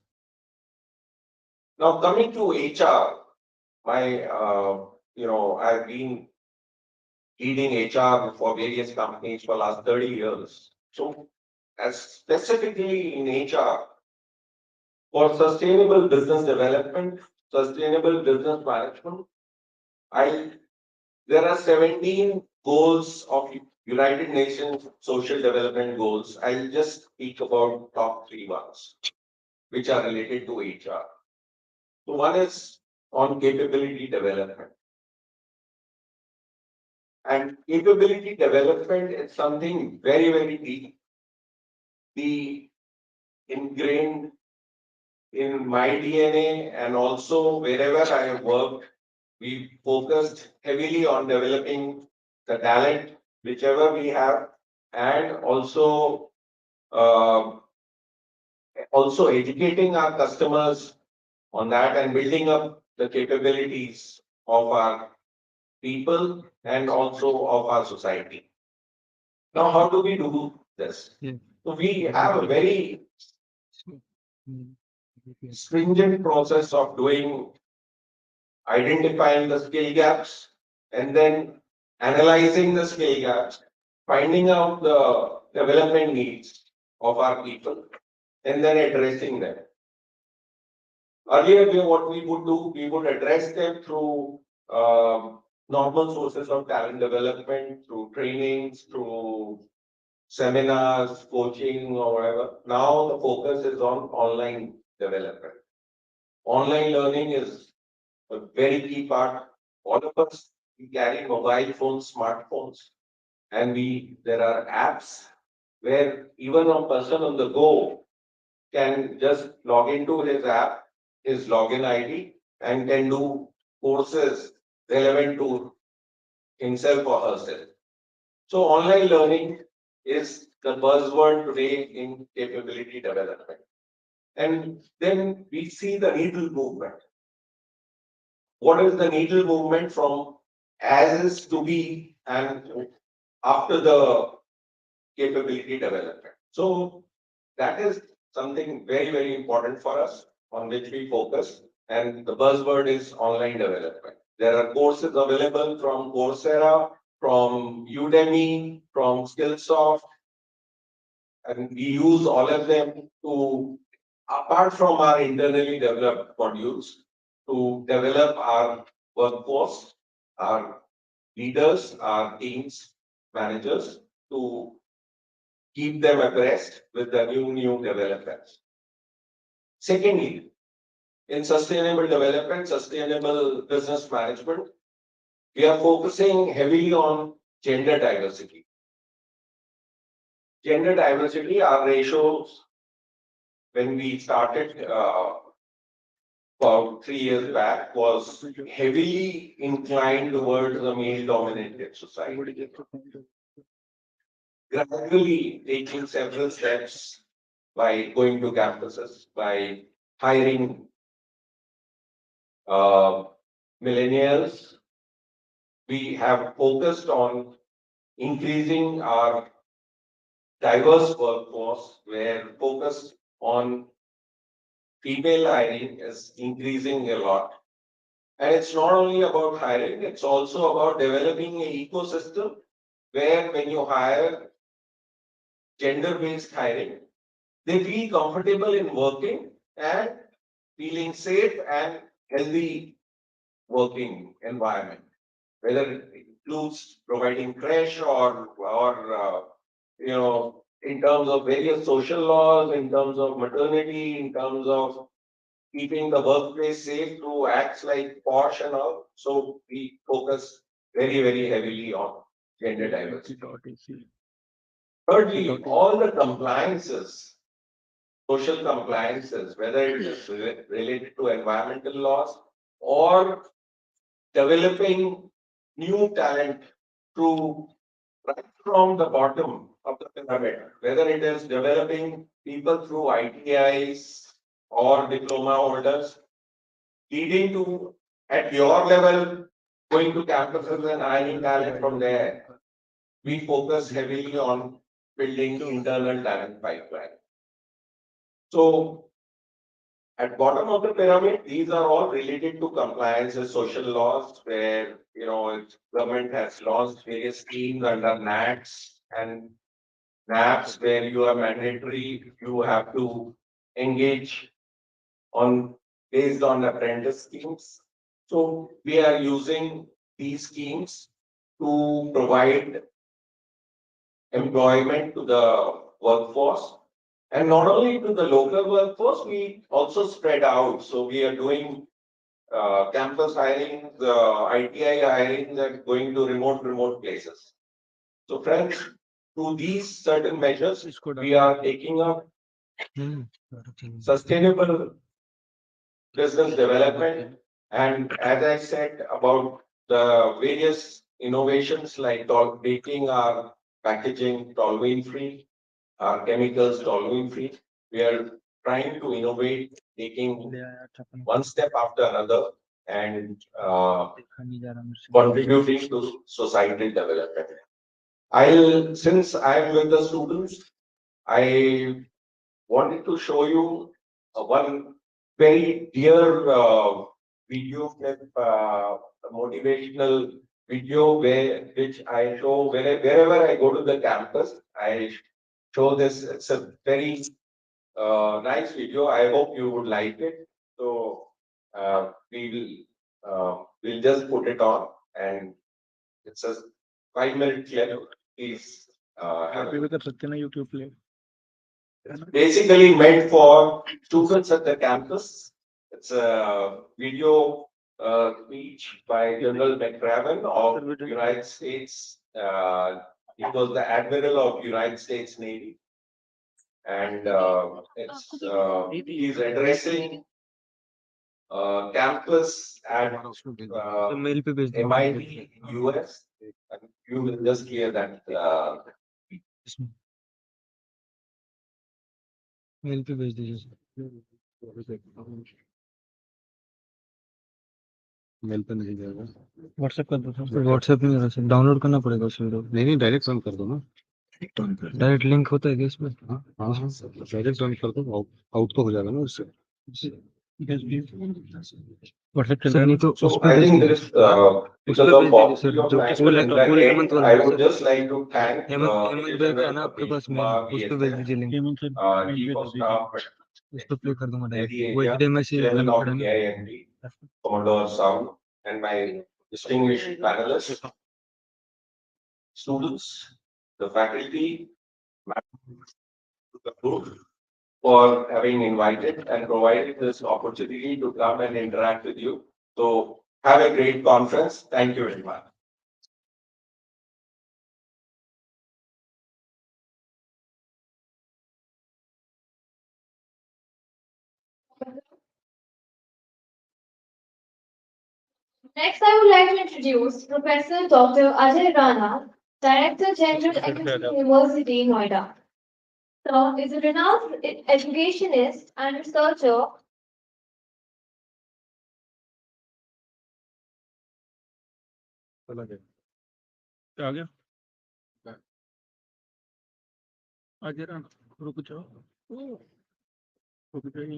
Now, coming to HR, I've been leading HR for various companies for last 30 years. So, as specifically in HR, for sustainable business development, sustainable business management, there are 17 goals of United Nations Social Development Goals. I'll just speak about top 3 ones, which are related to HR. So one is on capability development. And capability development is something very, very deep. The ingrained in my DNA, and also wherever I have worked, we focused heavily on developing the talent, whichever we have, and uh, also educating our customers on that and building up the capabilities of our people and also of our society. Now, how do we do this? Yeah. So we have a very stringent process of doing identifying the skill gaps and then analyzing the skill gaps, finding out the development needs of our people, and then addressing them. Earlier, what we would do, we would address them through normal sources of talent development, through trainings, through seminars, coaching, or whatever. Now the focus is on online development. Online learning is a very key part. All of us, we carry mobile phones, smartphones, and there are apps where even a person on the go can just log into his app, his login ID, and can do courses relevant to himself or herself. So online learning is the buzzword today in capability development. And then we see the needle movement. What is the needle movement from as is to be and after the capability development? So that is something very, very important for us on which we focus. And the buzzword is online development. There are courses available from Coursera, from Udemy, from Skillsoft, and we use all of them to, apart from our internally developed modules, to develop our workforce, our leaders, our teams, managers, to keep them abreast with the new developments. Secondly, in sustainable development, sustainable business management, we are focusing heavily on gender diversity. Gender diversity, our ratios, when we started about 3 years back, was heavily inclined towards a male-dominated society. Gradually taking several steps by going to campuses, by hiring millennials, we have focused on increasing our diverse workforce, where focus on female hiring is increasing a lot. And it's not only about hiring, it's also about developing an ecosystem where when you hire gender-based hiring, they feel comfortable in working and feeling safe and healthy working environment, whether it includes providing creche or in terms of various social laws, in terms of maternity, in terms of keeping the workplace safe through acts like POSH and all. So we focus very, very heavily on gender diversity. Thirdly, all the compliances, social compliances, whether it is related to environmental laws or developing new talent through right from the bottom of the pyramid, whether it is developing people through ITIs or diploma holders, leading to at your level going to campuses and hiring talent from there. We focus heavily on building internal talent pipeline. So at bottom of the pyramid, these are all related to compliance with social laws, where government has launched various schemes under NATS and NAPS, where you are mandatory, you have to engage on based on apprentice schemes. So we are using these schemes to provide employment to the workforce. And not only to the local workforce, we also spread out. So we are doing campus hiring, the ITI hiring, and going to remote places. So friends, through these certain measures, we are taking up sustainable business development. And as I said about the various innovations like making our packaging toluene free, our chemicals toluene free, we are trying to innovate, taking one step after another and contributing to societal development. Since I'm with the students, I wanted to show you one very dear video clip, motivational video which I show wherever I go to the campus. I show this. It's a very nice video. I hope you would like it. So we'll just put it on, and it's a 5 minute clip. Please have a look. YouTube play. Basically meant for students at the campus. It's a video speech by General McRaven of United States. He was the Admiral of United States Navy, and he's addressing campus at MIT, US. And you will just hear that. Mail पे भेज दीजिए sir mail पे नहीं जाएगा WhatsApp कर दो sir WhatsApp नहीं हो रहा सर डाउनलोड करना पड़ेगा उस वीडियो नहीं डायरेक्ट ऑन कर दो ना डायरेक्ट लिंक होता है क्या इसमें हाँ हाँ डायरेक्ट ऑन कर दो आउट तो हो जाएगा ना उससे व्हाट्सएप सर नहीं तो So उस पे I भेज think दीजिए this, because of paucity of जो time, फुल हेमंत वाला I है would sir just like to thank Hemant भाई का ना आपके पास मेल उस पे भेज दीजिए लिंक Chief of Staff उस पे प्ले कर दूंगा Delhi डायरेक्ट वो area, एचडीएमआई से Chairman of कनेक्टेड है ना AIMD, Commodore Sound, and my distinguished panelists, students, the faculty, the group, for having invited and provided this opportunity to come and interact with you. So have a great conference. Thank you very much. Next, I would like to introduce Professor Dr. Ajay Rana, Director General, MIT University, Noida. So, is a renowned educationist and researcher. चला गया क्या आ गया आ गया ना रुक जाओ रुक जाइए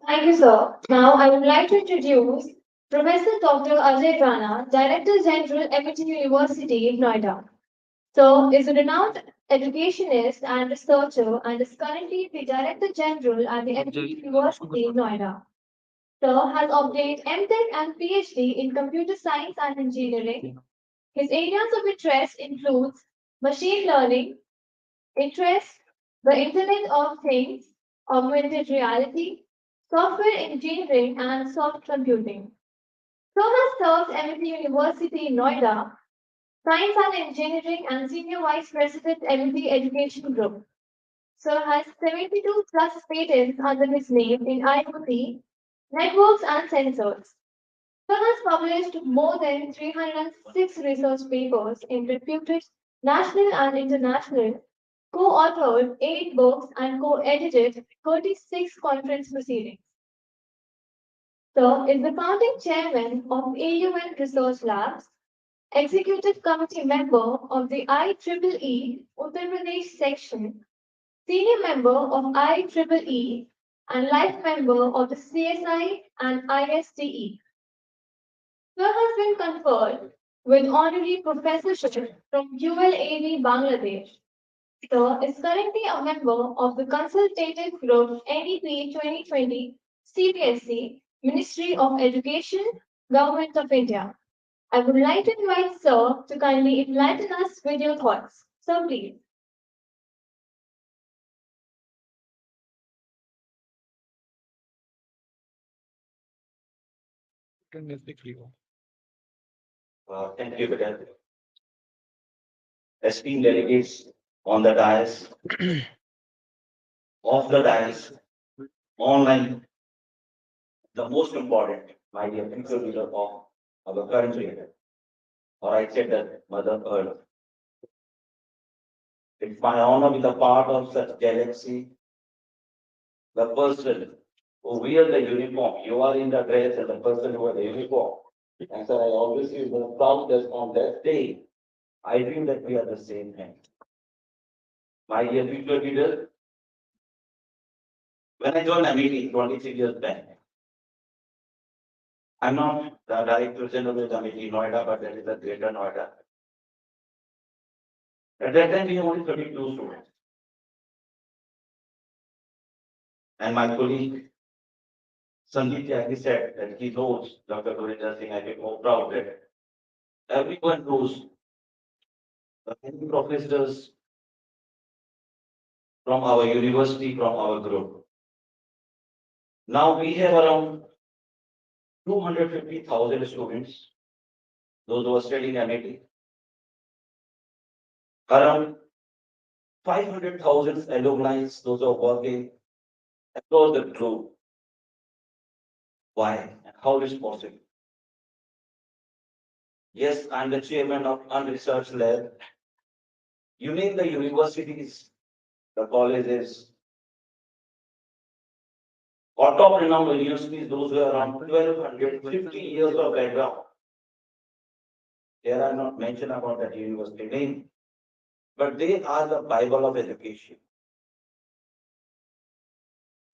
Thank you, sir. Now, I would like to introduce Professor Dr. Ajay Rana, Director General, MIT University, Noida. So, is a renowned educationist and researcher and is currently the Director General at the MIT University, Noida. So, has obtained MTech and PhD in Computer Science and Engineering. His areas of interest includes machine learning, interest, the Internet of Things, augmented reality, software engineering, and soft computing. So has served MIT University in Noida, Science and Engineering, and Senior Vice President MIT Education Group. So has 72 plus patents under his name in IoT, networks, and sensors. So has published more than 306 research papers in reputed national and international, co-authored 8 books, and co-edited 36 conference proceedings. So is the founding chairman of AUN Research Labs, executive committee member of the IEEE Uttar Pradesh section, senior member of IEEE, and life member of the CSI and ISTE. Sir has been conferred with honorary professorship from ULAD Bangladesh. Sir is currently a member of the consultative group NEP 2020 CBSE Ministry of Education, Government of India. I would like to invite Sir to kindly enlighten us with your thoughts. Sir, please. Thank you, Vidal. Esteemed delegates on the dais, off the dice, online, the most important, my dear future leader of our country, or I said that Mother Earth. It's my honor to be the part of such galaxy. The person who wears the uniform, you are in the dress and the person who wears the uniform. And so I always feel very proud that on that day, I feel that we are the same hand. My dear future leader, when I joined MIT 23 years back, I'm not the director general of MIT Noida, but that is the greater Noida. At that time, we have only 32 students. And my colleague, Sandeep Tyagi said that he knows Dr. Gurinder Singh, I feel more proud that everyone knows the many professors from our university, from our group. Now we have around 250,000 students, those who are studying MIT. Around 500,000 alumni, those who are working across the globe. Why and how is it possible? Yes, I'm the chairman of Unresearch Lab. You name the universities, the colleges, or top renowned universities, those who are around 1250 years of background. Here I not mention about that university name, but they are the Bible of education.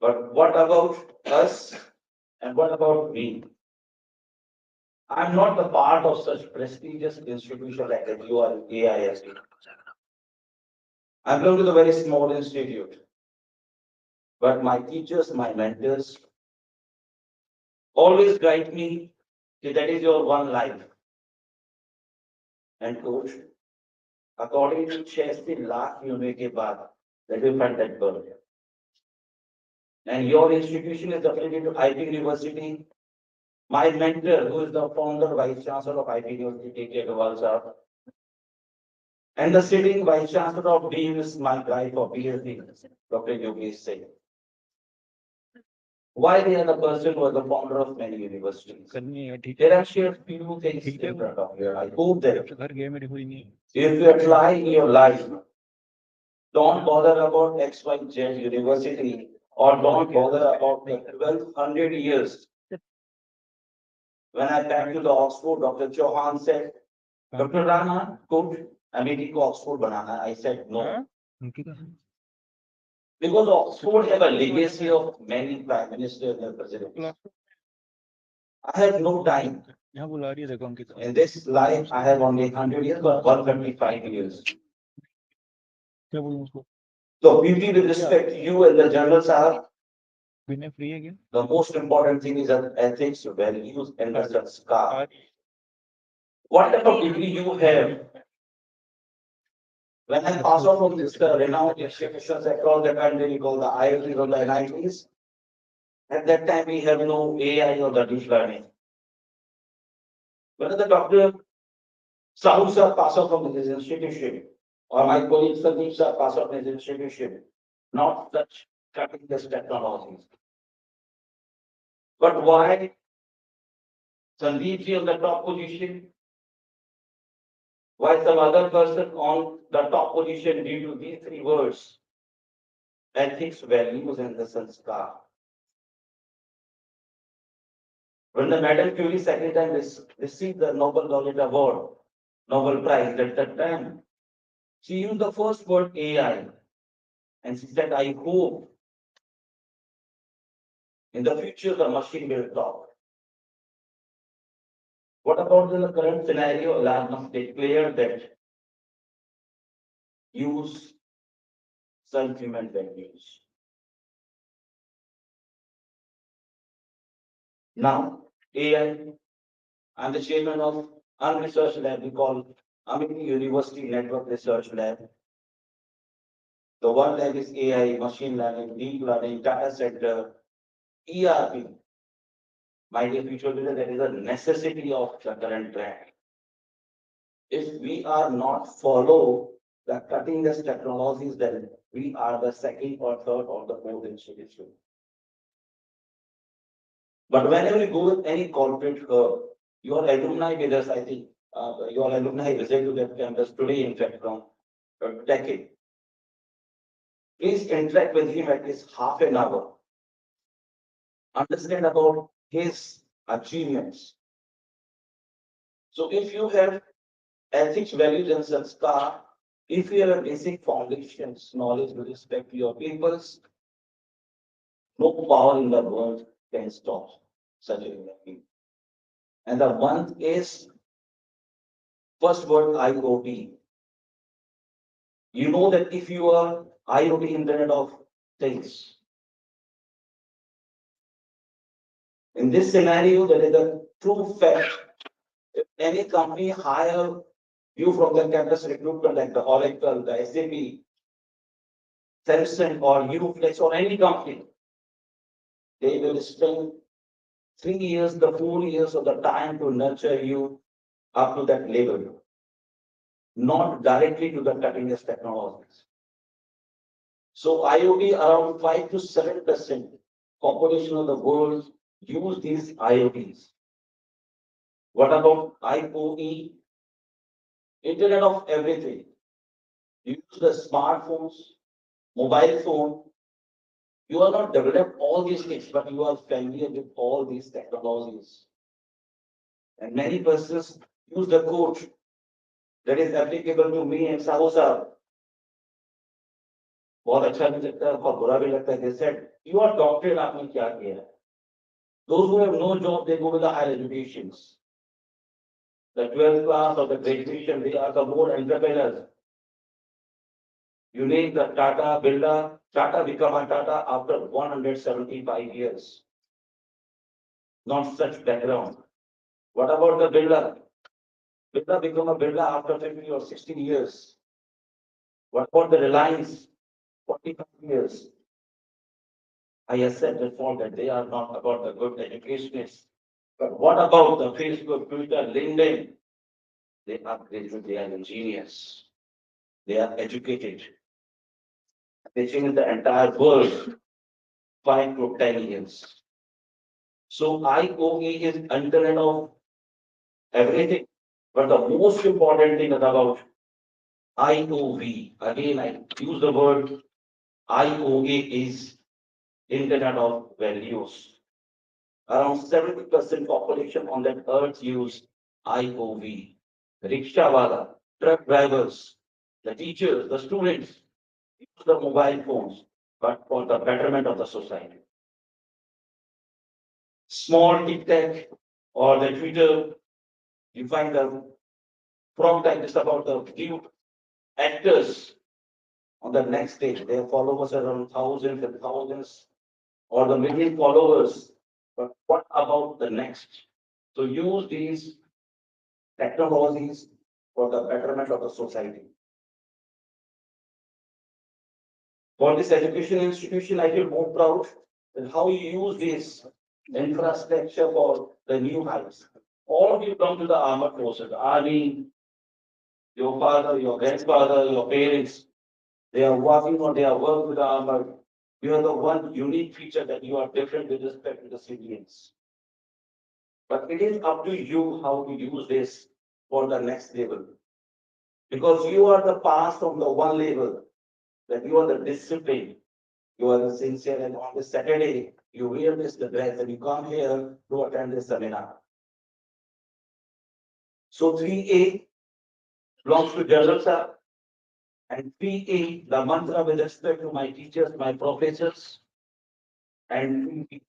But what about us and what about me? I'm not the part of such prestigious institution like that you are AIST. I'm going to the very small institute. But my teachers, my mentors always guide me that is your one life. And coach, according to 60 lakh होने के बाद, that will find that birth. And your institution is affiliated to IP University. My mentor, who is the founder, vice chancellor of IP University, K.K. Agarwal sir, and the sitting vice chancellor of DU is my guy for PhD, Dr. Yogesh Singh. Why they are the person who are the founder of many universities? There are shared few things in front of you. I hope that if you apply in your life, don't bother about X, Y, Z university, or don't bother about the 1200 years. When I back to the Oxford, Dr. Chauhan said, Dr. Rana, could MIT को Oxford banana? I said no. Because Oxford have a legacy of many prime ministers and presidents. I have no time. In this life, I have only 100 years, but 125 years. So, beauty with respect to you and the journals are the most important thing is that ethics, values, and the sanskar. What type of degree you have? When I pass out from this renowned institutions across the country called the IITs or the NITs, at that time we have no AI or the deep learning. When the doctor Sahu sir pass out from this institution, or my colleague Sandeep sir pass out from this institution, not such cutting edge technologies. But why Sandeep ji on the top position? Why some other person on the top position due to these three words? Ethics, values, and the sanskar. When the Madam Curie second time received the Nobel Laureate Award, Nobel Prize, at that time, she used the first word AI. And she said, I hope in the future the machine will talk. What about the current scenario? Elon Musk declared that use some human values. Now, AI, I'm the chairman of Unresearch Lab, we call Amity University Network Research Lab. The one lab is AI, machine learning, deep learning, data center, ERP. My dear future leader, that is a necessity of the current trend. If we are not follow the cutting edge technologies that we are the second or third or the fourth institution. But whenever you go with any corporate hub, your alumni with us, I think, your alumni visit to that campus today, in fact, from a decade. Please interact with him at least half an hour. Understand about his achievements. So if you have ethics, values, and sanskar, if you have a basic foundations, knowledge with respect to your peoples, no power in the world can stop such a human being. And the one is first word IoT. You know that if you are IoT, Internet of Things, in this scenario, there is a true fact. If any company hire you from the campus recruitment like the Oracle, the SAP, Samsung or Uflex or any company, they will spend 3 years, the 4 years of the time to nurture you up to that level, not directly to the cutting edge technologies. So IoT around 5 to 7% population of the world use these IoTs. What about IoE? Internet of Everything. You use the smartphones, mobile phone. You are not developed all these things, but you are familiar with all these technologies. And many persons use the quote that is applicable to me and Sahu sir. बहुत अच्छा भी लगता है बहुत बुरा भी लगता है. They said, you are doctorate, आपने क्या किया है? Those who have no job, they go to the higher educations. The 12th class or the graduation, they are the more entrepreneurs. You name the Tata, Birla, Tata become a Tata after 175 years. Not such background. What about the Birla? Birla become a Birla after 50 or 60 years. What about the Reliance? 45 years. I have said before that they are not about the good educationists. But what about the Facebook, Twitter, LinkedIn? They are graduate, they are engineers. They are educated. They change the entire world 5 to 10 years. So IOE is Internet of Everything. But the most important thing is about IOV. Again, I use the word IOA is Internet of Values. Around 70% population on that earth use IOV. Rickshawala, truck drivers, the teachers, the students use the mobile phones, but for the betterment of the society. Small TikTok or the Twitter, you find the frog type is about the cute actors on the next stage. Their followers are around thousands and thousands or the million followers. But what about the next? So use these technologies for the betterment of the society. For this education institution, I feel more proud that how you use this infrastructure for the new heights. All of you come to the armed forces, army, your father, your grandfather, your parents, they are working or they are working with the armor. You are the one unique feature that you are different with respect to the civilians. But it is up to you how to use this for the next level. Because you are the past from the one level, that you are the discipline, you are the sincere, and on the Saturday, you wear this the dress and you come here to attend this seminar. So 3A belongs to General Sir, and 3A, the mantra with respect to my teachers, my professors, and 3B.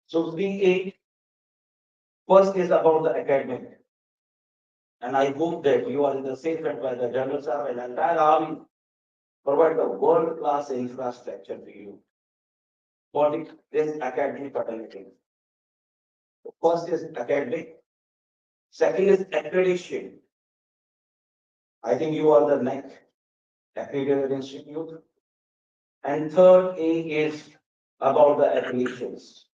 So 3A, first is about the academic. And I hope that you are in the same front by the General Sir and entire army provide the world-class infrastructure to you for this academic fraternity. First is academic. Second is accreditation. I think you are the NEC, accredited institute. And third A is about the affiliations.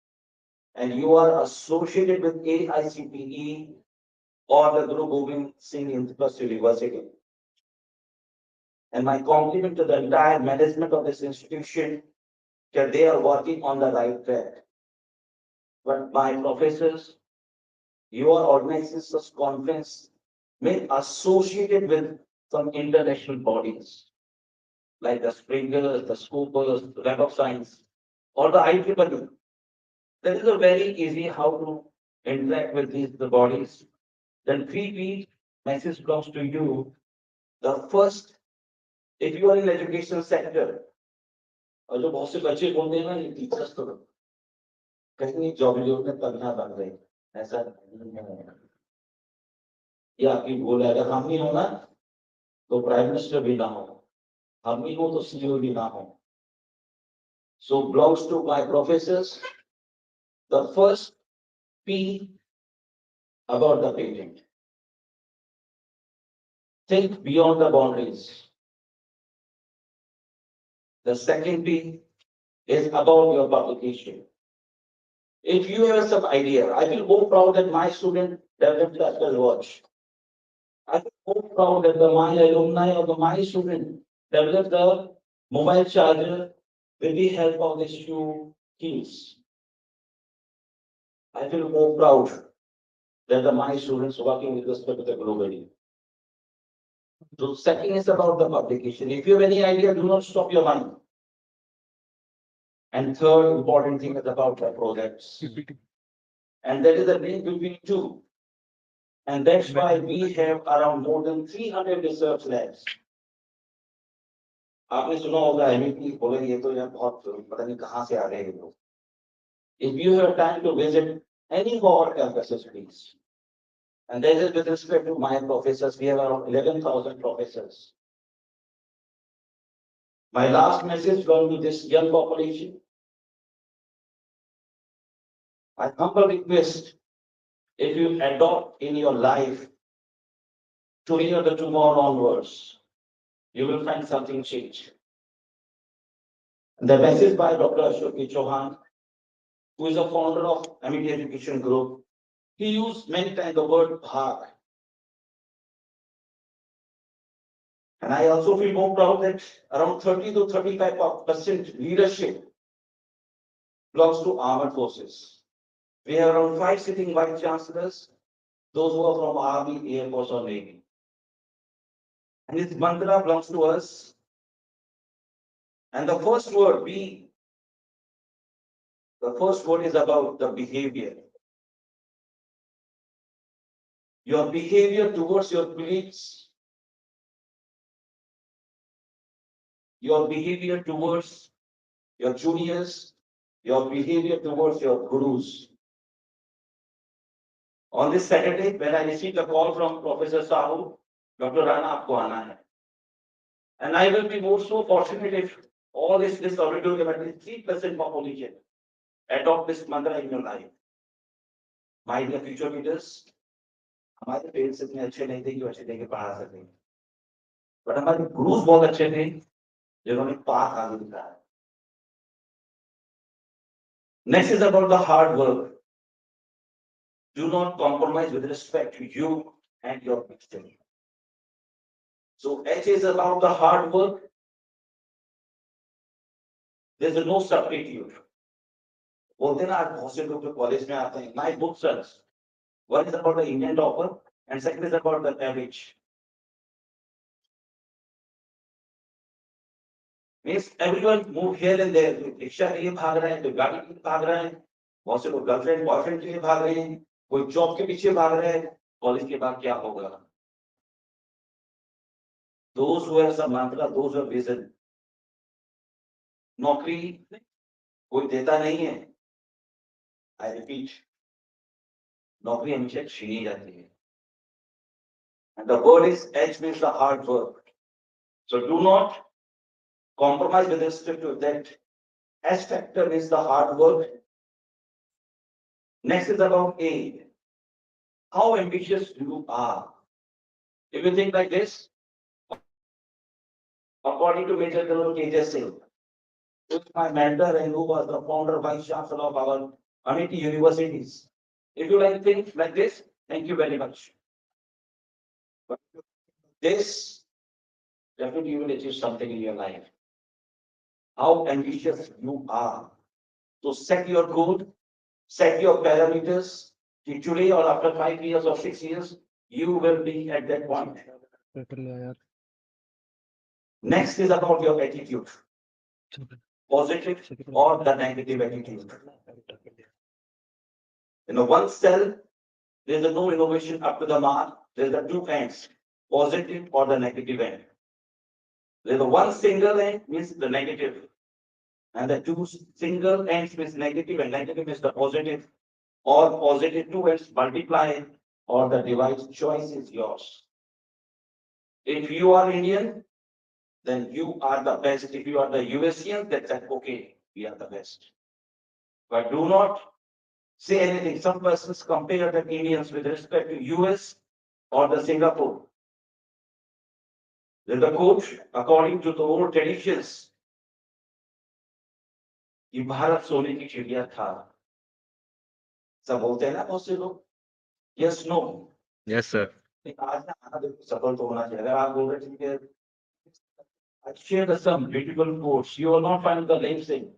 And you are associated with AICTE or the Guru Gobind Singh Plus University. And my compliment to the entire management of this institution that they are working on the right track. But my professors, your organization's conference may associated with some international bodies like the Springers, the Scoopers, the Web of Science, or the IEEE. That is a very easy how to interact with these the bodies. Then 3P message belongs to you. The first, if you are in education sector, और जो बहुत से बच्चे बोलते हैं ना ये teachers तो कहीं जॉब में करना बन गई ऐसा नहीं है ये आपकी भूल है अगर हम नहीं हो ना तो प्राइम मिनिस्टर भी ना हो हम नहीं हो तो सीईओ भी ना हो so belongs to my professors the first P about the patent think beyond the boundaries the second P is about your publication. If you have some idea, I feel more proud that my student developed the Apple Watch. I feel more proud that my alumni or my student developed the mobile charger with the help of these two keys. I feel more proud that my students working with respect to the globally. So second is about the publication. If you have any idea, do not stop your mind. And third important thing is about the projects. And that is the link between two. And that's why we have around more than 300 research labs. आपने सुना होगा MEP बोले ये तो यार बहुत पता नहीं कहाँ से आ रहे हैं लोग. If you have time to visit any of our campuses, please. And that is with respect to my professors. We have around 11,000 professors. My last message going to this young population. I humble request if you adopt in your life today or the tomorrow onwards, you will find something change. The message by Dr. Ashok Chauhan, who is a founder of MIT Education Group, he used many times the word bhag. And I also feel more proud that around 30 to 35% leadership belongs to armed forces. We have around 5 sitting vice chancellors, those who are from Army, Air Force, or Navy. And this mantra belongs to us. And the first word is about the behavior. Your behavior towards your colleagues, your behavior towards your juniors, your behavior towards your gurus. On this Saturday, when I received a call from Professor Sahu, Dr. Rana aapko aana hai. And I will be more so fortunate if all this auditorium, at least 3% population, adopt this mantra in your life. My dear future leaders, हमारे parents इतने अच्छे नहीं थे कि अच्छे देके पढ़ा सके. But हमारे गुरुज बहुत अच्छे थे जिन्होंने पाथ आगे दिखाया. Next is about the hard work. Do not compromise with respect to you and your victim. So H is about the hard work. There is no substitute. बोलते ना आज बहुत से लोग जो कॉलेज में आते हैं. My book says one is about the Indian topper and second is about the average. Means everyone move here and there. Rickshaw के लिए भाग रहे हैं, तो गाड़ी के लिए भाग रहे हैं. बहुत से लोग गर्लफ्रेंड बॉयफ्रेंड के लिए भाग रहे हैं. कोई जॉब के पीछे भाग रहे हैं. कॉलेज के बाद क्या होगा? Those who have some mantra, those who have vision. नौकरी कोई देता नहीं है. I repeat, नौकरी हमेशा छीनी जाती है. And the word is H means the hard work. So do not compromise with respect to that. S factor is the hard work. Next is about A. How ambitious you are. If you think like this, according to Major General K.J. Singh, who is my mentor and who was the founder vice chancellor of our MIT universities. If you like think like this, thank you very much. But this, definitely you will achieve something in your life. How ambitious you are. So set your goal, set your parameters. Today or after 5 years or 6 years, you will be at that point. Next is about your attitude, positive or the negative attitude. One cell, there is no innovation up to the mark. There is the two ends, positive or the negative end. There is one single end means the negative, and the two single ends means negative, and negative is the positive, or positive two ends multiply, or the device choice is yours. If you are Indian, then you are the best. If you are the USian, that's okay, we are the best. But do not say anything. Some persons compare the Indians with respect to US or the Singapore. Then the quote, according to the old traditions, कि भारत सोने की चिड़िया था. सब बोलते हैं ना बहुत से लोग. Yes, no. Yes, sir. आज ना आना देखो सफल तो होना चाहिए. अगर आप बोल रहे ठीक है, I shared some beautiful quotes. You will not find the lame thing.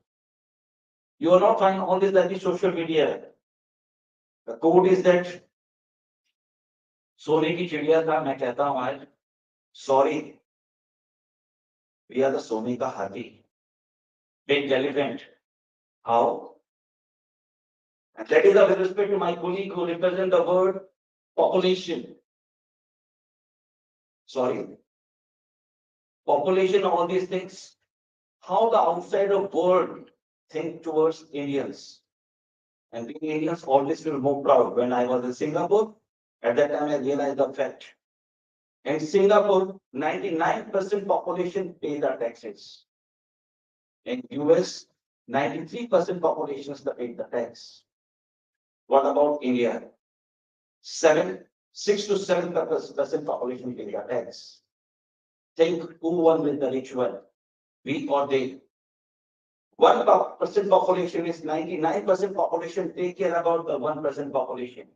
You will not find all this at the social media. The quote is that सोने की चिड़िया था. मैं कहता हूँ आज, sorry, we are the सोने का हाथी. Big elephant. How? And that is with respect to my colleague who represent the word population. Sorry. Population, all these things. How the outside of world think towards Indians. And we Indians always feel more proud. When I was in Singapore, at that time I realized the fact. In Singapore, 99% population pay the taxes. In US, 93% populations pay the tax. What about India? 6 to 7% population pay the tax. Think who won with the rich one, we or they. 1% population is 99% population take care about the 1% population.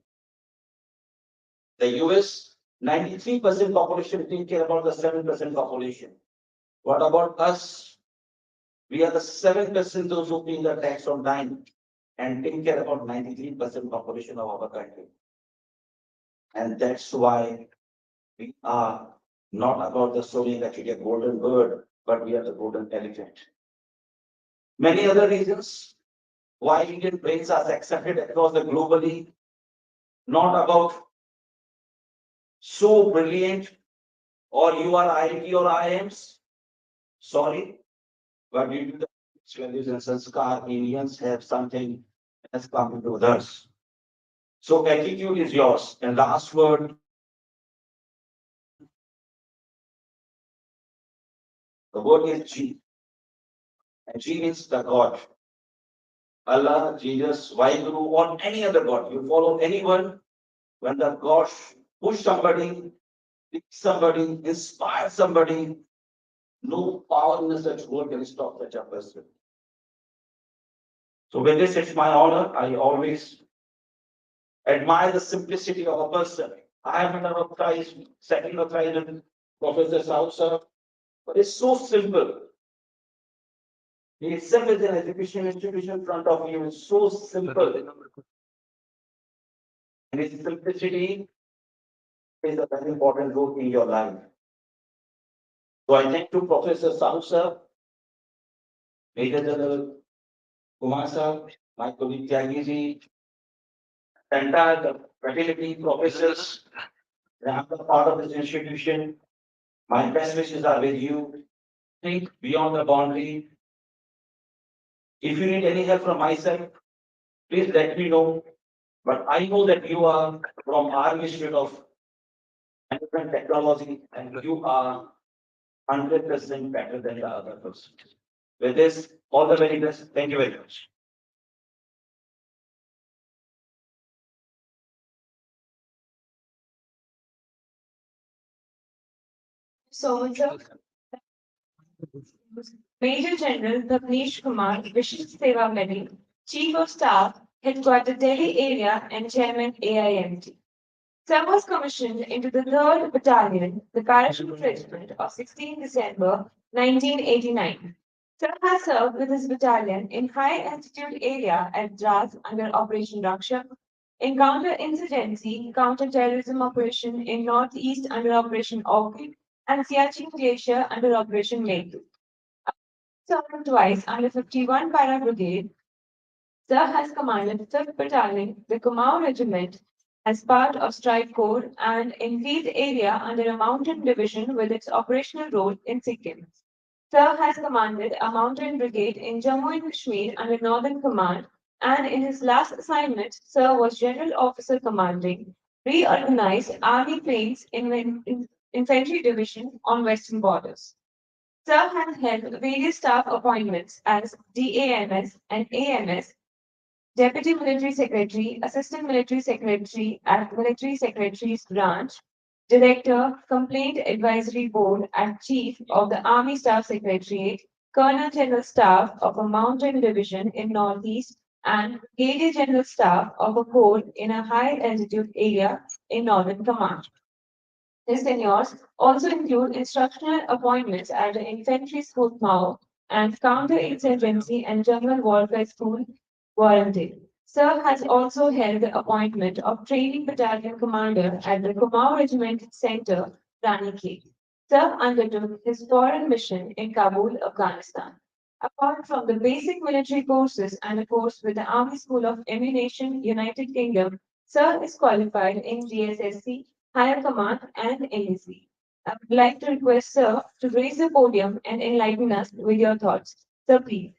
The US, 93% population take care about the 7% population. What about us? We are the 7% those who pay the tax on time and take care about 93% population of our country. And that's why we are not about the Sony that you get golden bird, but we are the golden elephant. Many other reasons why Indian brains are accepted across the globally, not about so brilliant or you are IIT or IIMs. Sorry, but due to the values and sanskar, Indians have something as compared to others. So attitude is yours. And last word, the word is G. And G means the God. Allah, Jesus, Vaheguru, or any other God. You follow anyone, when the God push somebody, teach somebody, inspire somebody, no power in such world can stop such a person. So with this, it's my honor. I always admire the simplicity of a person. I have never tried, second or tried with Professor Sausa, but it's so simple. He itself is an education institution in front of you. It's so simple. And its simplicity plays a very important role in your life. So I thank to Professor Sausa, Major General Kumar Sir, my colleague Tyagi, entire fraternity professors. I'm a part of this institution. My best wishes are with you. Think beyond the boundary. If you need any help from my side, please let me know. But I know that you are from our Institute of Management Technology and you are 100% better than the other person. With this, all the very best. Thank you very much. So, sir, Major General Bhavnesh Kumar, Vision Seva Medal, Chief of Staff, Headquarter Delhi Area, and Chairman AIMT. Sir was commissioned into the 3rd Battalion, the Parachute Regiment of 16 December 1989. Sir has served with his battalion in high altitude area at Dras under Operation Rakshak, in counter-insurgency, counter-terrorism operation in Northeast under Operation Orchid, and Siachen Glacier under Operation Meghdut. Served twice under 51 Para Brigade, Sir has commanded the 5th Battalion, the Kumaon Regiment, as part of Strike Corps and in field area under a mountain division with its operational role in Sikkim. Sir has commanded a mountain brigade in Jammu and Kashmir under Northern Command, and in his last assignment, Sir was General Officer commanding reorganized Army Plains Infantry Division on Western borders. Sir has held various staff appointments as DAMS and AMS, Deputy Military Secretary, Assistant Military Secretary at Military Secretary's Branch, Director, Complaint Advisory Board and Chief of the Army Staff Secretariat, Colonel General Staff of a Mountain Division in Northeast, and Brigadier General Staff of a Corps in a high altitude area in Northern Command. His tenures also include instructional appointments at the Infantry School Mao and Counter-Insurgency and General Warfare School Warranty. Sir has also held the appointment of Training Battalion Commander at the Kumaon Regiment Center, Ranikhet. Sir undertook his foreign mission in Kabul, Afghanistan. Apart from the basic military courses and a course with the Army School of Ammunition, United Kingdom, Sir is qualified in GSSC, Higher Command, and NEC. I would like to request Sir to raise the podium and enlighten us with your thoughts. Sir, please.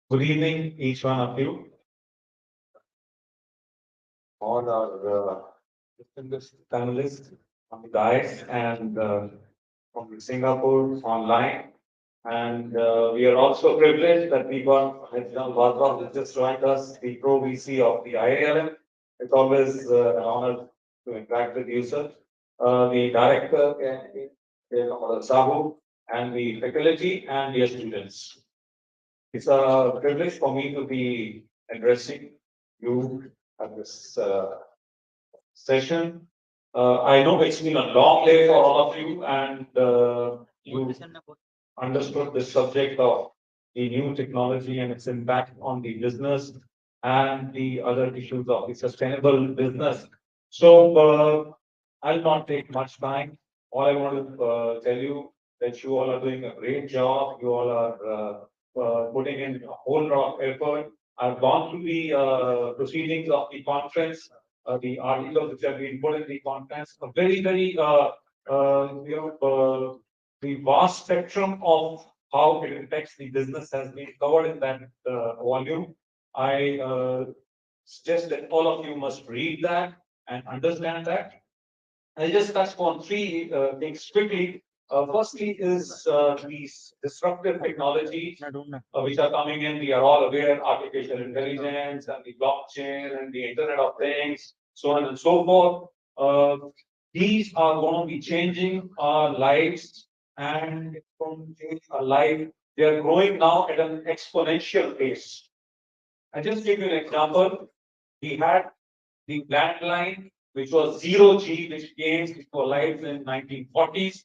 Good evening, each one of you. All our distinguished panelists on the dais and from Singapore online. And we are also privileged that we got John Bhadra, who just joined us, the Pro VC of the IILM. It's always an honor to interact with you, sir. The director, Sahu, and the faculty and the students. It's a privilege for me to be addressing you at this session. I know it's been a long day for all of you, and you understood the subject of the new technology and its impact on the business and the other issues of the sustainable business. So I'll not take much time. All I want to tell you that you all are doing a great job. You all are putting in a whole lot of effort. I've gone through the proceedings of the conference, the articles which have been put in the conference, a very, the vast spectrum of how it affects the business has been covered in that volume. I suggest that all of you must read that and understand that. I'll just touch upon three things quickly. Firstly is these disruptive technologies which are coming in. We are all aware, artificial intelligence and the blockchain and the Internet of Things, so on and so forth. These are going to be changing our lives and it's going to change our life. They are growing now at an exponential pace. I'll just give you an example. We had the landline, which was 0G, which came to life in 1940s.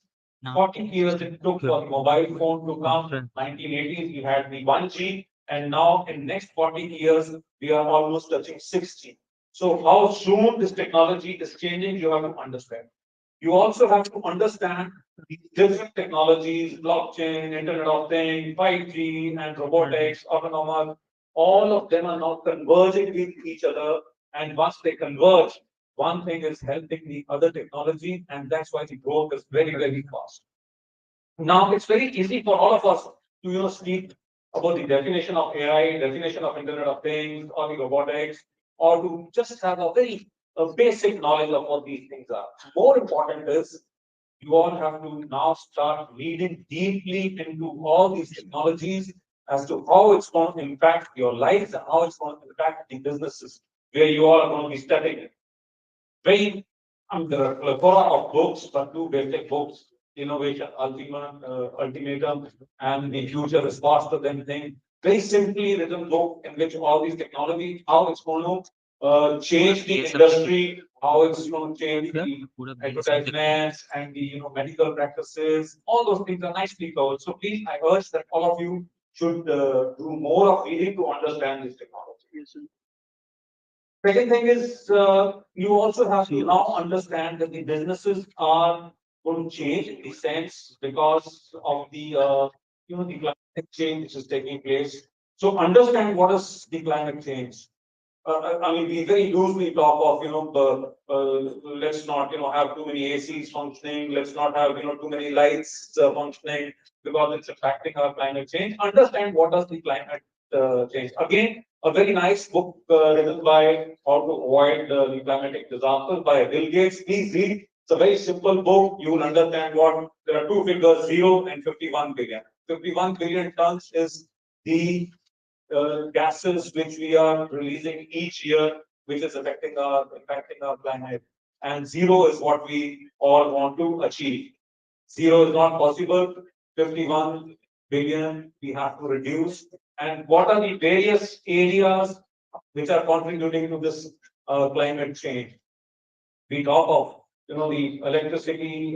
40 years it took for the mobile phone to come. 1980s, we had the 1G, and now in next 40 years, we are almost touching 6G. So how soon this technology is changing, you have to understand. You also have to understand the different technologies, blockchain, Internet of Things, 5G, and robotics, autonomous. All of them are now converging with each other, and once they converge, one thing is helping the other technology, and that's why the growth is very fast. Now, it's very easy for all of us to speak about the definition of AI, definition of Internet of Things, or the robotics, or to just have a very basic knowledge of what these things are. More important is you all have to now start reading deeply into all these technologies as to how it's going to impact your lives and how it's going to impact the businesses where you all are going to be stepping in. Very There are a plethora of books, but two basic books, Innovation Ultimatum, and The Future is Faster Than Things. Very simply written book in which all these technology, how it's going to change the industry, how it's going to change the advertisements and the medical practices. All those things are nicely covered. So please, I urge that all of you should do more of reading to understand this technology. Second thing is, you also have to now understand that the businesses are going to change in the sense because of the the climate change which is taking place. So understand what is the climate change. I mean, we very loosely talk of let's not have too many ACs functioning. Let's not have too many lights functioning because it's affecting our climate change. Understand what is the climate change. Again, a very nice book written by How to Avoid the Climatic Disasters by Bill Gates. Please read. It's a very simple book. You will understand what there are two figures, 0 and 51 billion. 51 billion tons is the gases which we are releasing each year, which is impacting our planet. And 0 is what we all want to achieve. 0 is not possible. 51 billion we have to reduce. And what are the various areas which are contributing to this climate change? We talk of the electricity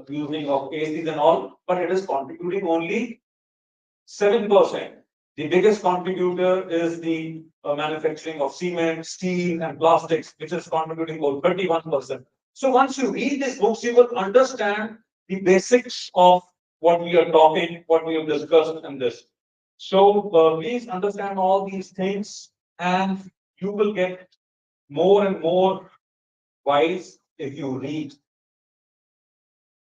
using of ACs and all, but it is contributing only 7%. The biggest contributor is the manufacturing of cement, steel, and plastics, which is contributing about 31%. So once you read these books, you will understand the basics of what we are talking, what we have discussed in this. So please understand all these things, and you will get more and more wise if you read.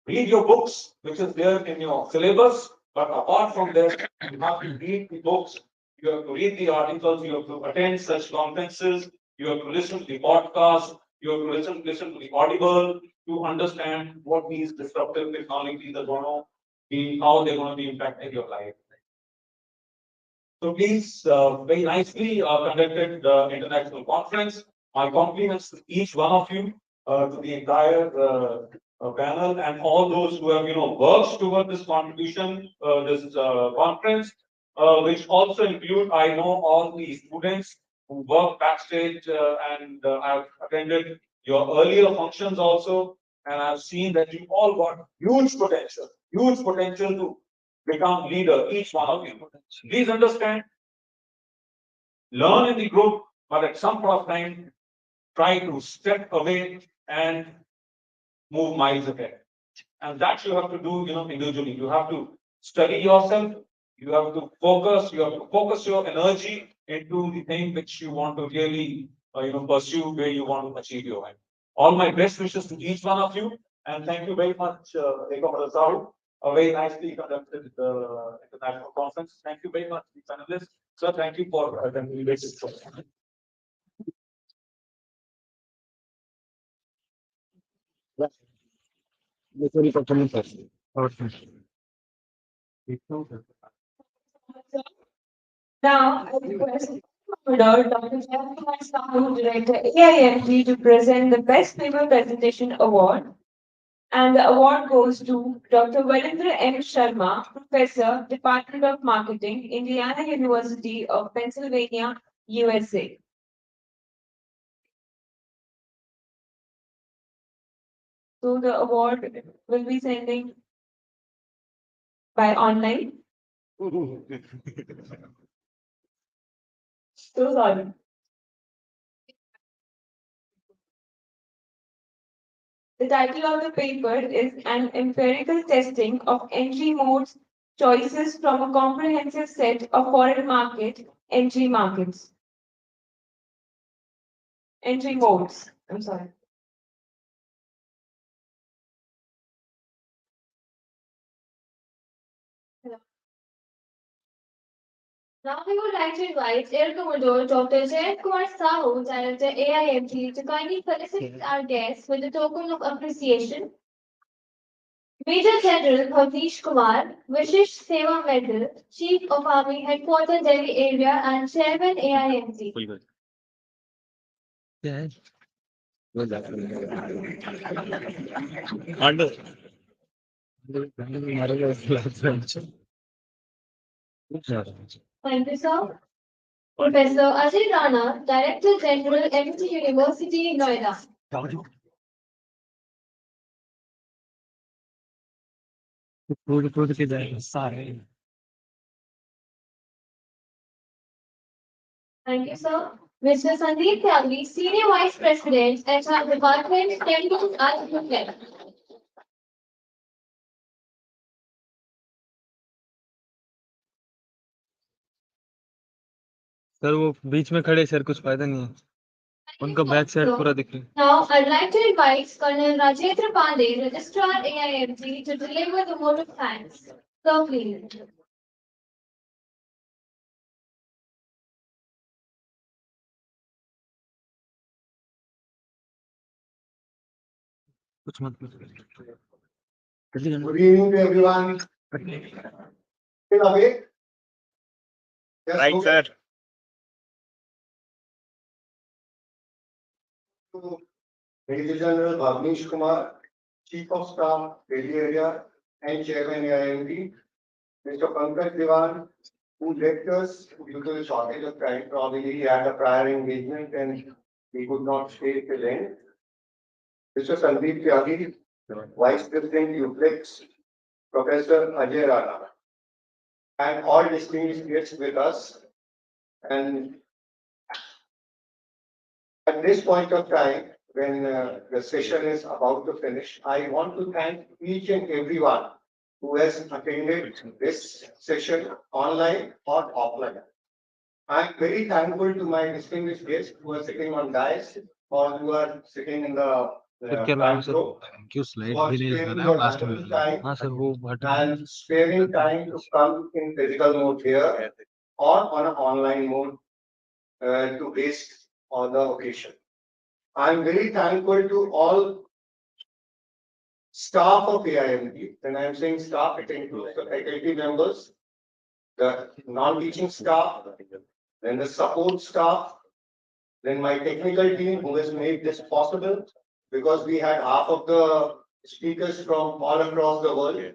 Read your books, which is there in your syllabus. But apart from that, you have to read the books, you have to read the articles, you have to attend such conferences, you have to listen to the podcast, you have to listen to the audible to understand what these disruptive technologies are going to be, how they're going to be impacting your life. So please, very nicely conducted international conference. My compliments to each one of you, to the entire panel, and all those who have worked toward this contribution, this conference, which also include, I know, all the students who work backstage, and I've attended your earlier functions also, and I've seen that you all got huge potential to become leader, each one of you. Please understand, learn in the group, but at some point of time, try to step away and move miles ahead. And that you have to do, individually. You have to study yourself. You have to focus. You have to focus your energy into the thing which you want to really, pursue, where you want to achieve your end. All my best wishes to each one of you, and thank you very much, Ekam Rasau. A very nicely conducted international conference. Thank you very much, the panelists. Sir, thank you for attending this. Now, I request Dr. Jaykumar Sahu, Director AIMG, to present the Best Paper Presentation Award. And the award goes to Dr. Valedictory M. Sharma, Professor, Department of Marketing, Indiana University of Pennsylvania, USA. So the award will be sending by online. So sorry. The title of the paper is An Empirical Testing of Entry Modes Choices from a Comprehensive Set of Foreign Market Entry Markets. Entry modes. I'm sorry. Now we would like to invite Air Commodore Dr. Jaykumar Sahu, Director AIMG, to kindly felicitate our guests with a token of appreciation. Major General Bhavnish Kumar, Vishish Seva Medal, Chief of Army Headquarters Delhi Area and Chairman AIMG. Yeah. Thank you, sir. Professor Ajay Rana, Director General, MT University, Noida. कूद के जाएगा सारे। Thank you, sir. Mr. Sandeep Tyagi, Senior Vice President, HR Department, Temple Architect. Sir वो बीच में खड़े sir कुछ फायदा नहीं है, उनका बैक साइड पूरा दिख रहा है। Now, I'd like to invite Colonel Rajendra Pandey, Registrar AIMT, to deliver the vote of thanks. So, please. कुछ मत Good evening to everyone. Still awake? Yes, Right, okay. sir. To Major General Bhavnish Kumar, Chief of Staff, Delhi Area, and Chairman AIMD, Mr. Pankaj Diwan, who left us due to the shortage of time. Probably he had a prior engagement and he could not stay till end. Mr. Sandeep Tyagi, Vice President UFLEX, Professor Ajay Rana, and all distinguished guests with us. And at this point of time, when the session is about to finish, I want to thank each and everyone who has attended this session online or offline. I'm very thankful to my distinguished guests who are sitting on dais or who are sitting in the क्या ma'am sir row. क्यों slide For भी नहीं sparing दिखा your रहा last में? valuable time हाँ sir वो button and sparing time to come in physical mode here or on an online mode to grace on the occasion. I'm very thankful to all staff of AIMD. When I'm saying staff, it includes the faculty members, the non-teaching staff, then the support staff, then my technical team who has made this possible, because we had half of the speakers from all across the world,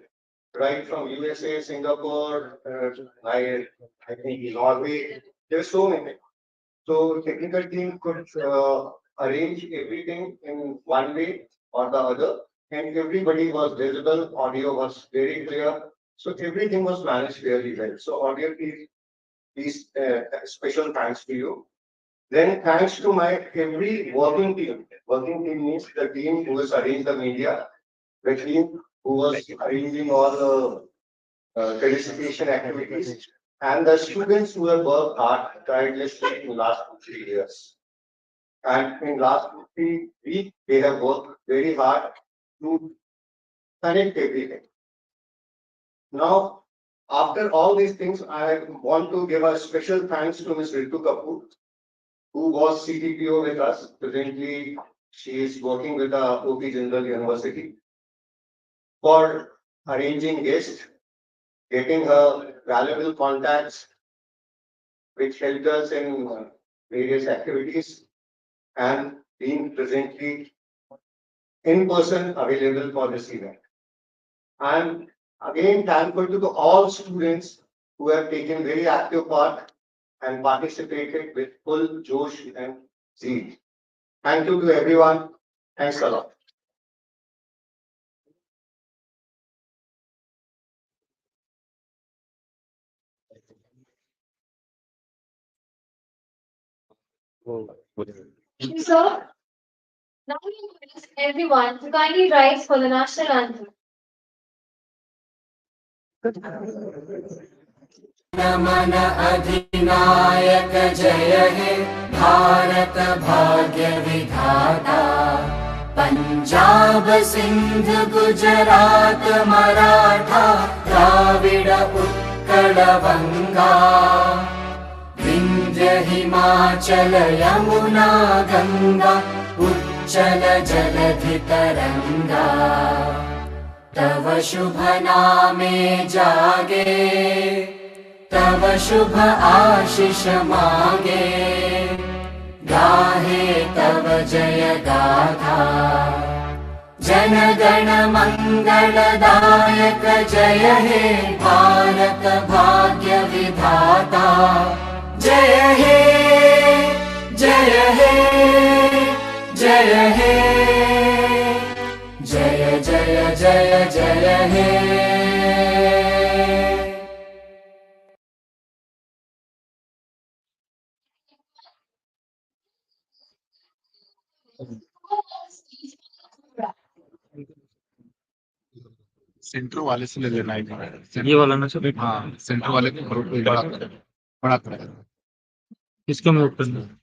right from USA, Singapore, I think Norway, there's so many. So technical team could arrange everything in one way or the other, and everybody was visible, audio was very clear, so everything was managed very well. So audio please special thanks to you. Then thanks to my every working team. Working team means the team who has arranged the media, the team who was arranging all the felicitation activities, and the students who have worked hard tirelessly in last 3 years. And in last 3 weeks, they have worked very hard to connect everything. Now, after all these things, I want to give a special thanks to Ms. Ritu Kapoor, who was CTPO with us. Presently, she is working with the OP Jindal University for arranging guests, getting her valuable contacts, which helped us in various activities, and being presently in person available for this event. I'm again thankful to all students who have taken very active part and participated with full josh and zeal. Thank you to everyone. Thanks a lot. Thank you, sir. Now we request everyone to kindly rise for the national anthem. मन अधिनायक जय हे भारत भाग्य विधाता पंजाब सिंध गुजरात मराठा द्राविड उत्कल बंगा विंध्य हिमाचल यमुना गंगा उच्चल जलधि तरंगा तव शुभ नामे जागे तव शुभ आशीष मांगे गाहे तव जय गाथा जनगण मंगलदायक जय हे भारत भाग्य विधाता जय हे जय हे जय हे जय जय जय जय हे सेंटर वाले से ले लेना है ये वाला ना सर? हाँ सेंटर वाले को बड़ा बड़ा करेगा। इसको म्यूट करना है।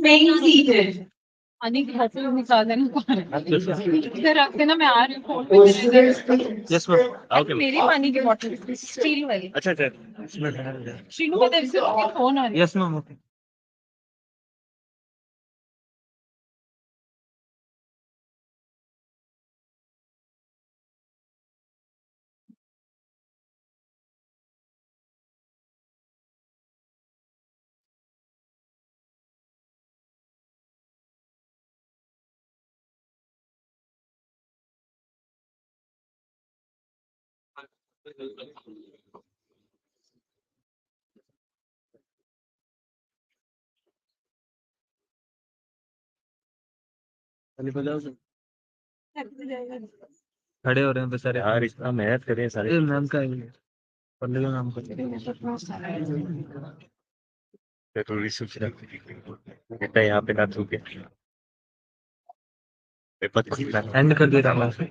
Staying seated. पानी की बोतल निकाल देना इधर रख देना, मैं आ रही हूँ फोन पे तेरे इधर। यस मैम ओके मेरी पानी की बोतल स्टील वाली। अच्छा अच्छा शीनू को तेरे से फोन आ रही है। यस मैम ओके खड़े हो रहे हैं बेचारे यार इतना मेहनत करें सारे मैम का पढ़ने का नाम का जरूरी सूचना बेटा यहाँ पे ना थूके पेपर एंड कर दे रहा हूँ